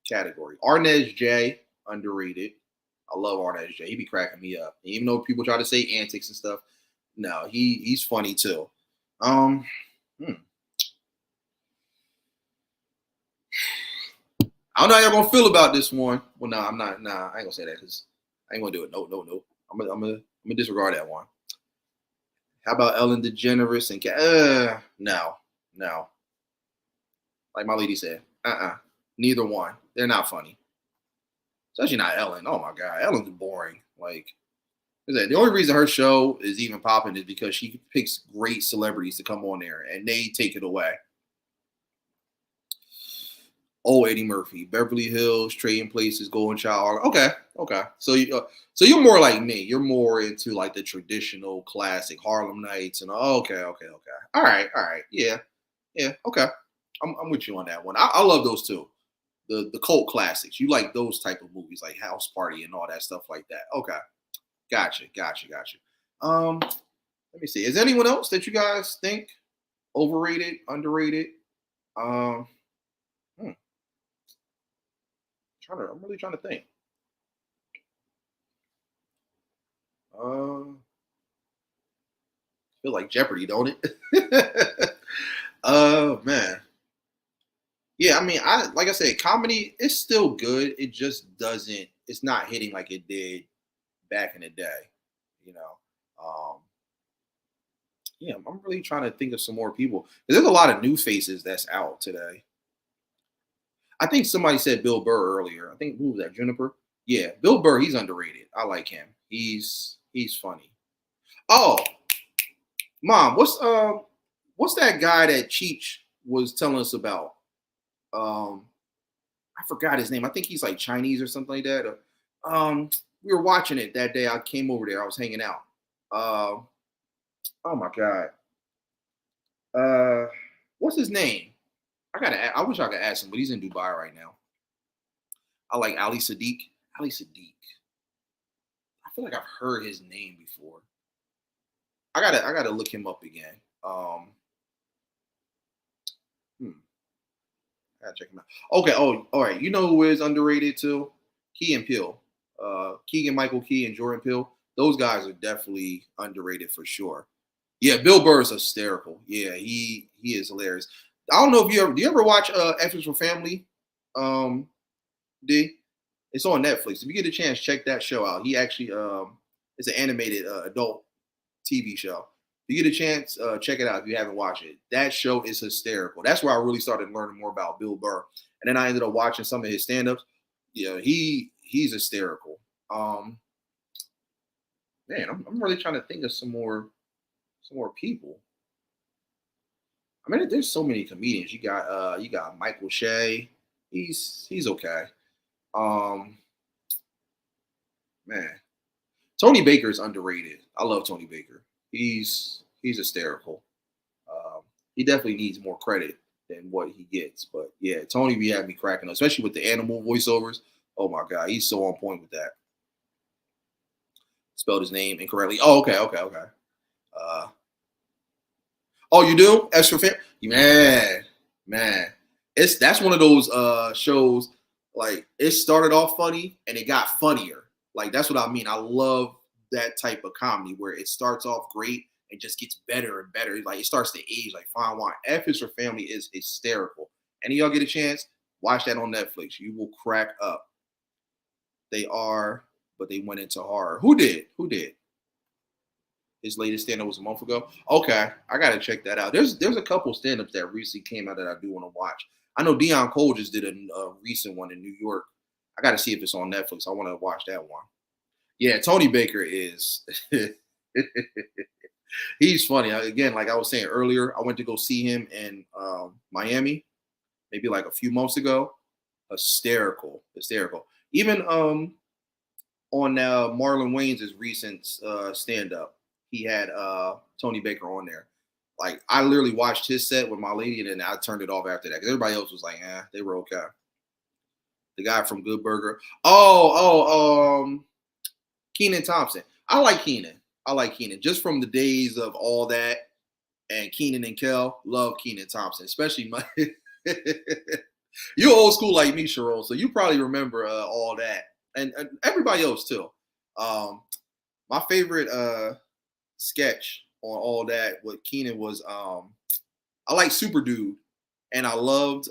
[SPEAKER 1] category. Arnez J, underrated. I love Arnez J. He be cracking me up. Even though people try to say antics and stuff, no, he's funny too. Um, hmm. I don't know how y'all gonna feel about this one. Well, no, I'm not. Nah, I ain't gonna say that because I ain't gonna do it. No, no, no. I'm gonna disregard that one. How about Ellen DeGeneres and no, no. Like my lady said, neither one. They're not funny. Especially not Ellen. Oh my god, Ellen's boring. Like, the only reason her show is even popping is because she picks great celebrities to come on there and they take it away. Oh, Eddie Murphy, Beverly Hills, Trading Places, Golden Child. Okay, okay. So you're more like me. You're more into like the traditional classic Harlem Nights and okay, okay, okay. All right, all right. Yeah, yeah. Okay, I'm with you on that one. I love those too. The cult classics. You like those type of movies like House Party and all that stuff like that. Okay, gotcha, gotcha, gotcha. Let me see. Is there anyone else that you guys think overrated, underrated? Um, hmm, I'm really trying to think. Feel like Jeopardy, don't it? Man. Yeah, I mean, I like I said, comedy is still good. It just doesn't. It's not hitting like it did back in the day. You know. Yeah, I'm really trying to think of some more people. There's a lot of new faces that's out today. I think somebody said Bill Burr earlier. I think who was that? Juniper. Yeah, Bill Burr. He's underrated. I like him. He's funny. Oh, mom, what's that guy that Cheech was telling us about? Um, I forgot his name. I think he's like Chinese or something like that. We were watching it that day. I came over there. I was hanging out. Uh, oh my god. Uh, what's his name? I wish I could ask him, but he's in Dubai right now. I like Ali Sadiq. Ali Sadiq. I feel like I've heard his name before. I gotta look him up again. Hmm, I gotta check him out. Okay. Oh, all right. You know who is underrated too? Key and Peele. Keegan Michael Key and Jordan Peele. Those guys are definitely underrated for sure. Yeah, Bill Burr is hysterical. Yeah, he is hilarious. I don't know if do you ever watch F is for Family? Um, D. It's on Netflix. If you get a chance, check that show out. He actually it's an animated adult TV show. If you get a chance, check it out if you haven't watched it. That show is hysterical. That's where I really started learning more about Bill Burr. And then I ended up watching some of his stand-ups. Yeah, he's hysterical. Um, man, I'm really trying to think of some more people. I mean, there's so many comedians. You got Michael Shea. He's okay. Um, man, Tony Baker is underrated. I love Tony Baker. He's hysterical. He definitely needs more credit than what he gets. But yeah, Tony be having me cracking up, especially with the animal voiceovers. Oh my god, he's so on point with that. Spelled his name incorrectly. Oh, okay, okay, okay. Uh, oh, you do? Extra fair? Man, man. That's one of those shows, like it started off funny and it got funnier. Like that's what I mean. I love that type of comedy where it starts off great and just gets better and better. Like it starts to age like fine wine. F is for Family is hysterical. Any of y'all get a chance, watch that on Netflix. You will crack up. They are, but they went into horror. Who did? Who did? His latest stand-up was a month ago. Okay, I gotta check that out. There's a couple stand-ups that recently came out that I do want to watch. I know Dion Cole just did a recent one in New York. I gotta see if it's on Netflix. I want to watch that one. Yeah, Tony Baker is he's funny. Again, like I was saying earlier, I went to go see him in Miami maybe like a few months ago. Hysterical, hysterical. Even on Marlon Wayans' recent stand up. He had Tony Baker on there. Like I literally watched his set with my lady, and then I turned it off after that because everybody else was like, they were okay. The guy from Good Burger. Kenan Thompson. I like Kenan. I like Kenan just from the days of All That and Kenan and Kel. Love Kenan Thompson, especially my. You're old school like me, Sharon, so you probably remember All That and everybody else too. My favorite sketch on All That with Kenan was I like Super Dude, and I loved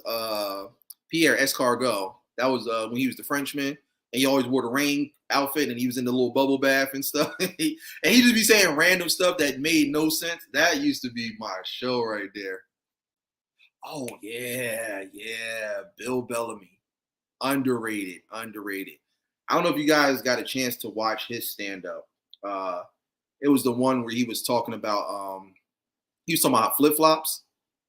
[SPEAKER 1] Pierre Escargot. That was when he was the Frenchman, and he always wore the rain outfit, and he was in the little bubble bath and stuff. And he just be saying random stuff that made no sense. That used to be my show right there. Oh yeah, yeah, Bill Bellamy, underrated, underrated. I don't know if you guys got a chance to watch his stand up. It was the one where he was talking about he was talking about flip flops.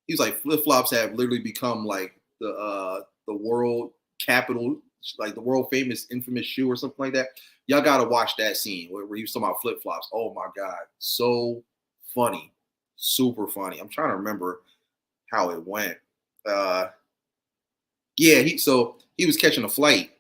[SPEAKER 1] He was like flip flops have literally become like the world capital, like the world famous infamous shoe or something like that. Y'all gotta watch that scene where he was talking about flip flops. Oh my god, so funny, super funny. I'm trying to remember how it went. Uh, yeah, he was catching a flight,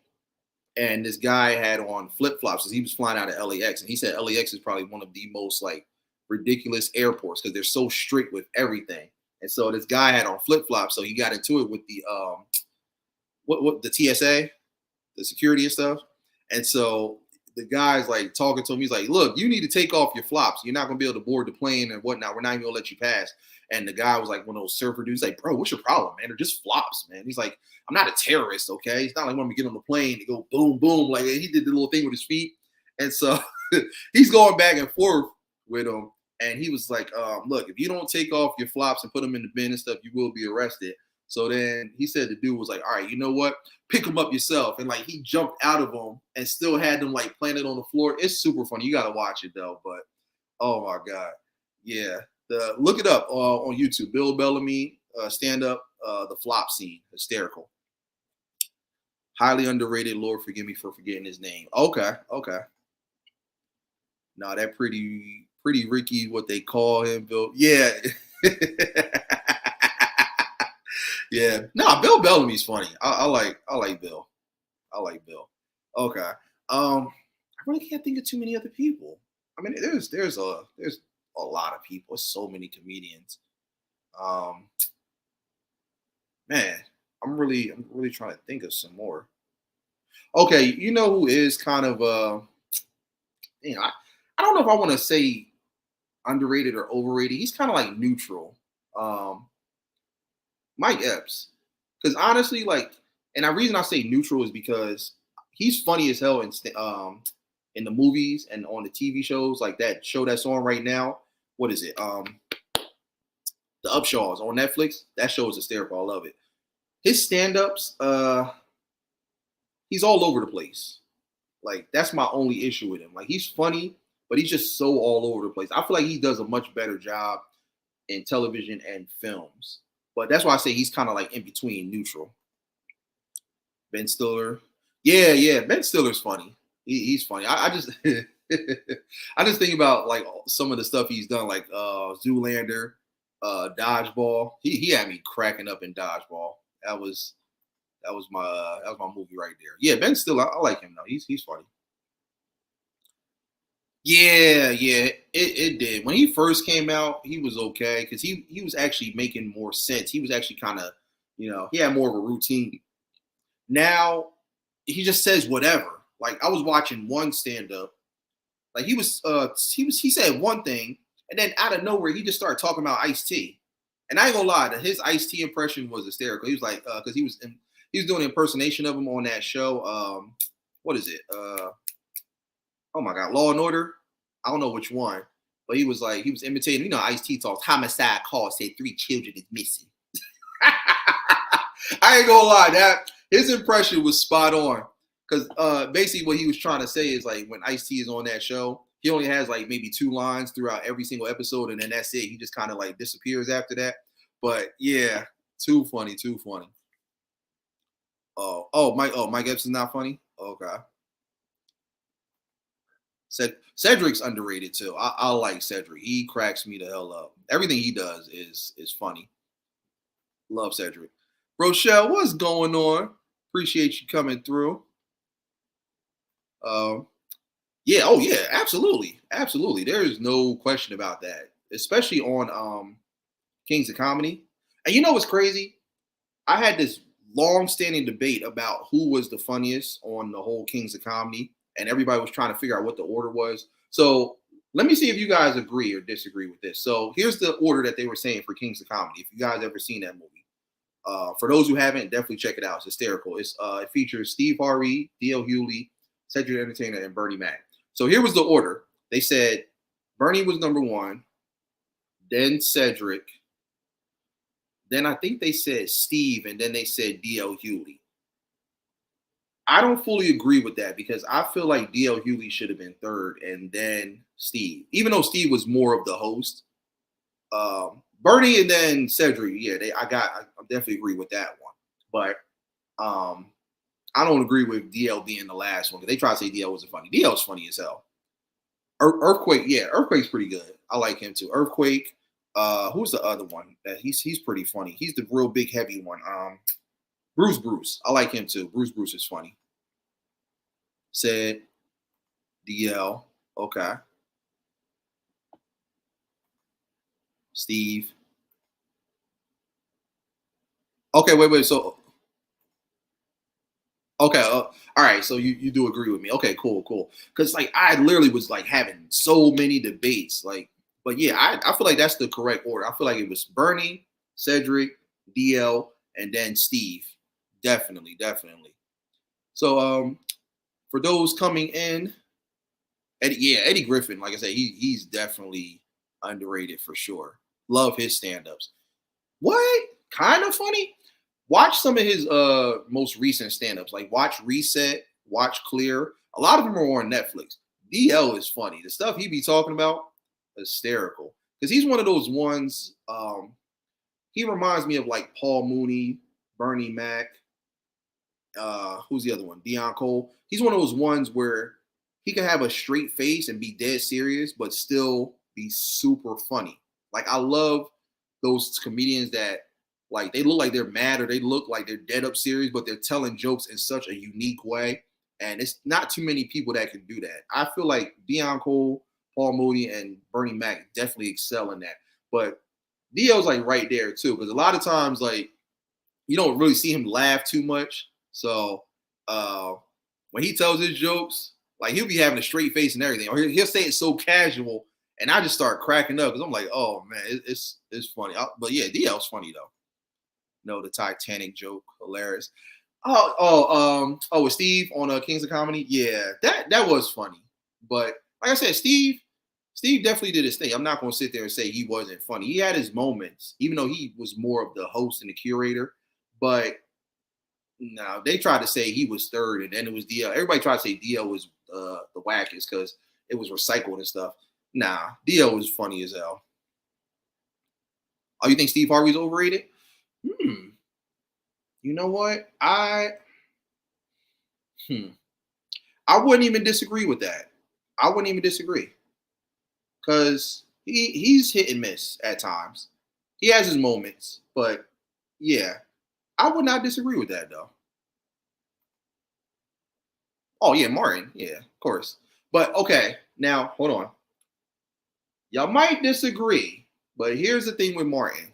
[SPEAKER 1] and this guy had on flip flops as he was flying out of LAX, and he said LAX is probably one of the most like ridiculous airports because they're so strict with everything. And so this guy had on flip flops, so he got into it with the what the TSA, the security and stuff. And so the guy's like talking to him. He's like, "Look, you need to take off your flops. You're not gonna be able to board the plane and whatnot. We're not even gonna let you pass." And the guy was like one of those surfer dudes, like, "Bro, what's your problem, man? They're just flops, man." He's like, "I'm not a terrorist, okay? It's not like when we get on the plane to go boom, boom." Like he did the little thing with his feet. And so he's going back and forth with him. And he was like, "Look, if you don't take off your flops and put them in the bin and stuff, you will be arrested." So then he said the dude was like, "All right, you know what? Pick them up yourself." And like he jumped out of them and still had them like planted on the floor. It's super funny. You got to watch it though. But oh my god, yeah. Look it up on YouTube. Bill Bellamy stand up the flop scene, hysterical. Highly underrated. Lord, forgive me for forgetting his name. Okay, okay. No, that pretty Ricky, what they call him, Bill. Yeah. Yeah. No, Bill Bellamy's funny. I like Bill. I like Bill. Okay. I really can't think of too many other people. I mean, there's a lot of people. So many comedians. Um, man, I'm really trying to think of some more. Okay, you know who is kind of I don't know if I want to say underrated or overrated. He's kind of like neutral. Um, Mike Epps. Because honestly, like, and the reason I say neutral is because he's funny as hell in the movies and on the TV shows, like that show that's on right now. What is it? The Upshaws on Netflix. That show is hysterical. I love it. His stand-ups, he's all over the place. Like that's my only issue with him. Like he's funny, but he's just so all over the place. I feel like he does a much better job in television and films. But that's why I say he's kind of like in between neutral. Ben Stiller. Yeah, yeah. Ben Stiller's funny. He's funny. I just I just think about like some of the stuff he's done, like Zoolander, Dodgeball. He had me cracking up in Dodgeball. That was that was my movie right there. Yeah, Ben Stiller. I like him though. He's funny. Yeah, yeah, it did. When he first came out, he was okay because he was actually making more sense. He was actually kind of, he had more of a routine. Now he just says whatever. Like I was watching one stand up, like he said one thing, and then out of nowhere he just started talking about Ice T. And I ain't gonna lie, that his Ice T impression was hysterical. He was like, because he was doing an impersonation of him on that show. What is it? Oh my god, Law and Order. I don't know which one, but he was imitating. Ice T talks. Homicide call said 3 children is missing. I ain't gonna lie, that his impression was spot on. Because basically what he was trying to say is like when Ice T is on that show, he only has like maybe 2 lines throughout every single episode, and then that's it. He just kind of like disappears after that. But yeah, too funny, too funny. Mike Epps is not funny. Okay. Cedric's underrated too. I like Cedric. He cracks me the hell up. Everything he does is funny. Love Cedric. Rochelle, what's going on? Appreciate you coming through. Um, yeah, oh yeah, absolutely, absolutely. There is no question about that. Especially on Kings of Comedy. And you know what's crazy? I had this long-standing debate about who was the funniest on the whole Kings of Comedy, and everybody was trying to figure out what the order was. So let me see if you guys agree or disagree with this. So here's the order that they were saying for Kings of Comedy. If you guys ever seen that movie, for those who haven't, definitely check it out. It's hysterical. It features Steve Harvey, D.L. Hewley, Cedric the Entertainer, and Bernie Mac. So here was the order. They said Bernie was number one, then Cedric, then I think they said Steve, and then they said D.L. Hewley. I don't fully agree with that because I feel like D.L. Hewley should have been third, and then Steve. Even though Steve was more of the host, Bernie and then Cedric. Yeah, I definitely agree with that one. But I don't agree with DL being the last one because they try to say DL wasn't funny. DL's funny as hell. Earthquake, yeah, Earthquake's pretty good. I like him too. Earthquake. Who's the other one? He's pretty funny. He's the real big heavy one. Bruce. I like him too. Bruce is funny. Said DL. Okay. Steve. Okay, wait. So okay, all right. So you do agree with me? Okay, cool. Because like I literally was like having so many debates, like, but yeah, I feel like that's the correct order. I feel like it was Bernie, Cedric, DL, and then Steve. Definitely. So for those coming in, Eddie Griffin, like I said, he's definitely underrated for sure. Love his stand-ups. What? Kind of funny? Watch some of his most recent stand-ups. Like watch Reset, watch Clear. A lot of them are on Netflix. DL is funny. The stuff he be talking about, hysterical. Because he's one of those ones, he reminds me of like Paul Mooney, Bernie Mac, who's the other one? Deion Cole. He's one of those ones where he can have a straight face and be dead serious, but still be super funny. Like I love those comedians that like they look like they're mad or they look like they're dead up serious, but they're telling jokes in such a unique way. And it's not too many people that can do that. I feel like Deion Cole, Paul Mooney, and Bernie Mac definitely excel in that. But Dio's like right there too, because a lot of times like you don't really see him laugh too much. So when he tells his jokes, like he'll be having a straight face and everything, or he'll say it so casual, and I just start cracking up because I'm like, oh man, it's funny. But yeah, DL's funny though. No, the Titanic joke, hilarious. With Steve on Kings of Comedy, yeah, that was funny. But like I said, Steve definitely did his thing. I'm not gonna sit there and say he wasn't funny. He had his moments, even though he was more of the host and the curator. But no, they tried to say he was third, and then it was DL. Everybody tried to say DL was the wackest because it was recycled and stuff. Nah, DL was funny as hell. Oh, you think Steve Harvey's overrated? You know what? I wouldn't even disagree with that. I wouldn't even disagree because he's hit and miss at times. He has his moments, but yeah, I would not disagree with that though. Oh yeah, Martin. Yeah, of course. But okay, now hold on. Y'all might disagree, but here's the thing with Martin.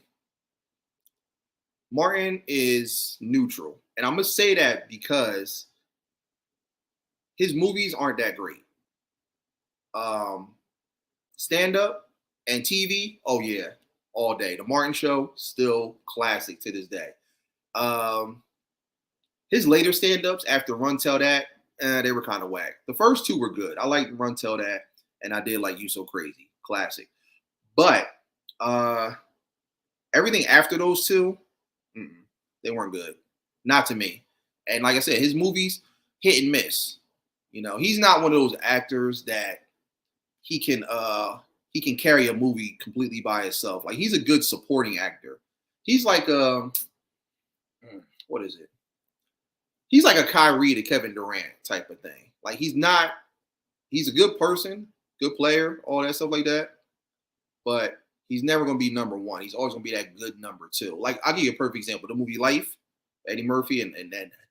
[SPEAKER 1] Martin is neutral. And I'm gonna say that because his movies aren't that great. Um, Stand up and TV, oh yeah, all day. The Martin Show, still classic to this day. Um, his later stand-ups after Run Tell That, they were kind of whack. The first two were good. I liked Run Tell That, and I did like You So Crazy, classic. But everything after those two, they weren't good. Not to me. And like I said, his movies hit and miss. You know, he's not one of those actors that he can carry a movie completely by himself. Like he's a good supporting actor. He's like what is it? He's like a Kyrie to Kevin Durant type of thing. Like he's not He's a good person, good player, all that stuff like that. But he's never going to be number one. He's always going to be that good number two. Like, I'll give you a perfect example. The movie Life, Eddie Murphy, and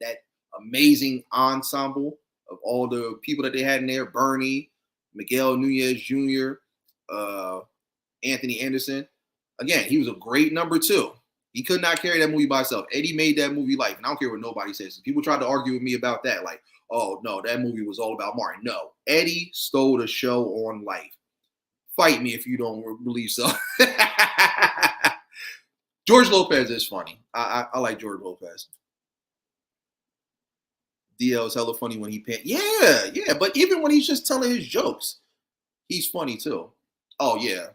[SPEAKER 1] that amazing ensemble of all the people that they had in there, Bernie, Miguel Nunez Jr., uh, Anthony Anderson. Again, he was a great number two. He could not carry that movie by himself. Eddie made that movie Life, and I don't care what nobody says. People tried to argue with me about that, like, oh no, that movie was all about Martin. No, Eddie stole the show on Life. Fight me if you don't believe so. George Lopez is funny. I like George Lopez. DL is hella funny when he pants. Yeah. But even when he's just telling his jokes, he's funny too. Oh yeah.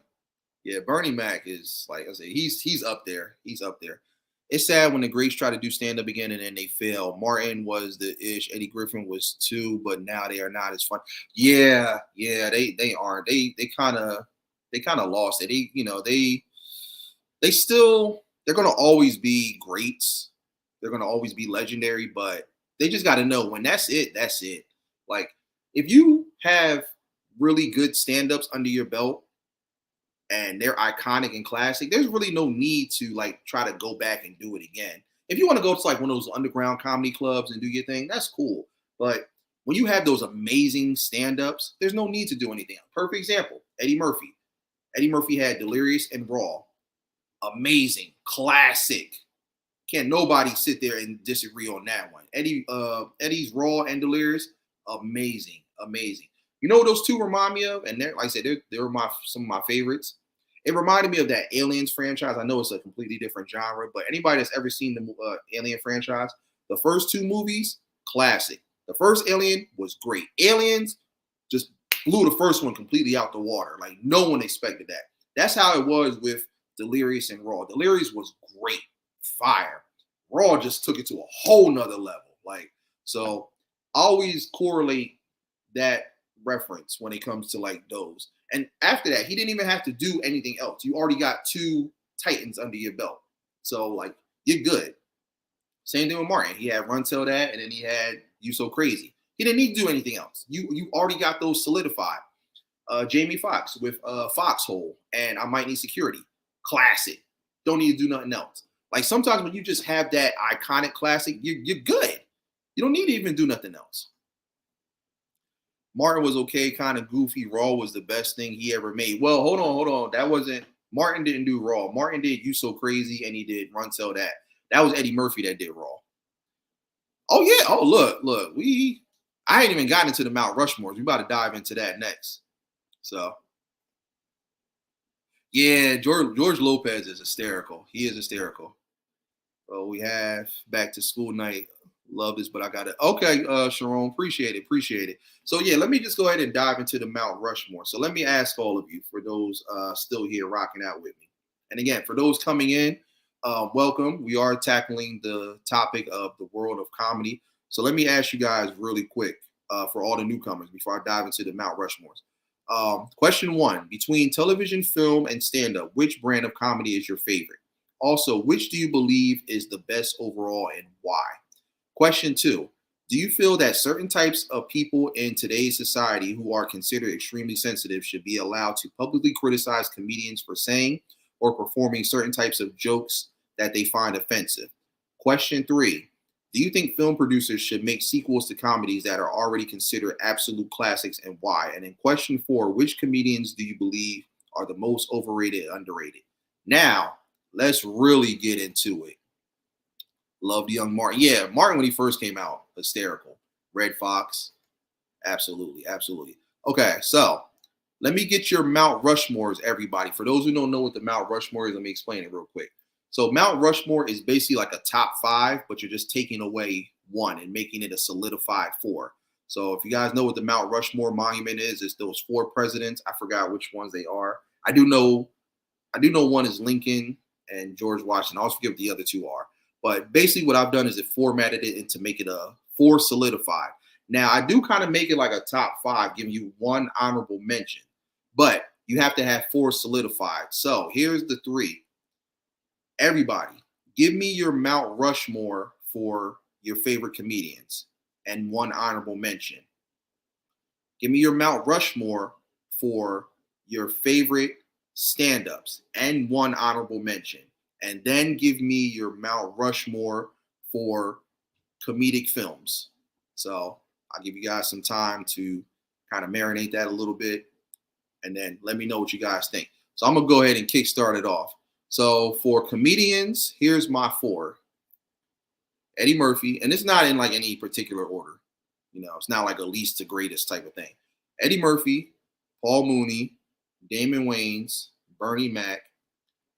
[SPEAKER 1] Bernie Mac is, like I said, he's up there. He's up there. It's sad when the greats try to do stand up again and then they fail. Martin was the ish. Eddie Griffin was too, but now they are not as fun. Yeah. They aren't. They kind of lost it. They're gonna always be greats. They're gonna always be legendary, but they just got to know when that's it. That's it. Like, if you have really good stand-ups under your belt and they're iconic and classic, there's really no need to like try to go back and do it again. If you want to go to like one of those underground comedy clubs and do your thing, that's cool. But when you have those amazing stand-ups, there's no need to do anything. Perfect example, Eddie Murphy. Eddie Murphy had Delirious and Raw. Amazing, classic. Can't nobody sit there and disagree on that one. Eddie's Raw and Delirious, amazing. You know what those two remind me of? And they're, like I said, they're some of my favorites. It reminded me of that Aliens franchise. I know it's a completely different genre, but anybody that's ever seen the Alien franchise, the first two movies, classic. The first Alien was great. Aliens just blew the first one completely out the water. Like, no one expected that. That's how it was with Delirious and Raw. Delirious was great. Fire. Raw just took it to a whole nother level. Like, so I always correlate that reference when it comes to like those. And after that, he didn't even have to do anything else. You already got two titans under your belt. So like, you're good. Same thing with Martin. He had Run Till That, and then he had You So Crazy. He didn't need to do anything else. You already got those solidified. Jamie Foxx with Foxhole and I Might Need Security. Classic. Don't need to do nothing else. Like, sometimes when you just have that iconic classic, you're good. You don't need to even do nothing else. Martin was okay, kind of goofy. Raw was the best thing he ever made. Well, hold on. That wasn't, Martin didn't do Raw. Martin did You So Crazy, and he did Run Tell That. That was Eddie Murphy that did Raw. Oh yeah. Oh look. I ain't even gotten into the Mount Rushmores. We about to dive into that next. So yeah, George Lopez is hysterical. He is hysterical. Well, we have Back to School Night. Love this, but I got it. Okay, Sharon, appreciate it. So yeah, let me just go ahead and dive into the Mount Rushmore. So let me ask all of you, for those still here rocking out with me. And again, for those coming in, welcome. We are tackling the topic of the world of comedy. So let me ask you guys really quick, for all the newcomers, before I dive into the Mount Rushmores. Question one, between television, film, and stand-up, which brand of comedy is your favorite? Also, which do you believe is the best overall and why? Question two, do you feel that certain types of people in today's society who are considered extremely sensitive should be allowed to publicly criticize comedians for saying or performing certain types of jokes that they find offensive? Question three, do you think film producers should make sequels to comedies that are already considered absolute classics, and why? And then question four, which comedians do you believe are the most overrated and underrated? Now, let's really get into it. Love the young Martin. Yeah, Martin, when he first came out, hysterical. Red Fox, absolutely. Okay, so let me get your Mount Rushmores, everybody. For those who don't know what the Mount Rushmore is, let me explain it real quick. So Mount Rushmore is basically like a top five, but you're just taking away one and making it a solidified four. So if you guys know what the Mount Rushmore monument is, it's those four presidents. I forgot which ones they are. I do know one is Lincoln and George Washington. I also forget what the other two are. But basically what I've done is it formatted it to make it a four solidified. Now, I do kind of make it like a top five, giving you one honorable mention. But you have to have four solidified. So here's the three. Everybody, give me your Mount Rushmore for your favorite comedians and one honorable mention. Give me your Mount Rushmore for your favorite stand-ups and one honorable mention. And then give me your Mount Rushmore for comedic films. So I'll give you guys some time to kind of marinate that a little bit. And then let me know what you guys think. So I'm going to go ahead and kickstart it off. So for comedians, here's my 4. Eddie Murphy, and it's not in like any particular order. You know, it's not like a least to greatest type of thing. Eddie Murphy, Paul Mooney, Damon Wayans, Bernie Mac,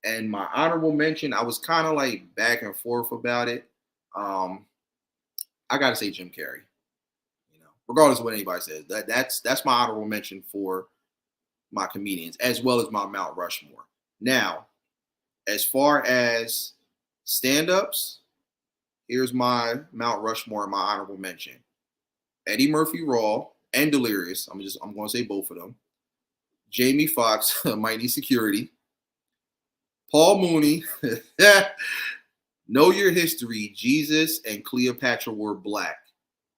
[SPEAKER 1] and my honorable mention, I was kind of like back and forth about it. I gotta say Jim Carrey. You know, regardless of what anybody says, that's my honorable mention for my comedians, as well as my Mount Rushmore. Now, as far as stand-ups, here's my Mount Rushmore and my honorable mention. Eddie Murphy Raw and Delirious. I'm gonna say both of them. Jamie Foxx, Might Need Security. Paul Mooney, Know Your History, Jesus and Cleopatra Were Black.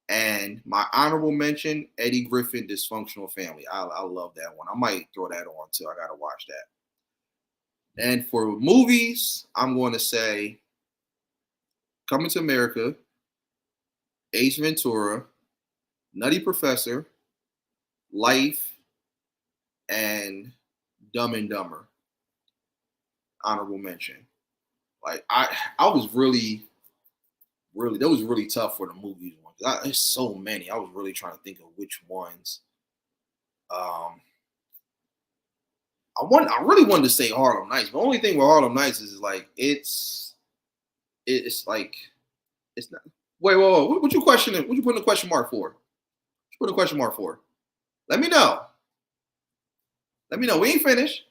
[SPEAKER 1] And my honorable mention, Eddie Griffin, Dysfunctional Family. I love that one. I might throw that on too. I gotta watch that. And for movies, I'm going to say Coming to America, Ace Ventura, Nutty Professor, Life, and Dumb and Dumber. Honorable mention. Like I was really, that was really tough for the movies one. There's so many. I was really trying to think of which ones. I really wanted to say Harlem Nights. But the only thing with Harlem Nights is like it's like it's not. Wait, whoa. What you questioning? What you putting a question mark for? What you put a question mark for? Let me know. Let me know. We ain't finished.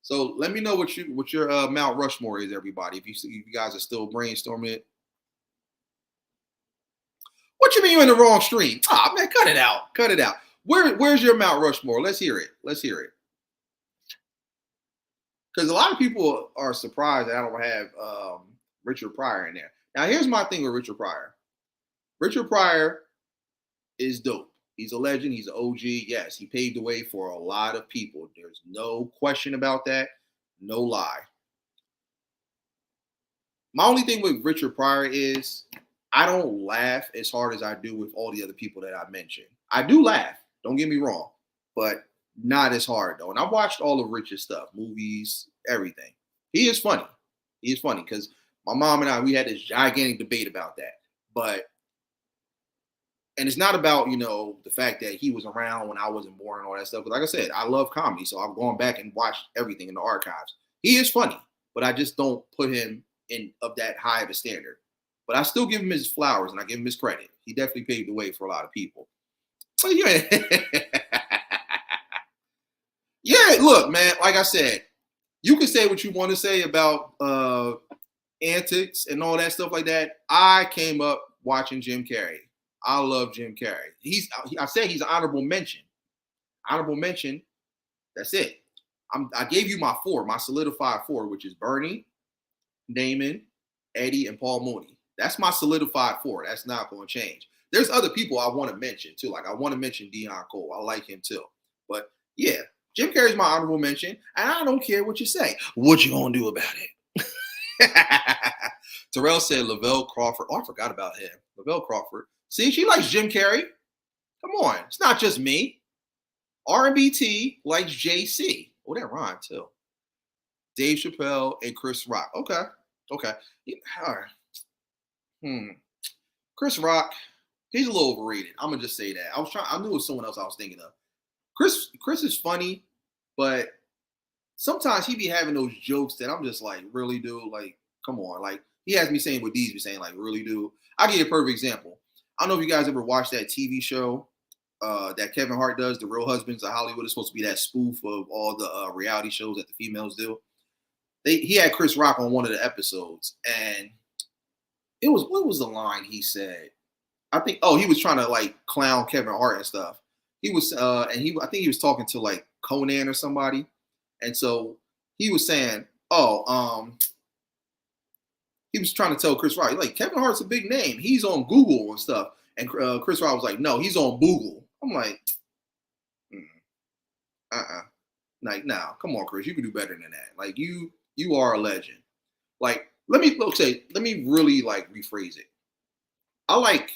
[SPEAKER 1] So let me know what your Mount Rushmore is, everybody. If you guys are still brainstorming it. What you mean you in the wrong stream? Ah, man, cut it out. Cut it out. Where's your Mount Rushmore? Let's hear it. Because a lot of people are surprised that I don't have Richard Pryor in there. Now, here's my thing with Richard Pryor. Richard Pryor is dope. He's a legend. He's an OG. Yes, he paved the way for a lot of people. There's no question about that. No lie. My only thing with Richard Pryor is I don't laugh as hard as I do with all the other people that I mentioned. I do laugh. Don't get me wrong. But not as hard, though. And I've watched all of Rich's stuff, movies, everything. He is funny. He is funny because my mom and I, we had this gigantic debate about that. And it's not about, the fact that he was around when I wasn't born and all that stuff. But like I said, I love comedy. So I've gone back and watched everything in the archives. He is funny, but I just don't put him in of that high of a standard. But I still give him his flowers and I give him his credit. He definitely paved the way for a lot of people. So yeah. Yeah, look, man, like I said, you can say what you want to say about antics and all that stuff like that. I came up watching Jim Carrey. I love Jim Carrey. I said he's an honorable mention. Honorable mention. That's it. I gave you my 4, my solidified 4, which is Bernie, Damon, Eddie, and Paul Mooney. That's my solidified 4. That's not going to change. There's other people I want to mention too. Like I want to mention Dion Cole. I like him too. But yeah, Jim Carrey's my honorable mention, and I don't care what you say. What you gonna do about it? Terrell said Lavelle Crawford. Oh, I forgot about him. Lavelle Crawford. See, she likes Jim Carrey. Come on, it's not just me. R&BT likes JC. Oh, that rhymed too. Dave Chappelle and Chris Rock. Okay. All right. Chris Rock, he's a little overrated. I'm gonna just say that. I knew it was someone else I was thinking of. Chris is funny, but sometimes he be having those jokes that I'm just like, really, dude? Like, come on. Like, he has me saying what D's be saying, like, really, dude? I'll give you a perfect example. I don't know if you guys ever watched that TV show that Kevin Hart does, The Real Husbands of Hollywood. It's supposed to be that spoof of all the reality shows that the females do. He had Chris Rock on one of the episodes, and what was the line he said? I think he was trying to like clown Kevin Hart and stuff. He was I think he was talking to like Conan or somebody, and so he was saying, he was trying to tell Chris Rock, like, Kevin Hart's a big name. He's on Google and stuff. And Chris Rock was like, no, he's on Boogle. I'm like, like, nah, come on, Chris, you can do better than that. Like, you are a legend. Like, let me really like rephrase it. I like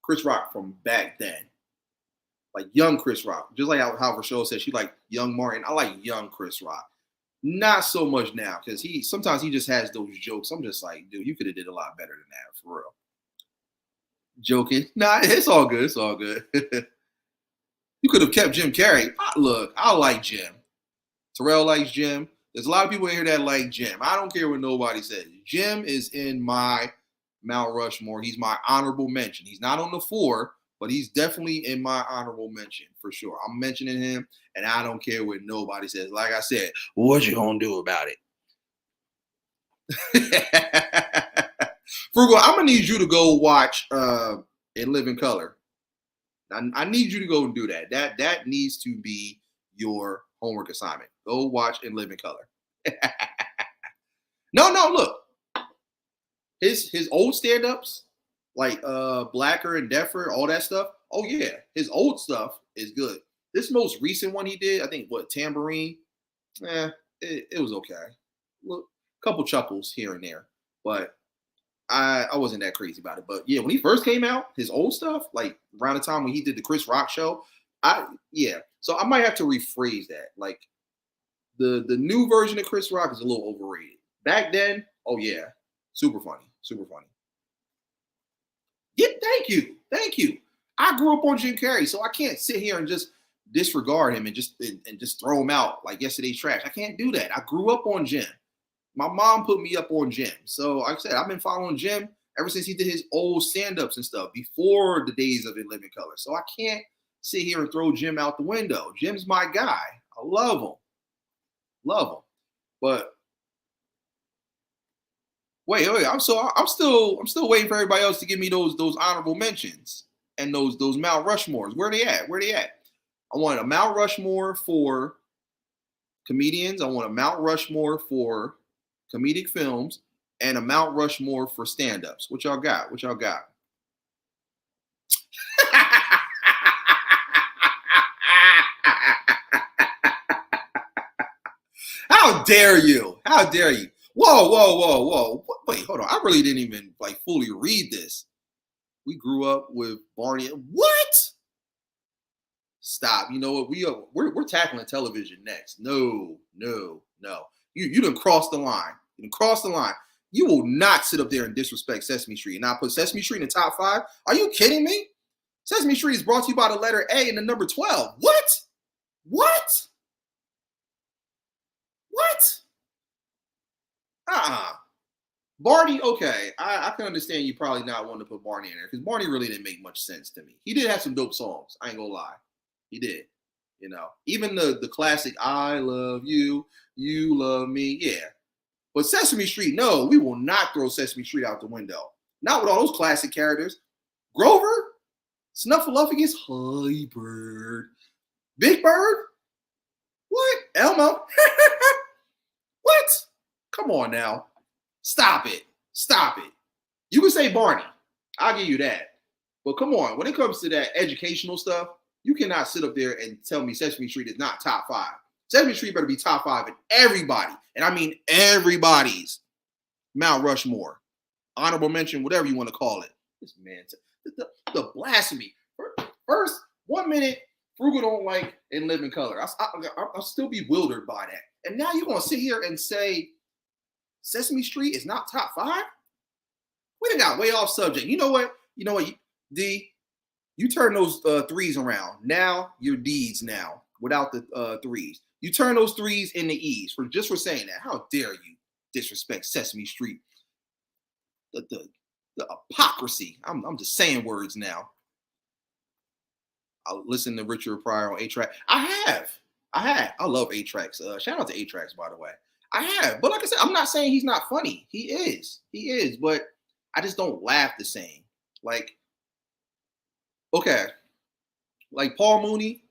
[SPEAKER 1] Chris Rock from back then, like young Chris Rock. Just like how Rochelle said she like young Martin. I like young Chris Rock. Not so much now because he sometimes he just has those jokes. I'm just like, dude, you could have did a lot better than that for real. Joking. Nah, it's all good. It's all good. You could have kept Jim Carrey. Look, I like Jim. Terrell likes Jim. There's a lot of people in here that like Jim. I don't care what nobody says. Jim is in my Mount Rushmore. He's my honorable mention. He's not on the 4, but he's definitely in my honorable mention for sure. I'm mentioning him, and I don't care what nobody says. Like I said, what you gonna do about it? Frugal, I'm gonna need you to go watch In Living Color. I need you to go and do that. That needs to be your homework assignment. Go watch In Living Color. No, look. His old stand-ups, like Blacker and Deffer, all that stuff. Oh yeah, his old stuff is good. This most recent one he did, I think what, Tambourine? It was okay. Look, couple chuckles here and there. But I wasn't that crazy about it. But yeah, when he first came out, his old stuff, like around the time when he did the Chris Rock show, So I might have to rephrase that. Like the new version of Chris Rock is a little overrated. Back then, oh yeah, super funny, super funny. Yeah, thank you. I grew up on Jim Carrey, so I can't sit here and just disregard him and just throw him out like yesterday's trash. I can't do that. I grew up on Jim. My mom put me up on Jim. So like I said, I've been following Jim ever since he did his old stand-ups and stuff before the days of In Living Color. So I can't sit here and throw Jim out the window. Jim's my guy. I love him. Love him. But wait, I'm still waiting for everybody else to give me those honorable mentions and those Mount Rushmores. Where they at? Where they at? I want a Mount Rushmore for comedians. I want a Mount Rushmore for comedic films, and a Mount Rushmore for stand-ups. What y'all got? What y'all got? How dare you? How dare you? Whoa. Wait, hold on. I really didn't even like fully read this. We grew up with Barney. What? Stop. You know what? We're tackling television next. No. You done crossed the line. You done crossed the line. You will not sit up there and disrespect Sesame Street and not put Sesame Street in the top 5. Are you kidding me? Sesame Street is brought to you by the letter A and the number 12. What? Barney, okay. I can understand you probably not wanting to put Barney in there because Barney really didn't make much sense to me. He did have some dope songs. I ain't gonna lie. He did. You know, even the classic "I love you, you love me," yeah. But Sesame Street, no, we will not throw Sesame Street out the window. Not with all those classic characters. Grover, Snuffleupagus, Honey Bird, Big Bird, what? Elmo, what? Come on now, stop it. You can say Barney, I'll give you that. But come on, when it comes to that educational stuff, you cannot sit up there and tell me Sesame Street is not top 5. Sesame Street better be top 5 in everybody, and I mean everybody's Mount Rushmore, honorable mention, whatever you want to call it. This man, the blasphemy. First, 1 minute, Frugal don't like In Living Color. I'll still be bewildered by that. And now you're gonna sit here and say Sesame Street is not top 5? We done got way off subject. You know what, D? You turn those 3s around. Now you're D's now without the 3s. You turn those 3s into E's for saying that. How dare you disrespect Sesame Street? The hypocrisy. I'm just saying words now. I listen to Richard Pryor on 8-Track. I have. I love 8-Tracks. Shout out to 8-Tracks, by the way. I have. But like I said, I'm not saying he's not funny. He is. But I just don't laugh the same. Like, okay. Like Paul Mooney,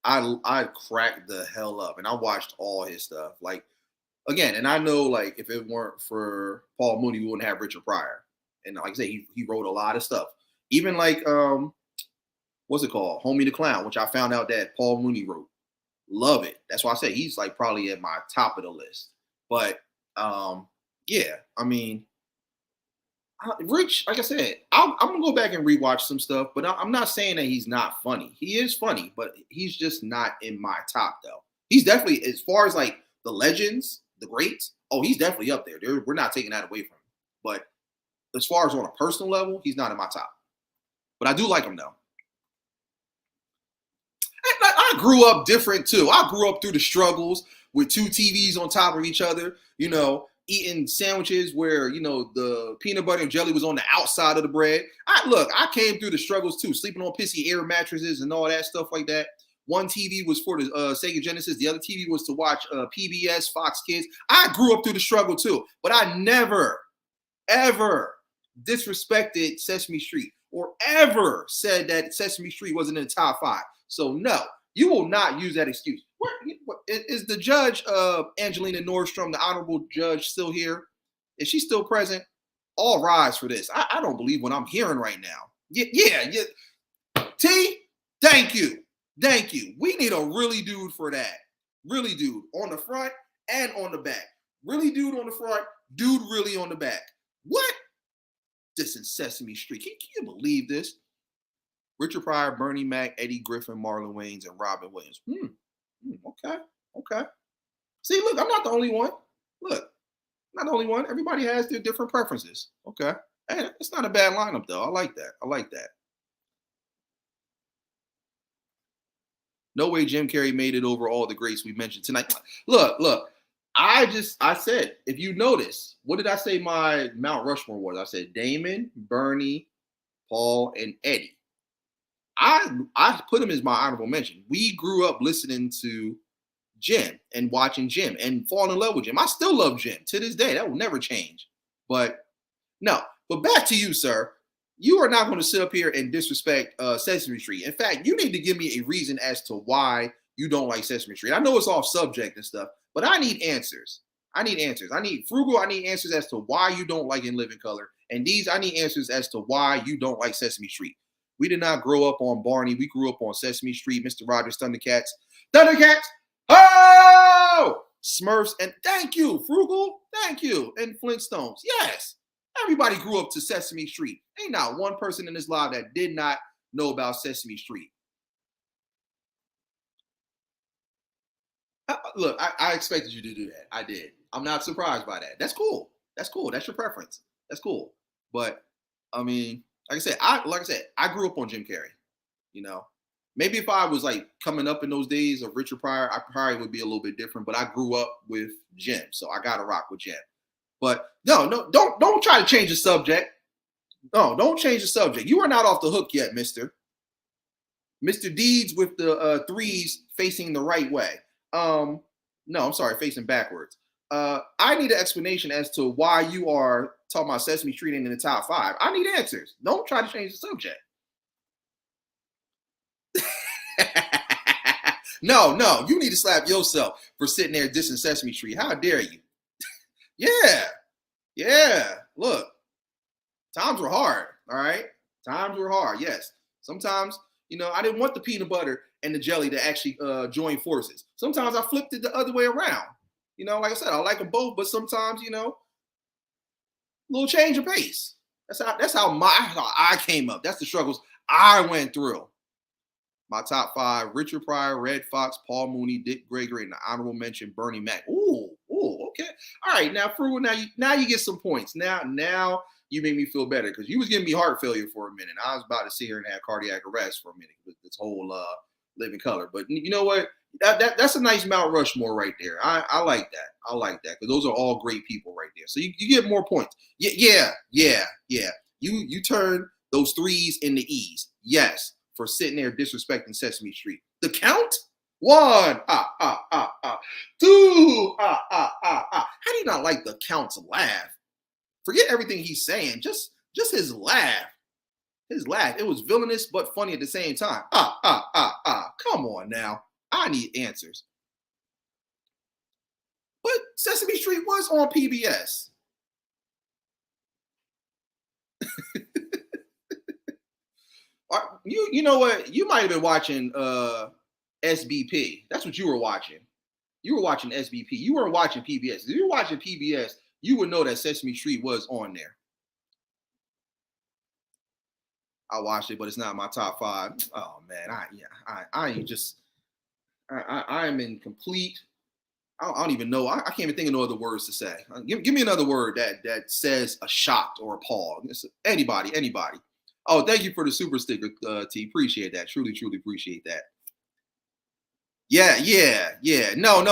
[SPEAKER 1] I cracked the hell up and I watched all his stuff. Like, again, and I know like if it weren't for Paul Mooney, we wouldn't have Richard Pryor. And like I say, he wrote a lot of stuff. Even like what's it called? Homie the Clown, which I found out that Paul Mooney wrote. Love it. That's why I say he's like probably at my top of the list. But yeah, I mean, Rich, like I said, I'm gonna go back and rewatch some stuff, but I'm not saying that he's not funny. He is funny, but he's just not in my top though. He's definitely, as far as like the legends, the greats. Oh, he's definitely up there. We're not taking that away from him. But as far as on a personal level, he's not in my top. But I do like him though. I grew up different too. I grew up through the struggles with two TVs on top of each other, eating sandwiches where, the peanut butter and jelly was on the outside of the bread. I came through the struggles too, sleeping on pissy air mattresses and all that stuff like that. One TV was for the Sega Genesis. The other TV was to watch PBS, Fox Kids. I grew up through the struggle too, but I never, ever disrespected Sesame Street or ever said that Sesame Street wasn't in the top 5. So no, you will not use that excuse. Is the judge, Angelina Nordstrom, the honorable judge, still here? Is she still present? All rise for this. I don't believe what I'm hearing right now. Yeah. T, thank you. We need a really dude for that. Really dude on the front and on the back. Really dude on the front, dude really on the back. What? This is Sesame Street. Can you believe this? Richard Pryor, Bernie Mac, Eddie Griffin, Marlon Wayans, and Robin Williams. Okay. See, look, I'm not the only one. Look, I'm not the only one. Everybody has their different preferences. Okay. Hey, it's not a bad lineup, though. I like that. No way Jim Carrey made it over all the greats we mentioned tonight. Look. I said, if you notice, what did I say my Mount Rushmore was? I said Damon, Bernie, Paul, and Eddie. I put him as my honorable mention. We grew up listening to Jim and watching Jim and falling in love with Jim. I still love Jim to this day. That will never change. But no. But back to you, sir. You are not going to sit up here and disrespect Sesame Street. In fact, you need to give me a reason as to why you don't like Sesame Street. I know it's off subject and stuff, but I need answers. I need Frugal. I need answers as to why you don't like In Living Color. And I need answers as to why you don't like Sesame Street. We did not grow up on Barney. We grew up on Sesame Street, Mr. Rogers, Thundercats. Oh! Smurfs, and thank you, Frugal. Thank you. And Flintstones. Yes. Everybody grew up to Sesame Street. Ain't not one person in this live that did not know about Sesame Street. Look, I expected you to do that. I did. I'm not surprised by that. That's cool. That's your preference. That's cool. But I mean, like I said, I grew up on Jim Carrey. Maybe if I was like coming up in those days of Richard Pryor, I probably would be a little bit different. But I grew up with Jim, so I gotta rock with Jim. But no, don't try to change the subject. No, don't change the subject. You are not off the hook yet, Mr. Deeds with the threes facing the right way. No, I'm sorry, facing backwards. I need an explanation as to why you are talking about Sesame Street in the top 5. I need answers. Don't try to change the subject. No, you need to slap yourself for sitting there dissing Sesame Street. How dare you? Yeah. Look, times were hard. All right, times were hard. Yes, sometimes I didn't want the peanut butter and the jelly to actually join forces. Sometimes I flipped it the other way around. Like I said, I like them both, but sometimes a little change of pace. That's how I came up. That's the struggles I went through. My top 5: Richard Pryor, Red Fox, Paul Mooney, Dick Gregory, and the honorable mention Bernie Mac. Ooh, okay. All right, now Frugal, now you get some points. Now you make me feel better because you was giving me heart failure for a minute. I was about to sit here and have cardiac arrest for a minute with this whole Living Color. But you know what? That's a nice Mount Rushmore right there. I like that. I like that because those are all great people right there. So you get more points. Yeah. You turn those threes into E's. Yes. For sitting there disrespecting Sesame Street. The count? 1, 2, How do you not like the Count's laugh? Forget everything he's saying. Just his laugh. His laugh. It was villainous but funny at the same time. Come on now. I need answers. But Sesame Street was on PBS. you know what? You might have been watching SBP. That's what you were watching. You were watching SBP. You weren't watching PBS. If you were watching PBS, you would know that Sesame Street was on there. I watched it, but it's not my top five. Oh man, I ain't just I am in complete. I don't even know. I can't even think of no other words to say. Give me another word that says a shocked or appalled. Anybody. Oh, thank you for the super sticker, T. Appreciate that. Truly appreciate that. Yeah. No.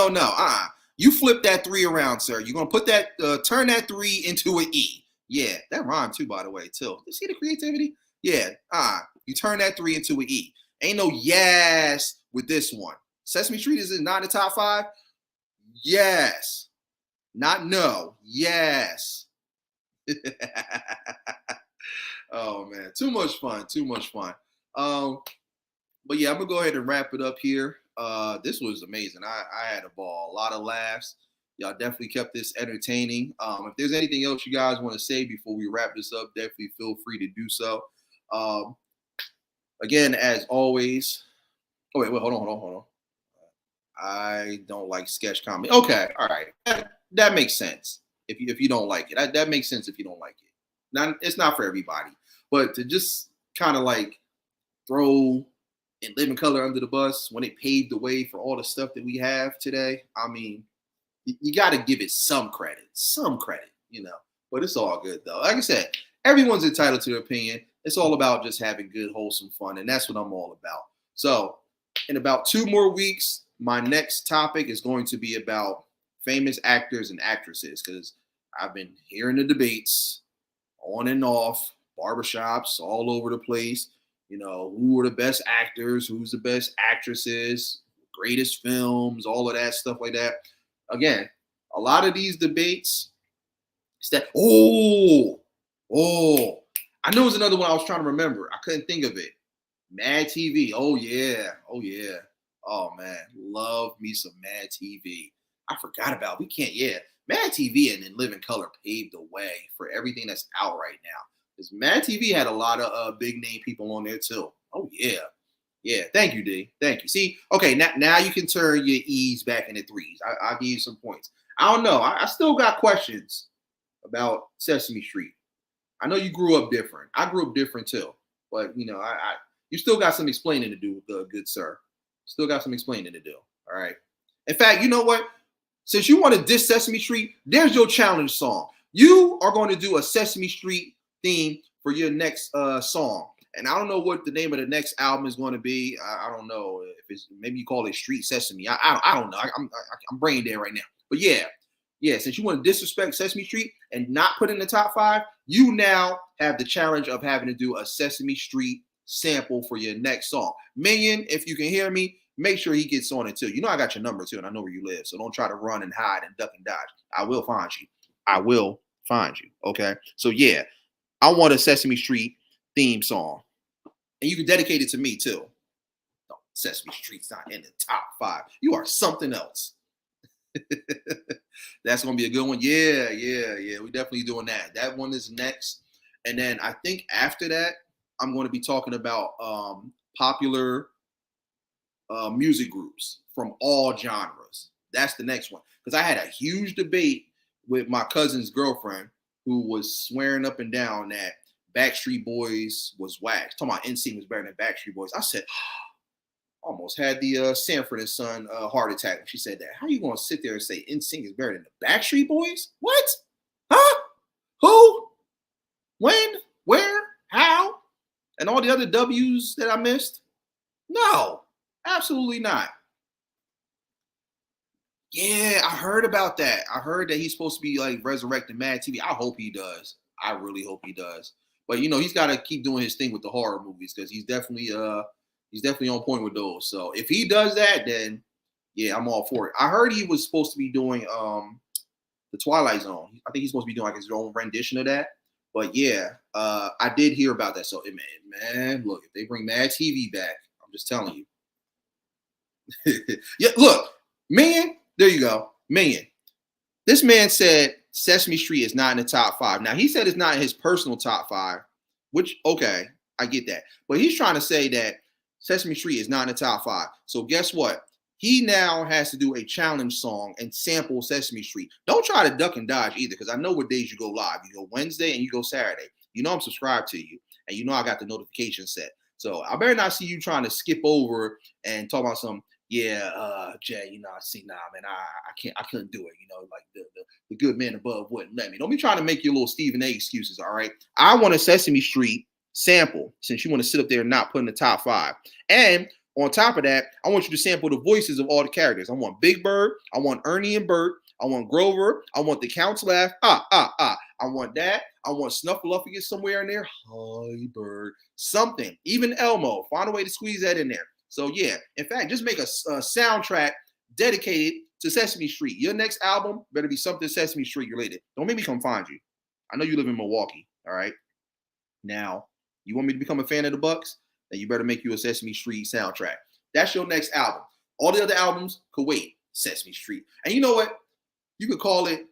[SPEAKER 1] You flip that 3 around, sir. You're gonna put that, turn that 3 into an E. Yeah, that rhymed too, by the way, too. You see the creativity? Yeah. You turn that 3 into an E. Ain't no yes with this one. Sesame Street is not in the top 5. Yes. Not no. Yes. Oh man, too much fun. But yeah, I'm gonna go ahead and wrap it up here. This was amazing. I had a ball, a lot of laughs. Y'all definitely kept this entertaining. If there's anything else you guys want to say before we wrap this up, definitely feel free to do so. Again, as always. Oh wait, hold on. I don't like sketch comedy. Okay, all right, that makes sense. If you don't like it, that makes sense if you don't like it. It's not for everybody, but to just kind of like throw and Living Color under the bus when it paved the way for all the stuff that we have today. I mean, you got to give it some credit, But it's all good though. Like I said, everyone's entitled to their opinion. It's all about just having good, wholesome fun, and that's what I'm all about. So, in about 2 more weeks, my next topic is going to be about famous actors and actresses because I've been hearing the debates on and off, barbershops all over the place. Who are the best actors, who's the best actresses, greatest films, all of that stuff like that. Again, a lot of these debates, it's that, I know it was another one I was trying to remember. I couldn't think of it. Mad TV. Oh, yeah. Oh, man. Love me some Mad TV. I forgot about Mad TV and then Living Color paved the way for everything that's out right now. Because Mad TV had a lot of big name people on there too. Oh, yeah. Yeah. Thank you, D. Thank you. See, okay, now you can turn your E's back into 3s. I'll give you some points. I don't know. I still got questions about Sesame Street. I know you grew up different. I grew up different too. But, you still got some explaining to do, good sir. Still got some explaining to do. All right. In fact, you know what? Since you want to diss Sesame Street, there's your challenge song. You are going to do a Sesame Street theme for your next song. And I don't know what the name of the next album is going to be. I don't know if it's, maybe you call it Street Sesame. I don't know. I'm brain dead right now. But yeah. Since you want to disrespect Sesame Street and not put in the top 5, you now have the challenge of having to do a Sesame Street sample for your next song. Minion, if you can hear me, make sure he gets on it too. I got your number too, and I know where you live. So don't try to run and hide and duck and dodge. I will find you. Okay. So yeah, I want a Sesame Street theme song. And you can dedicate it to me too. No, Sesame Street's not in the top 5. You are something else. That's gonna be a good one. Yeah. We're definitely doing that. That one is next. And then I think after that, I'm going to be talking about popular music groups from all genres. That's the next one. Because I had a huge debate with my cousin's girlfriend who was swearing up and down that Backstreet Boys was whack. Talking about NSYNC was better than Backstreet Boys. I said, almost had the Sanford and Son heart attack when she said that. How you going to sit there and say NSYNC is better than the Backstreet Boys? What? Huh? Who? When? Where? How? And all the other W's that I missed? No, absolutely not. Yeah, I heard about that. I heard that he's supposed to be like resurrecting Mad TV. I hope he does. I really hope he does. But he's got to keep doing his thing with the horror movies because he's definitely on point with those. So if he does that, then yeah, I'm all for it. I heard he was supposed to be doing the Twilight Zone. I think he's supposed to be doing like his own rendition of that. But yeah, I did hear about that. So man, look, if they bring Mad TV back, I'm just telling you. Yeah, look, man, there you go. Man, this man said Sesame Street is not in the top 5. Now he said it's not in his personal top 5, which okay, I get that. But he's trying to say that Sesame Street is not in the top 5. So guess what? He now has to do a challenge song and sample Sesame Street. Don't try to duck and dodge either, because I know what days you go live. You go Wednesday and you go Saturday. You know I'm subscribed to you, and you know I got the notification set. So I better not see you trying to skip over and talk about some, Jay, you know, man, I couldn't do it. You know, like the good man above wouldn't let me. Don't be trying to make your little Stephen A excuses, all right? I want a Sesame Street sample, since you want to sit up there and not put in the top 5. And on top of that, I want you to sample the voices of all the characters. I want Big Bird, I want Ernie and Bert, I want Grover, I want the Count's laugh, I want that. I want Snuffleupagus somewhere in there. Hi, Bird. Something. Even Elmo. Find a way to squeeze that in there. So, yeah. In fact, just make a soundtrack dedicated to Sesame Street. Your next album better be something Sesame Street related. Don't make me come find you. I know you live in Milwaukee, all right? Now, you want me to become a fan of the Bucks? Then you better make you a Sesame Street soundtrack. That's your next album. All the other albums could wait. Sesame Street. And you know what? You could call it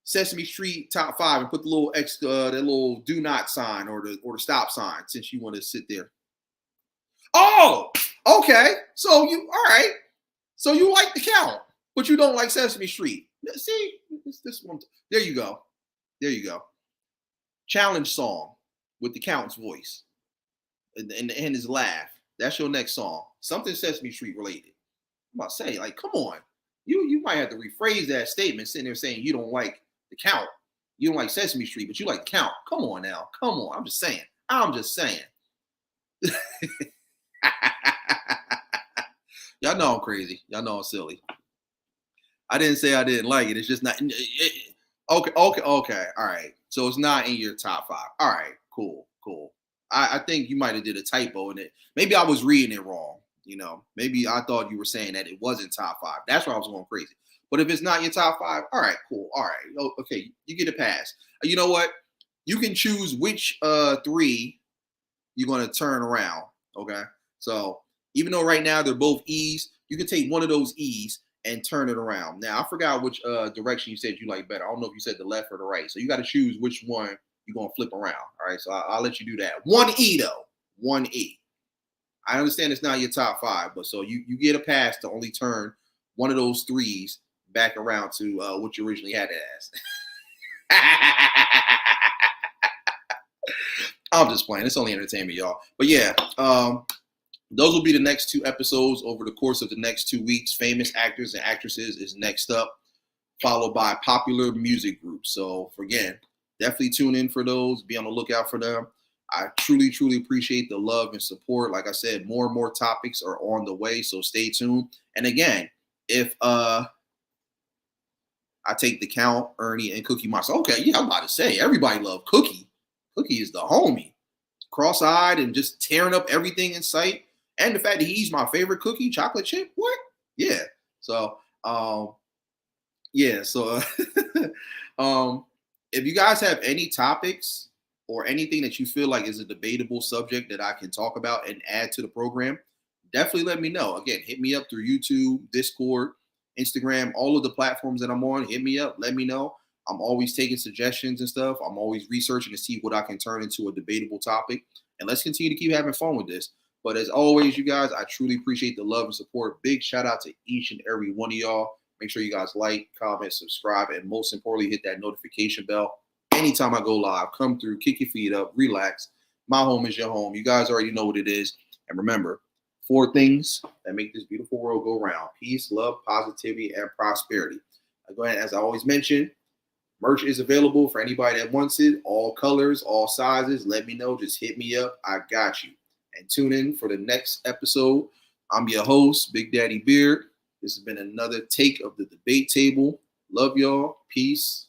[SPEAKER 1] Sesame Street top 5 and put the little that little do not sign or the stop sign, since you want to sit there. Oh, okay. So all right. So you like the Count, but you don't like Sesame Street. See, this one. There you go. There you go. Challenge song with the Count's voice and his laugh. That's your next song. Something Sesame Street related. I'm about to say, like, come on. You might have to rephrase that statement, sitting there saying you don't like the Count. You don't like Sesame Street, but you like the Count. Come on now. Come on. I'm just saying. Y'all know I'm crazy. Y'all know I'm silly. I didn't say I didn't like it. It's just not. Okay. All right. So it's not in your top 5. All right. Cool. I think you might have did a typo in it. Maybe I was reading it wrong. You know, maybe I thought you were saying that it wasn't top 5. That's why I was going crazy. But if it's not your top 5, all right, cool. All right. Okay. You get a pass. You know what? You can choose which 3 you're going to turn around. Okay. So even though right now they're both E's, you can take one of those E's and turn it around. Now, I forgot which direction you said you like better. I don't know if you said the left or the right. So you got to choose which one you're going to flip around. All right. So I'll let you do that. 1 E, though. 1 E. I understand it's not your top 5, but so you get a pass to only turn one of those 3s back around to what you originally had it as. I'm just playing. It's only entertainment, y'all. But yeah, those will be the next 2 episodes over the course of the next 2 weeks. Famous actors and actresses is next up, followed by popular music groups. So again, definitely tune in for those. Be on the lookout for them. I truly, truly appreciate the love and support. Like I said, more and more topics are on the way, so stay tuned. And again, if I take the Count, Ernie, and Cookie Monster. Okay, yeah, I'm about to say, everybody love Cookie. Cookie is the homie. Cross-eyed and just tearing up everything in sight. And the fact that he's my favorite cookie, chocolate chip, what? Yeah. So, if you guys have any topics or anything that you feel like is a debatable subject that I can talk about and add to the program, definitely let me know. Again, hit me up through YouTube, Discord, Instagram, all of the platforms that I'm on. Hit me up. Let me know. I'm always taking suggestions and stuff. I'm always researching to see what I can turn into a debatable topic. And let's continue to keep having fun with this. But as always, you guys, I truly appreciate the love and support. Big shout out to each and every one of y'all. Make sure you guys like, comment, subscribe, and most importantly, hit that notification bell. Anytime I go live, come through, kick your feet up, relax. My home is your home. You guys already know what it is. And remember, 4 things that make this beautiful world go round: peace, love, positivity, and prosperity. Go ahead, as I always mention, merch is available for anybody that wants it. All colors, all sizes. Let me know. Just hit me up. I got you. And tune in for the next episode. I'm your host, Big Daddy Beard. This has been another take of the debate table. Love y'all. Peace.